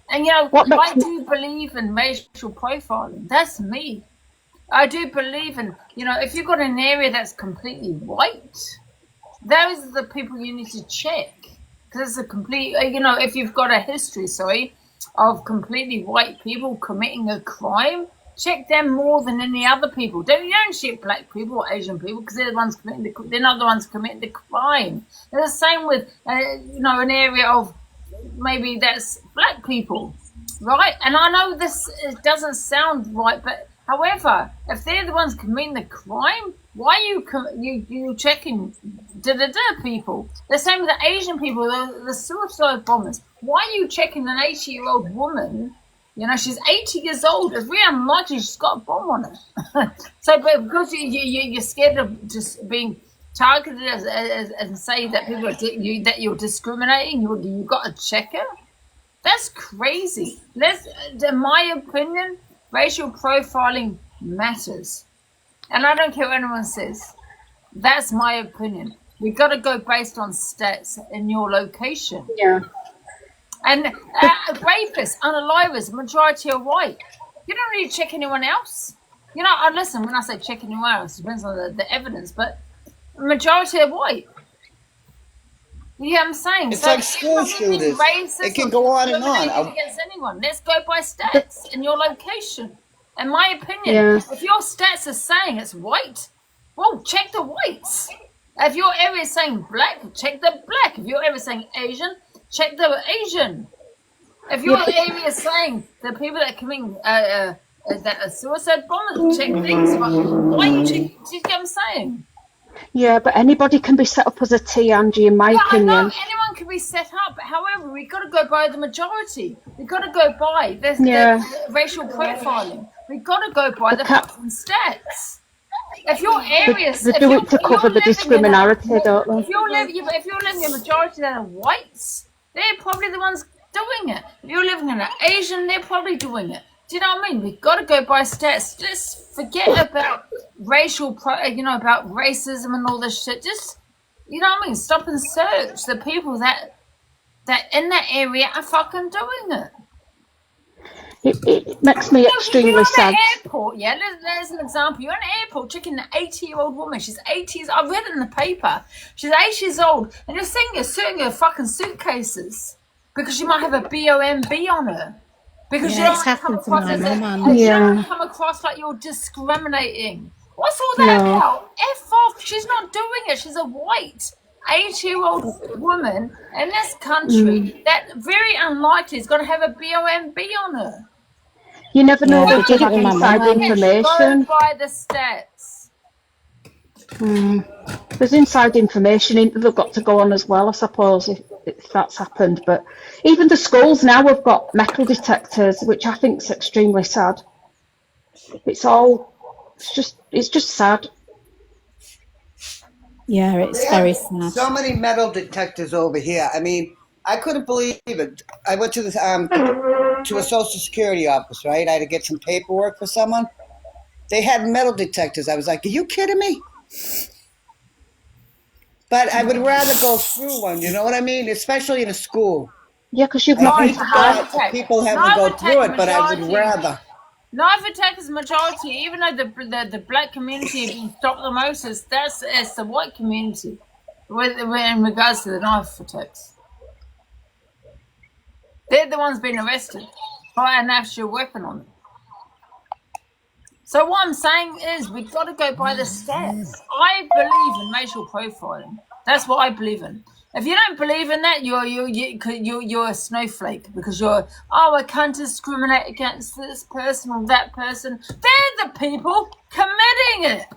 And, I do believe in racial profiling. That's me. I do believe in, if you've got an area that's completely white, those are the people you need to check. Because it's a complete, if you've got a history, of completely white people committing a crime, check them more than any other people. You don't check black people or Asian people because they're the ones they're not the ones committing the crime. They're the same with, an area of maybe that's black people, right? And I know it doesn't sound right, but however, if they're the ones committing the crime, why are you checking people? The same with the Asian people, the suicide bombers. Why are you checking an 80-year-old woman? She's 80 years old. It's really unlikely she's got a bomb on her. But because you're scared of just being targeted and say that people that you're discriminating, you've got to check it. That's crazy. In my opinion, racial profiling matters. And I don't care what anyone says. That's my opinion. We've got to go based on stats in your location. Yeah. And rapists, unalivers, majority are white. You don't really check anyone else. Listen, when I say check anyone else, it depends on the evidence, but majority are white. You hear what I'm saying? It's like school shooters. It can go on and on. Against anyone. Let's go by stats in your location. In my opinion, if your stats are saying it's white, well, check the whites. If your area is saying black, check the black. If your area is saying Asian, check the Asian. If your area is saying the people that are committing that are suicide bombers, check things. Why are you checking? Do you get what I'm saying? Yeah, but anybody can be set up as a T, Angie, in my opinion. I know anyone can be set up. However, we've got to go by the majority. We've got to go by the racial profiling. We've got to go by the fucking stats. If your areas, they do it to cover the discriminarity, don't they? If you're living in a majority that are whites, they're probably the ones doing it. If you're living in an Asian, they're probably doing it. Do you know what I mean? We've got to go by stats. Just forget about about racism and all this shit. Just, stop and search the people that in that area are fucking doing it. It makes me extremely sad. Airport, there's an example. You're in an airport checking an 80-year-old woman. She's 80 I read it in the paper. She's 80 years old, and you're seeing her fucking suitcases. because she might have a BOMB on her. Because you Yeah, don't it's want to come happened to across my as mum, a, and you don't want Yeah. to come across like you're discriminating. What's all that No. about? F off. She's not doing it. She's a white 80-year-old woman in this country that very unlikely is going to have a BOMB on her. You never know, Yeah, they they could did it have with my inside mum. Go information. by the stats. There's inside information they've got to go on as well, I suppose, if that's happened. But even the schools now have got metal detectors, which I think is extremely sad. It's just sad. Yeah, They it's have very sad. so many metal detectors over here. I mean, I couldn't believe it. I went to this to a Social Security office, right? I had to get some paperwork for someone. They had metal detectors. I was like, "Are you kidding me?" But I would rather go through one. You know what I mean? Especially in a school. Yeah, because you've I nothing hate to hide. that people having to go through it, but I would rather. Novatech is majority, even though the black community have been stopped the most, it's the white community in regards to the knife attacks. They're the ones being arrested by an actual weapon on them. So what I'm saying is we've got to go by the stats. I believe in racial profiling. That's what I believe in. If you don't believe in that, you're a snowflake because I can't discriminate against this person or that person. They're the people committing it.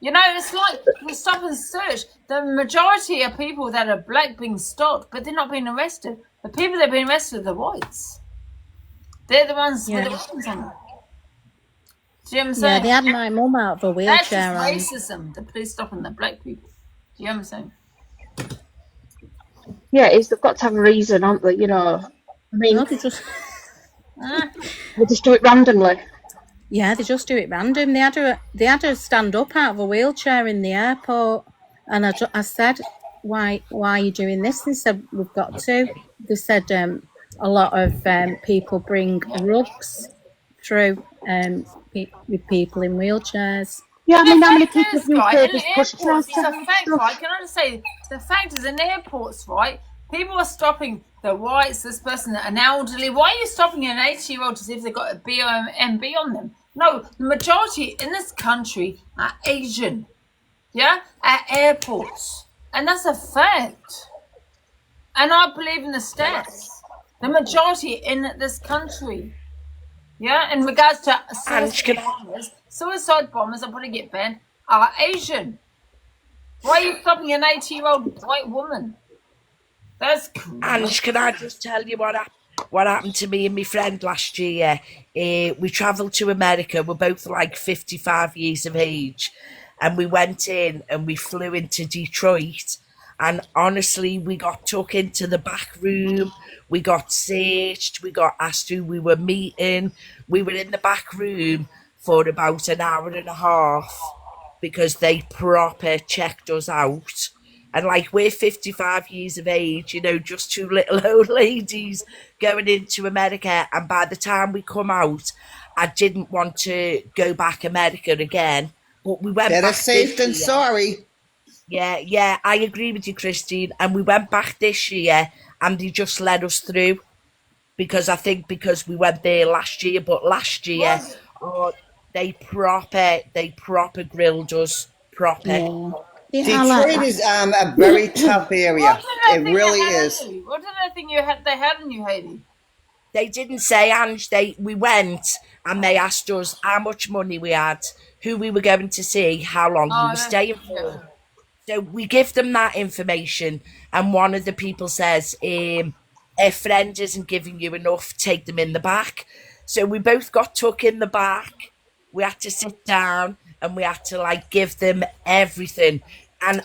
You know, it's like we stop and search. The majority of people that are black being stopped, but they're not being arrested. The people that are being arrested are the whites. They're the ones with the weapons on them. Do you know what I'm saying? Yeah, they had my mum out of a That's wheelchair. just racism. The police stopping the black people. Do you know what I'm saying? Yeah, they've got to have a reason, haven't they? You know, I mean, No, they just do it randomly. Yeah, they just do it random. They had her stand up out of a wheelchair in the airport, and I said, "Why are you doing this?" They said, "We've got to." They said a lot of people bring rugs through with people in wheelchairs. Yeah, I mean, how many fact people is, have you right, heard in this push airports, stuff? it's a fact, right? Can I just say, the fact is, in airports, right, people are stopping the whites, this person, an elderly. Why are you stopping an 80-year-old to see if they've got a BOMB on them? No, the majority in this country are Asian, yeah, at airports. And that's a fact. And I believe in the stats. The majority in this country, yeah, in regards to suicide bombers are going to get banned, are Asian. Why are you stopping an 80-year-old white woman? That's crazy. And can I just tell you what happened to me and my friend last year? We travelled to America. We're both like 55 years of age. And we went in and we flew into Detroit. And honestly, we got took into the back room. We got searched. We got asked who we were meeting. We were in the back room for about an hour and a half because they proper checked us out. And like, we're 55 years of age, you know, just two little old ladies going into America. And by the time we come out, I didn't want to go back America again. But we went Better back safe than this year. sorry. Yeah, I agree with you, Christine. And we went back this year and they just let us through. Because we went there last year. But last year, they proper grilled us. Proper. Yeah. Detroit is a very tough area. It really is. What did they think they had in you, Hayley? They didn't say, Ange. We went and they asked us how much money we had, who we were going to see, how long we were staying for. So we give them that information, and one of the people says, if friend isn't giving you enough, take them in the back. So we both got took in the back. We had to sit down and we had to give them everything. And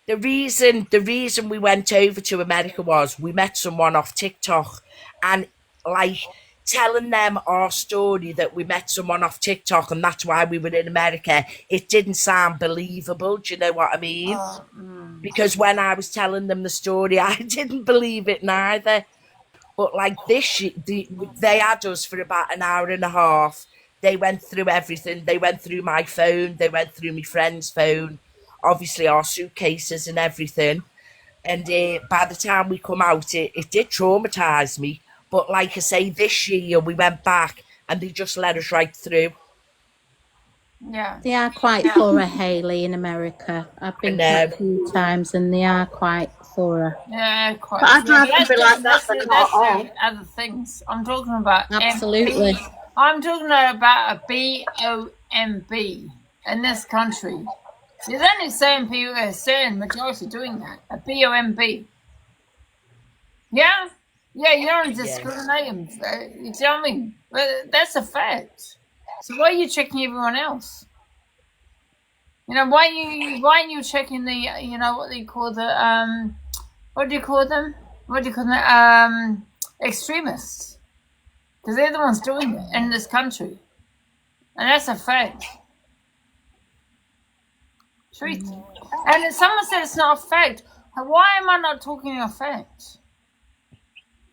the reason we went over to America was we met someone off TikTok, and telling them our story that we met someone off TikTok and that's why we were in America, it didn't sound believable. Do you know what I mean? Because when I was telling them the story, I didn't believe it neither. But they had us for about an hour and a half. They went through everything. They went through my phone. They went through my friend's phone. Obviously our suitcases and everything. And by the time we come out, it did traumatise me. But like I say, this year we went back and they just let us right through. Yeah. They are quite thorough, Hayley, in America. I've been quite a few times and they are quite thorough. Yeah, quite. But I'd rather That's be like that that's than that's not at all. other things. I'm talking about Absolutely. MP. I'm talking about a BOMB in this country. There's only a certain majority doing that. A BOMB. Yeah? Yeah, you don't discriminate them. You know what I mean? But that's a fact. So why are you checking everyone else? You know, why aren't you checking the, you know, what do you call them? Extremists. Because they're the ones doing it in this country. And that's a fact. Treat. And if someone said it's not a fact, why am I not talking a fact?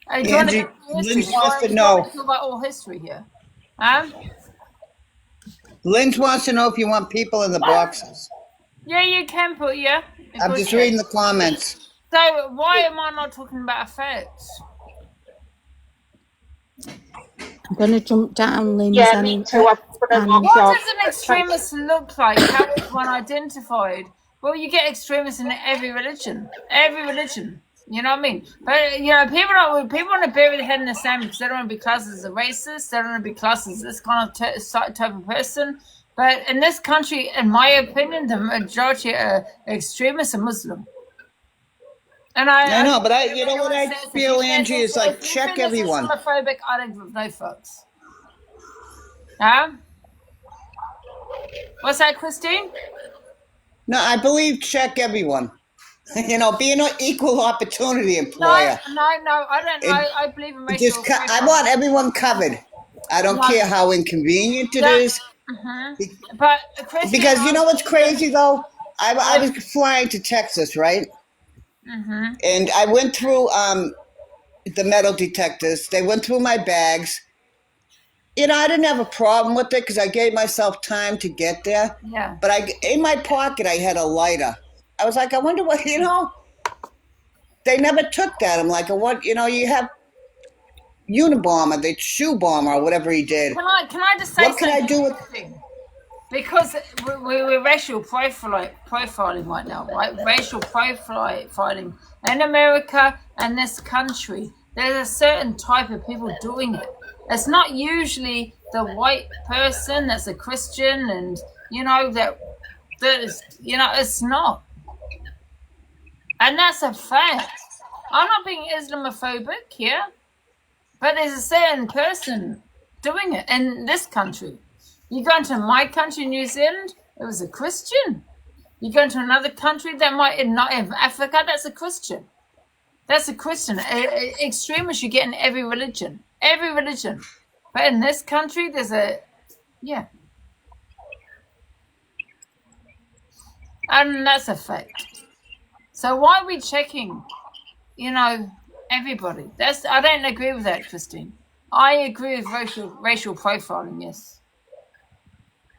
I don't Angie, Lynn wants to know. Talk about all history here. Lynn wants to know if you want people in the boxes. Yeah, you can put, yeah. I'm just reading the comments. So why am I not talking about facts? I'm going to jump down, Lynn. Yeah, me too. What does an extremist look like? How is one identified? Well, you get extremists in every religion. Every religion. You know what I mean? But, you know, people want to bury their head in the sand because they don't want to be classed as a racist. They don't want to be classed as this kind of type of person. But in this country, in my opinion, the majority of extremists are Muslim. And I know, but you know what I feel, Angie, is like check everyone. Islamophobic, I don't give no fucks. Huh? What's that, Christine? No, I believe check everyone. You know, be an equal opportunity employer. No, I don't. I believe in racial. I want everyone covered. I don't care how inconvenient it is. But Christine, because you know what's crazy though? I was flying to Texas, right? And I went through the metal detectors. They went through my bags. You know, I didn't have a problem with it because I gave myself time to get there. Yeah. But in my pocket, I had a lighter. I was like, I wonder what, you know, they never took that. I'm like, what, you know, you have Unabomber, the shoe bomber, or whatever he did. Can I just say what can I do with? Because we're racial profiling right now, right? Racial profiling in America and this country. There's a certain type of people doing it. It's not usually the white person that's a Christian, and you know that is, you know, it's not. And that's a fact. I'm not being Islamophobic here, but there's a certain person doing it in this country. You go into my country, New Zealand, it was a Christian. You go into another country that might not in Africa, that's a Christian. That's a Christian. Extremists you get in every religion. Every religion. But in this country, there's yeah. And that's a fact. So why are we checking, you know, everybody? I don't agree with that, Christine. I agree with racial profiling, yes.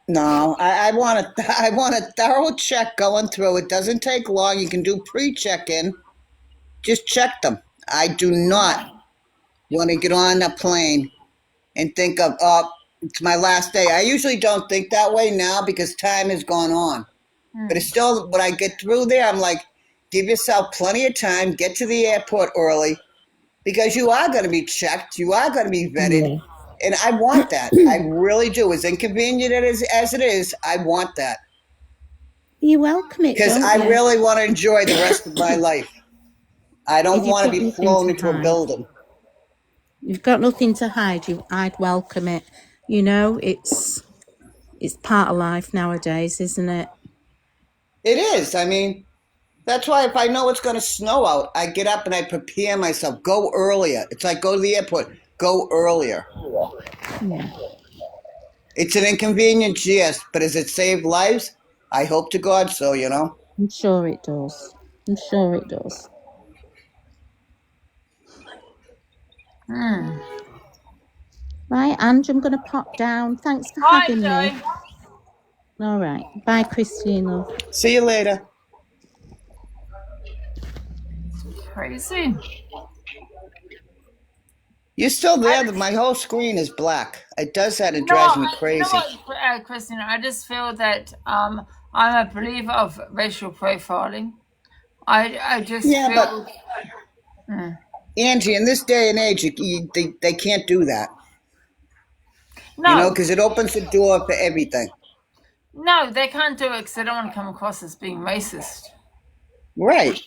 No, I want a thorough check going through. It doesn't take long. You can do pre-check-in. Just check them. I do not want to get on a plane and think of, it's my last day. I usually don't think that way now because time has gone on. But it's still, when I get through there, I'm like, give yourself plenty of time, get to the airport early, because you are going to be checked, you are going to be vetted, and I want that. I really do. As inconvenient as it is, I want that. You welcome it, because I really want to enjoy the rest of my life. I don't want to be flown into a building. You've got nothing to hide. I'd welcome it. You know, it's part of life nowadays, isn't it? It is. I mean, that's why if I know it's going to snow out, I get up and I prepare myself. Go earlier. It's like go to the airport. Go earlier. Yeah. It's an inconvenience, yes, but does it save lives? I hope to God so, you know. I'm sure it does. I'm sure it does. Right, Ange, I'm going to pop down. Thanks for having me. All right. Bye, Christine, love. See you later. Crazy. You're still there. My whole screen is black. It does that. It You know drives what? me You know crazy. what, Christina? I just feel that I'm a believer of racial profiling. I just Yeah, feel. but Angie, in this day and age, they can't do that. No. You know, because it opens the door for everything. No, they can't do it because they don't want to come across as being racist. Right.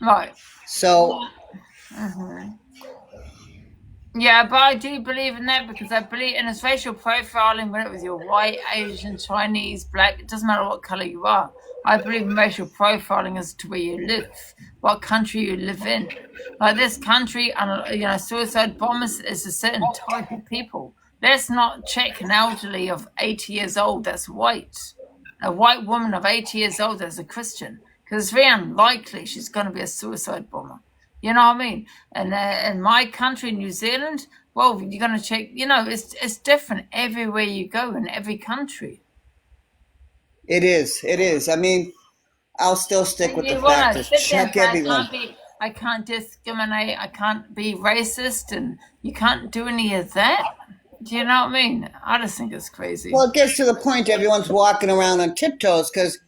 Right. So. Yeah, but I do believe in that because I believe in this racial profiling, whether it was you're white, Asian, Chinese, black, it doesn't matter what color you are. I believe in racial profiling as to where you live, what country you live in. Like this country, and suicide bombers is a certain type of people. Let's not check an elderly of 80 years old that's white, a white woman of 80 years old that's a Christian, because it's very unlikely she's going to be a suicide bomber. You know what I mean? And in my country, New Zealand, well, you're going to check, it's different everywhere you go in every country. It is. I mean, I'll still stick with the fact that check everyone. I can't discriminate. I can't be racist, and you can't do any of that. Do you know what I mean? I just think it's crazy. Well, it gets to the point everyone's walking around on tiptoes because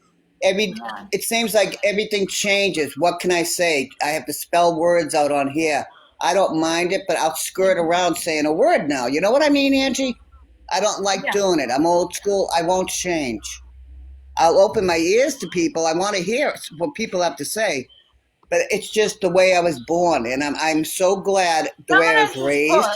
it seems like everything changes. What can I say? I have to spell words out on here. I don't mind it, but I'll skirt around saying a word now. You know what I mean, Angie? I don't like doing it. I'm old school. I won't change. I'll open my ears to people. I want to hear what people have to say. But it's just the way I was born, and I'm so glad the way I was raised.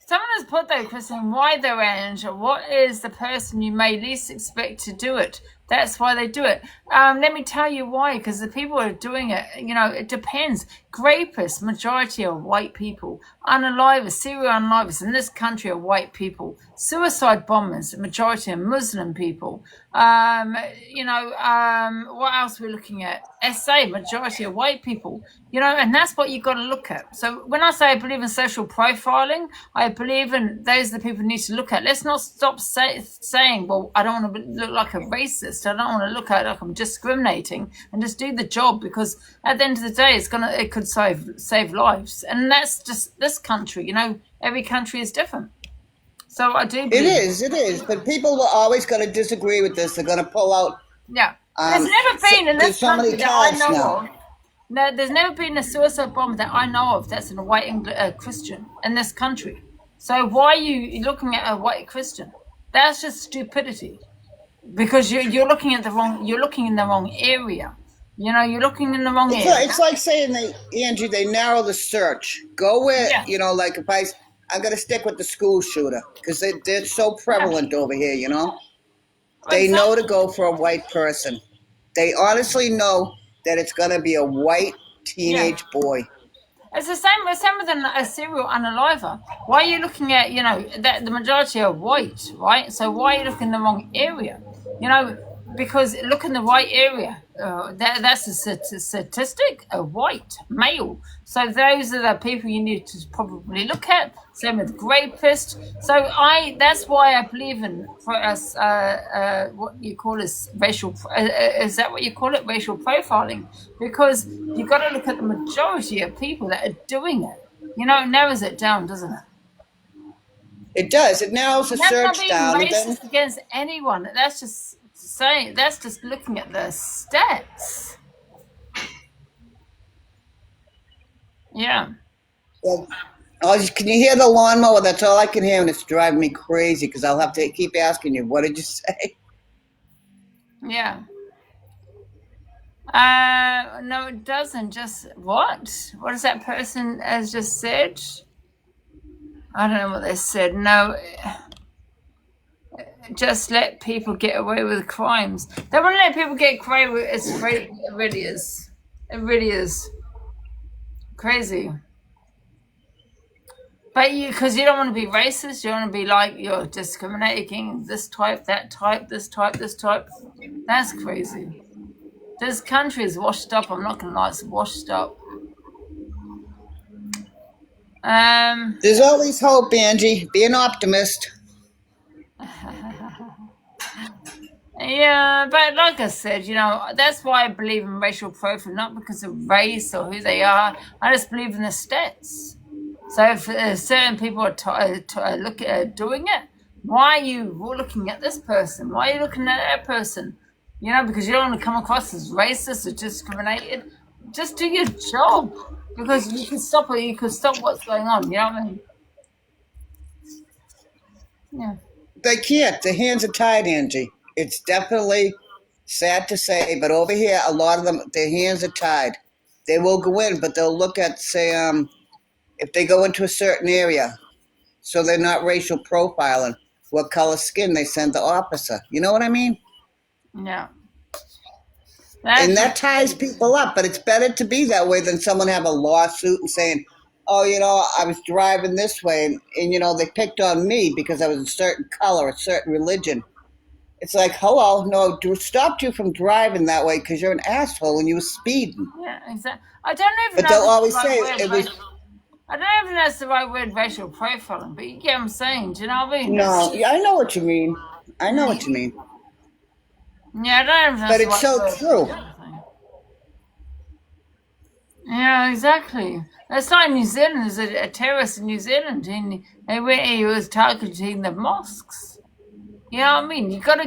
Someone has put though, Kristen, why the range? What is the person you may least expect to do it? That's why they do it. Let me tell you why, because the people who are doing it, it depends. Rapists, majority are white people. Unalivers, serial unalivers in this country are white people. Suicide bombers, majority are Muslim people. What else are we looking at? SA, majority are white people. And that's what you've got to look at. So when I say I believe in social profiling, I believe in those are the people who need to look at. Let's not stop saying, well, I don't want to look like a racist. I don't want to look at it like I'm discriminating, and just do the job, because at the end of the day, it could save lives. And that's just this country. Every country is different. So I do believe it is. But people are always going to disagree with this. They're going to pull out. Yeah. There's never been in this country that I know of. No, there's never been a suicide bomber that I know of that's a white Christian in this country. So why are you looking at a white Christian? That's just stupidity. Because you're looking in the wrong area. You're looking in the wrong area. It's like saying Angie, they narrow the search. Go with, like if I'm going to stick with the school shooter because they're so prevalent over here, They know to go for a white person. They honestly know that it's going to be a white teenage boy. It's the same with a serial unaliver. Why are you looking at, that the majority are white, right? So why are you looking in the wrong area? Because look in the right area. That's a statistic, a white male. So those are the people you need to probably look at. Same with rapists. So that's why I believe in what you call racial. Is that what you call it? Racial profiling? Because you've got to look at the majority of people that are doing it. It narrows it down, doesn't it? It does. It narrows the search down. That's not being racist against anyone. That's just saying. That's just looking at the stats. Yeah. Well, can you hear the lawnmower? That's all I can hear, and it's driving me crazy because I'll have to keep asking you, what did you say? Yeah. No, it doesn't. Just what? What is that person has just said? I don't know what they said. No. Just let people get away with crimes. They want to let people get away with it. It really is. It really is. Crazy. But because you don't want to be racist, you want to be like you're discriminating this type, that type, this type, this type. That's crazy. This country is washed up. I'm not going to lie, it's washed up. There's always hope, Angie. Be an optimist. Yeah, but like I said, you know, that's why I believe in racial profiling, not because of race or who they are. I just believe in the stats. So if certain people are doing it, why are you looking at this person? Why are you looking at that person? You know, because you don't want to come across as racist or discriminated. Just do your job, because you can stop it. You can stop what's going on. You know what I mean? Yeah. They can't. Their hands are tied, Angie. It's definitely sad to say, but over here, a lot of them, their hands are tied. They will go in, but they'll look at, say, if they go into a certain area, so they're not racial profiling, what color skin, they send the officer. You know what I mean? Yeah. And that ties people up, but it's better to be that way than someone have a lawsuit and saying, oh, you know, I was driving this way, and you know, they picked on me because I was a certain color, a certain religion. It's like, hello, no, stopped you from driving that way because you're an asshole and you were speeding. Yeah, exactly. I don't even But know. they'll always say it was. I don't even know if that's the right word, racial profiling, but you get what I'm saying. Do you know what I mean? No, yeah, I know what you mean. I know what you mean. Yeah, I don't even know. But it's so true. Yeah, exactly. That's like New Zealand. There's a terrorist in New Zealand, and he was targeting the mosques. You know what I mean? You gotta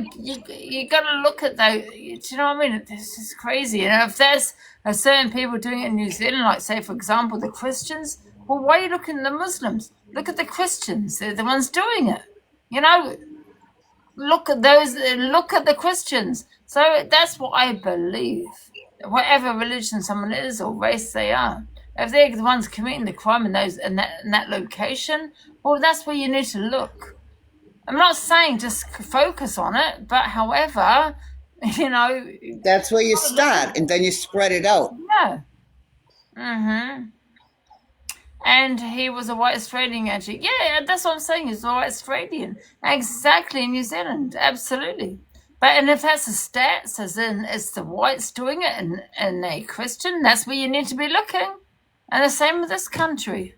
look at those. Do you know what I mean? This is crazy. And if there's certain people doing it in New Zealand, like say for example the Christians, well, why are you looking at the Muslims? Look at the Christians. They're the ones doing it. You know, look at those. Look at the Christians. So that's what I believe. Whatever religion someone is or race they are, if they're the ones committing the crime in that location, well, that's where you need to look. I'm not saying just focus on it, but however, you know, that's where you start, and then you spread it out. Yeah. And he was a white Australian, actually. Yeah, that's what I'm saying. He's a white Australian, exactly, in New Zealand, absolutely. And if that's the stats, as in it's the whites doing it and a Christian, that's where you need to be looking. And the same with this country.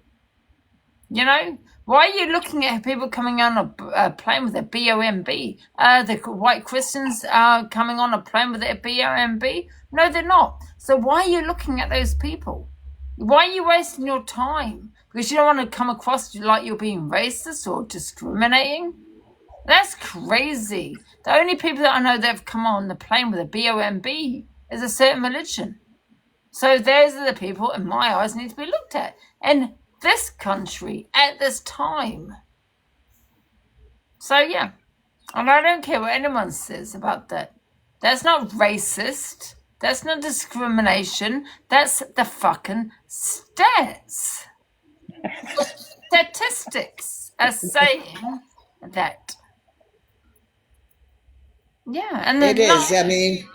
You know, why are you looking at people coming on a plane with a BOMB? The white Christians are coming on a plane with a BOMB? No, they're not. So why are you looking at those people? Why are you wasting your time? Because you don't want to come across like you're being racist or discriminating? That's crazy. The only people that I know that have come on the plane with a BOMB is a certain religion. So those are the people, in my eyes, need to be looked at. And this country at this time. So yeah, and I don't care what anyone says about that. That's not racist. That's not discrimination. That's the fucking stats. Statistics are saying that. Yeah, and it is. I mean,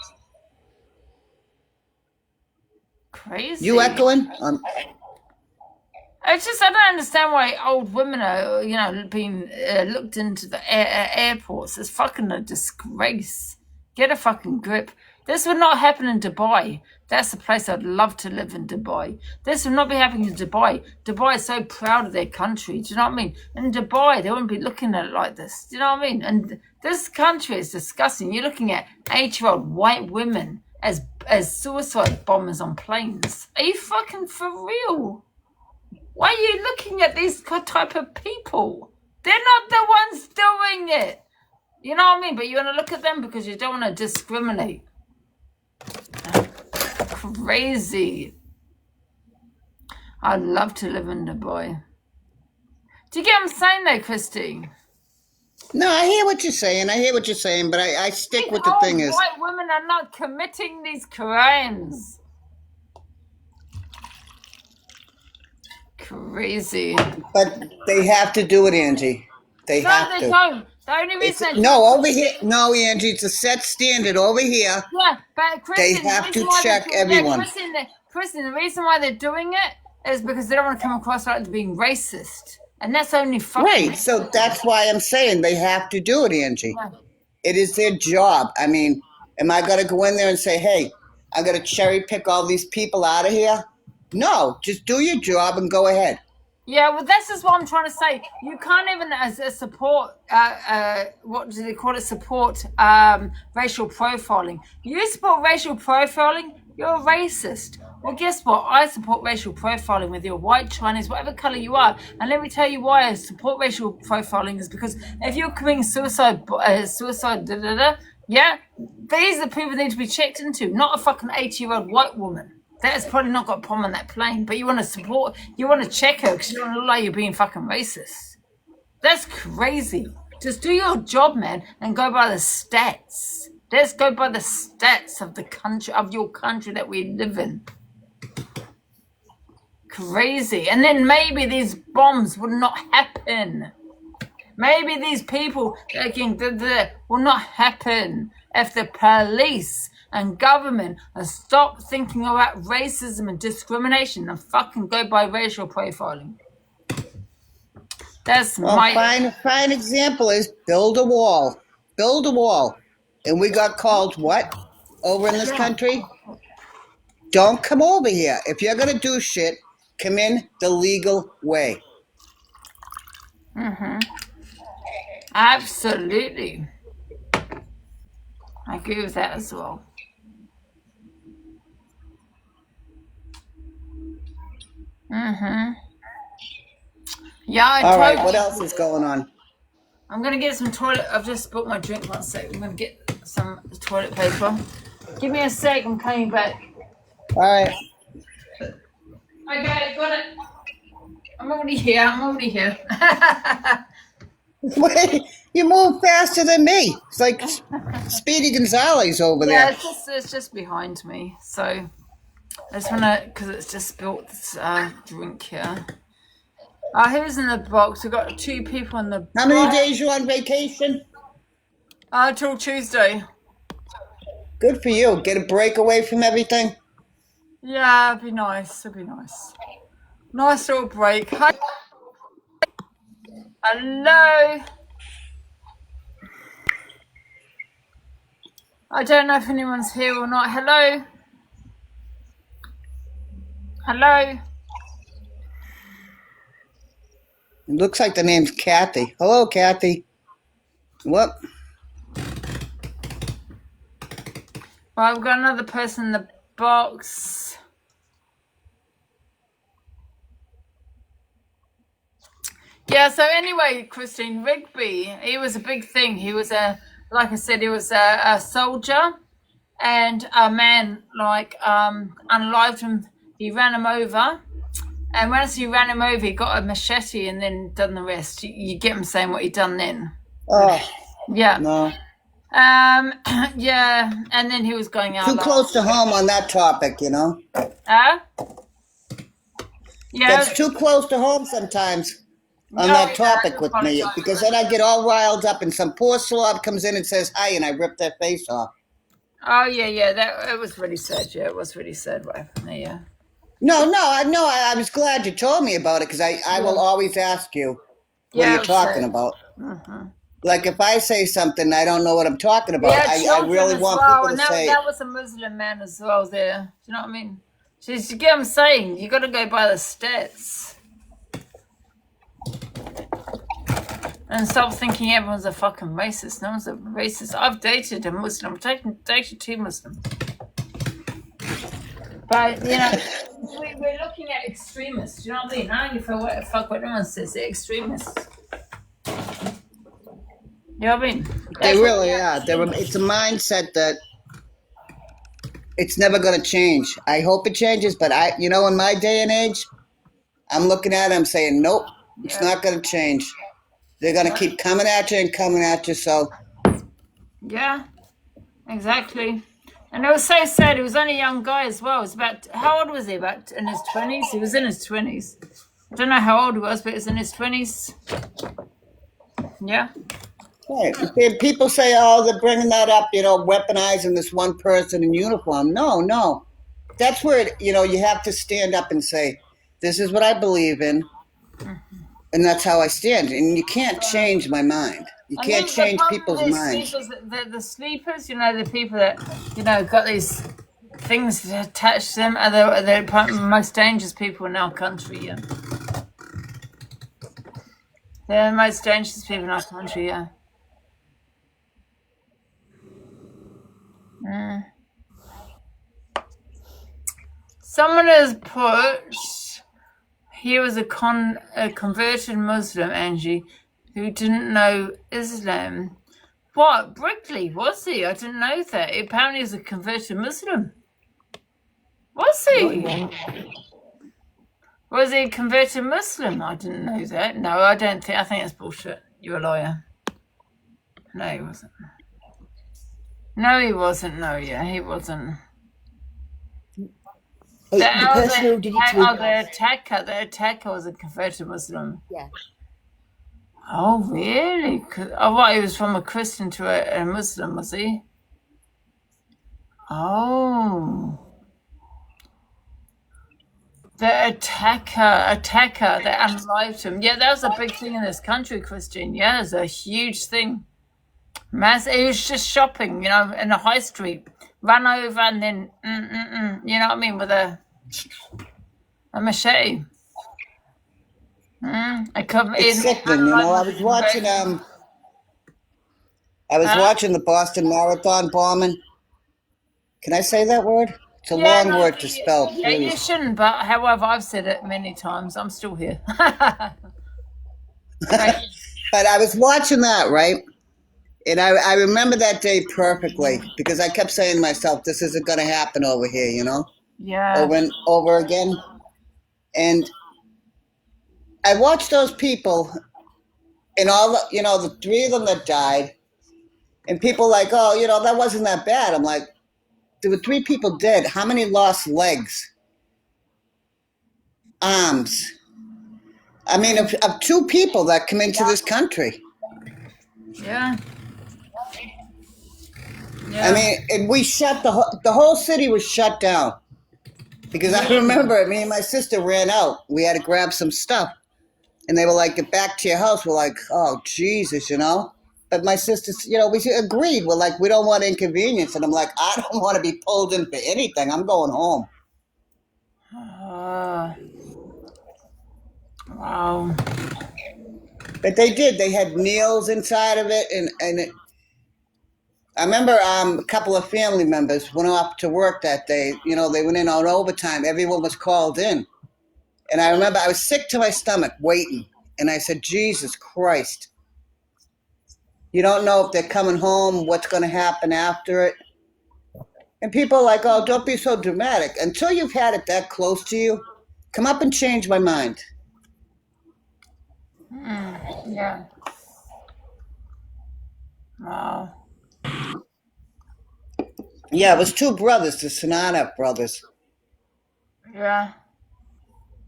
crazy. You echoing? It's just I don't understand why old women are, you know, being looked into the airports. It's fucking a disgrace. Get a fucking grip. This would not happen in Dubai. That's the place I'd love to live in, Dubai. This would not be happening in Dubai. Dubai is so proud of their country. Do you know what I mean? In Dubai, they wouldn't be looking at it like this. Do you know what I mean? And this country is disgusting. You're looking at 8-year-old white women as suicide bombers on planes. Are you fucking for real? Why are you looking at these type of people? They're not the ones doing it. You know what I mean? But you want to look at them because you don't want to discriminate. Crazy. I'd love to live in Dubai. Do you get what I'm saying though, Christy? No, I hear what you're saying. But I stick with the thing is... white women are not committing these crimes. Crazy. But they have to do it, Angie. They have to. Don't. The only reason over here. No, Angie, it's a set standard over here. Yeah, but Kristen, they have to check everyone. Kristen, the reason why they're doing it is because they don't want to come across like they're being racist. And that's only fucking... Right, so that's why I'm saying they have to do it, Angie. Yeah. It is their job. I mean, am I going to go in there and say, hey, I'm going to cherry pick all these people out of here? No, just do your job and go ahead. Yeah, well, this is what I'm trying to say. You can't even, as a support, what do they call it? Support racial profiling. You support racial profiling, you're a racist. Well, guess what? I support racial profiling with your white, Chinese, whatever color you are. And let me tell you why I support racial profiling is because if you're committing suicide, yeah, these are the people that need to be checked into, not a fucking 80-year-old white woman. That has probably not got a problem on that plane, but you want to support, you want to check her because you don't look like you're being fucking racist. That's crazy. Just do your job, man, and go by the stats. Let's go by the stats of the country, of your country that we live in. Crazy. And then maybe these bombs would not happen. Maybe these people will not happen if the police and government stop thinking about racism and discrimination and fucking go by racial profiling. That's fine example is build a wall. Build a wall. And we got called what over in this country? Don't come over here. If you're going to do shit, come in the legal way. Mm-hmm. Absolutely. I agree with that as well. Mm-hmm. Yeah, all right, what else is going on? I'm going to get some toilet. I've just bought my drink. 1 sec. I'm going to get some toilet paper. Give me a sec. I'm coming back. All right. Okay, got it. I'm already here. Wait, you move faster than me. It's like Speedy Gonzalez over there. Yeah, it's just behind me. So I just want to, because it's just spilled this drink here. Who's in the box? We've got 2 people in the box. How many days you on vacation? Till Tuesday. Good for you. Get a break away from everything. Yeah, it'd be nice. Nice little break. Hi. Hello. I don't know if anyone's here or not. Hello. It looks like the name's Kathy. Hello, Kathy. What? Right, we've got another person in the box. Yeah, so anyway, Christine, Rigby, he was a big thing. He was like I said, he was a soldier, and a man, unalived him. He ran him over, and once he ran him over, he got a machete and then done the rest. You get him saying what he done then. Oh. Yeah. No. Yeah, and then he was going out. Too close to home on that topic, you know? Yeah. That's too close to home sometimes on that topic with me, because then I get all riled up and some poor slob comes in and says hi and I rip their face off. Oh, yeah, it was really sad. Yeah, it was really sad what happened there, yeah. No, I was glad you told me about it, because I will always ask you what you're talking about. Mm-hmm. Like if I say something, I don't know what I'm talking about. I really want people to say. That was a Muslim man as well there. Do you know what I mean? You get what I'm saying? You got to go by the stats. And stop thinking everyone's a fucking racist. No one's a racist. I've dated a Muslim. I've dated 2 Muslims. But, we're looking at extremists. Do you know what I mean? I don't give a fuck what anyone says. They're extremists. You know what I mean? They really are. It's a mindset that it's never going to change. I hope it changes, but in my day and age, I'm looking at it, I'm saying, nope, it's not going to change. They're going to keep coming at you, so. Yeah, exactly. And it was so sad. He was only a young guy as well. How old was he? About in his 20s? He was in his 20s. I don't know how old he was, but he was in his 20s. Yeah. Right. People say, they're bringing that up, weaponizing this one person in uniform. No. That's where, you have to stand up and say, this is what I believe in, and that's how I stand. And you can't change my mind. You can't change people's minds. The sleepers, the people that, got these things attached to them are the most dangerous people in our country, yeah. They're the most dangerous people in our country, yeah. Someone has put he was a converted Muslim, Angie, who didn't know Islam. What? Brickley, was he? I didn't know that. Apparently he's a converted Muslim. Was he? Was he a converted Muslim? I didn't know that. No, I don't think. I think that's bullshit. You're a liar. No, he wasn't. No, he wasn't. No, yeah, he wasn't. The person who did it to the attacker was a converted Muslim. Yeah. Oh, really? Oh, what, he was from a Christian to a Muslim, was he? Oh. The attacker that unalived him. Yeah, that was a big thing in this country, Christian. Yeah, it was a huge thing. He was just shopping, you know, in the high street. Ran over and then, you know what I mean, with a machete. It's sickening, you know. I was watching watching the Boston Marathon bombing. Can I say that word? It's a long word to spell, please. Yeah, you shouldn't, but however, I've said it many times. I'm still here. But I was watching that, right? And I remember that day perfectly because I kept saying to myself, this isn't going to happen over here, you know? Yeah. Over and over again. And I watched those people and all the, you know, the three of them that died. And people like, oh, you know, that wasn't that bad. I'm like, there were 3 people dead. How many lost legs? Arms? I mean, of 2 people that come into this country. Yeah. I mean, and we shut the whole city was shut down because I remember me and my sister ran out. We had to grab some stuff, and they were like, "Get back to your house." We're like, "Oh Jesus," you know. But my sister, you know, we agreed. We're like, we don't want inconvenience, and I'm like, I don't want to be pulled in for anything. I'm going home. Wow. But they did. They had meals inside of it, and I remember a couple of family members went off to work that day. You know, they went in on overtime. Everyone was called in. And I remember I was sick to my stomach waiting. And I said, Jesus Christ. You don't know if they're coming home, what's going to happen after it. And people are like, oh, don't be so dramatic. Until you've had it that close to you, come up and change my mind. Yeah. Wow. Yeah, it was 2 brothers, the Sonata brothers. Yeah.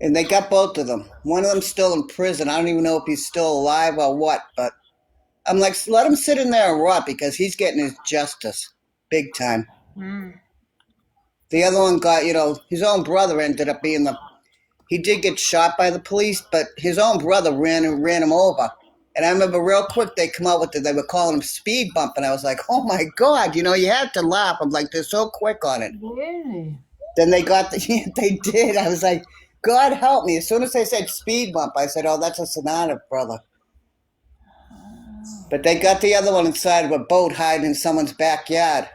And they got both of them. One of them's still in prison. I don't even know if he's still alive or what, but I'm like, let him sit in there and rot because he's getting his justice. Big time. The other one got, you know, his own brother ended up being he did get shot by the police, but his own brother ran him over. And I remember real quick they come out with they were calling him speed bump, and I was like, oh my God, you know, you had to laugh. I'm like, they're so quick on it. Really? Then they got they did. I was like, God help me. As soon as they said speed bump, I said, oh, that's a Sonata brother. But they got the other one inside of a boat hiding in someone's backyard.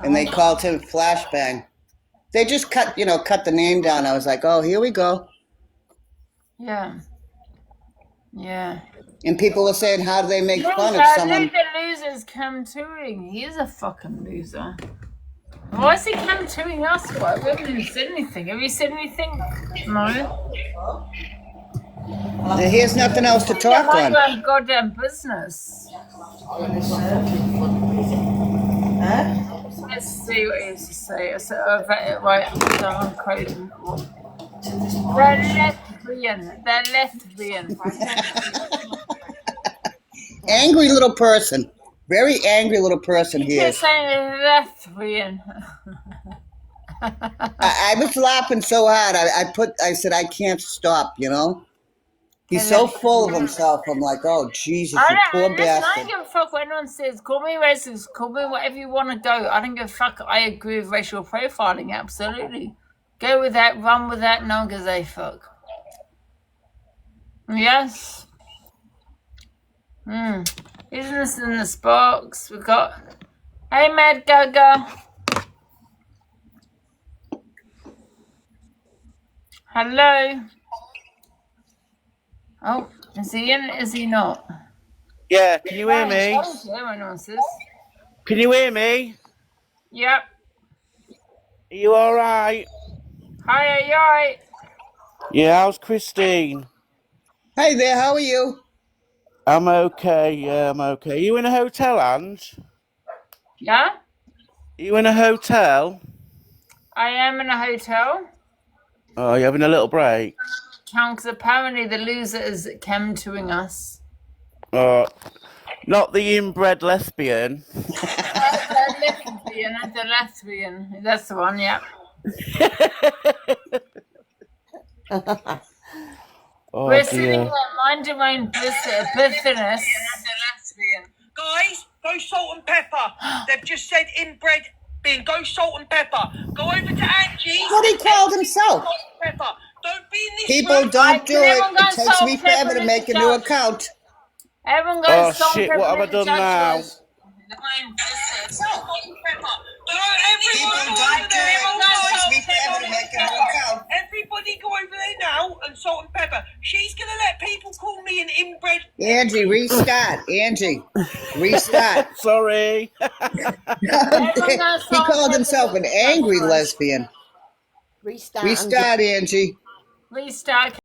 And they called him Flashbang. They just cut the name down. I was like, oh, here we go. Yeah. Yeah. And people were saying, how do they make fun of someone? Look at losers Cam Touring. He is a fucking loser. Why is he Cam Touring us? What? We haven't even said anything. Have you said anything? No. Here's nothing else to talk on. Mind your goddamn business. Let's see what he has to say. Right, so I'm quoting. They're lesbian. Angry little person. Very angry little person he is. Saying lesbian. I was laughing so hard. I said I can't stop, you know? He's so full of himself. I'm like, oh, Jesus, you poor bastard. I don't give a fuck what anyone says. Call me racist. Call me whatever you want to go. I don't give a fuck. I agree with racial profiling. Absolutely. Go with that. Run with that. No one gives a fuck. Yes. Business in this box. We've got. Hey, Mad Gaga. Hello. Oh, is he in? Is he not? Yeah, can you hear me? Can you hear me? Yep. Are you alright? Hi, are you alright? Yeah, how's Christine? Hey there, how are you? I'm okay, yeah, I'm okay. Are you in a hotel, Ange? Yeah? Are you in a hotel? I am in a hotel. Oh, you're having a little break? Because apparently the loser is chemtoing us. Not the inbred lesbian. The lesbian. That's the one, yeah. We're sitting there minding my own business. Guys, go salt and pepper. They've just said inbred being go salt and pepper. Go over to Angie. What he called himself. Salt and pepper. Don't be in this People room. don't do it. It takes me forever to make a new account. Everyone goes salt and shit, pepper. what have I done now? Everybody go over there now and salt and pepper. She's gonna let people call me an inbred. Angie, restart. Angie, restart. Sorry. He called himself an angry lesbian. Restart. Restart, Angie. Restart.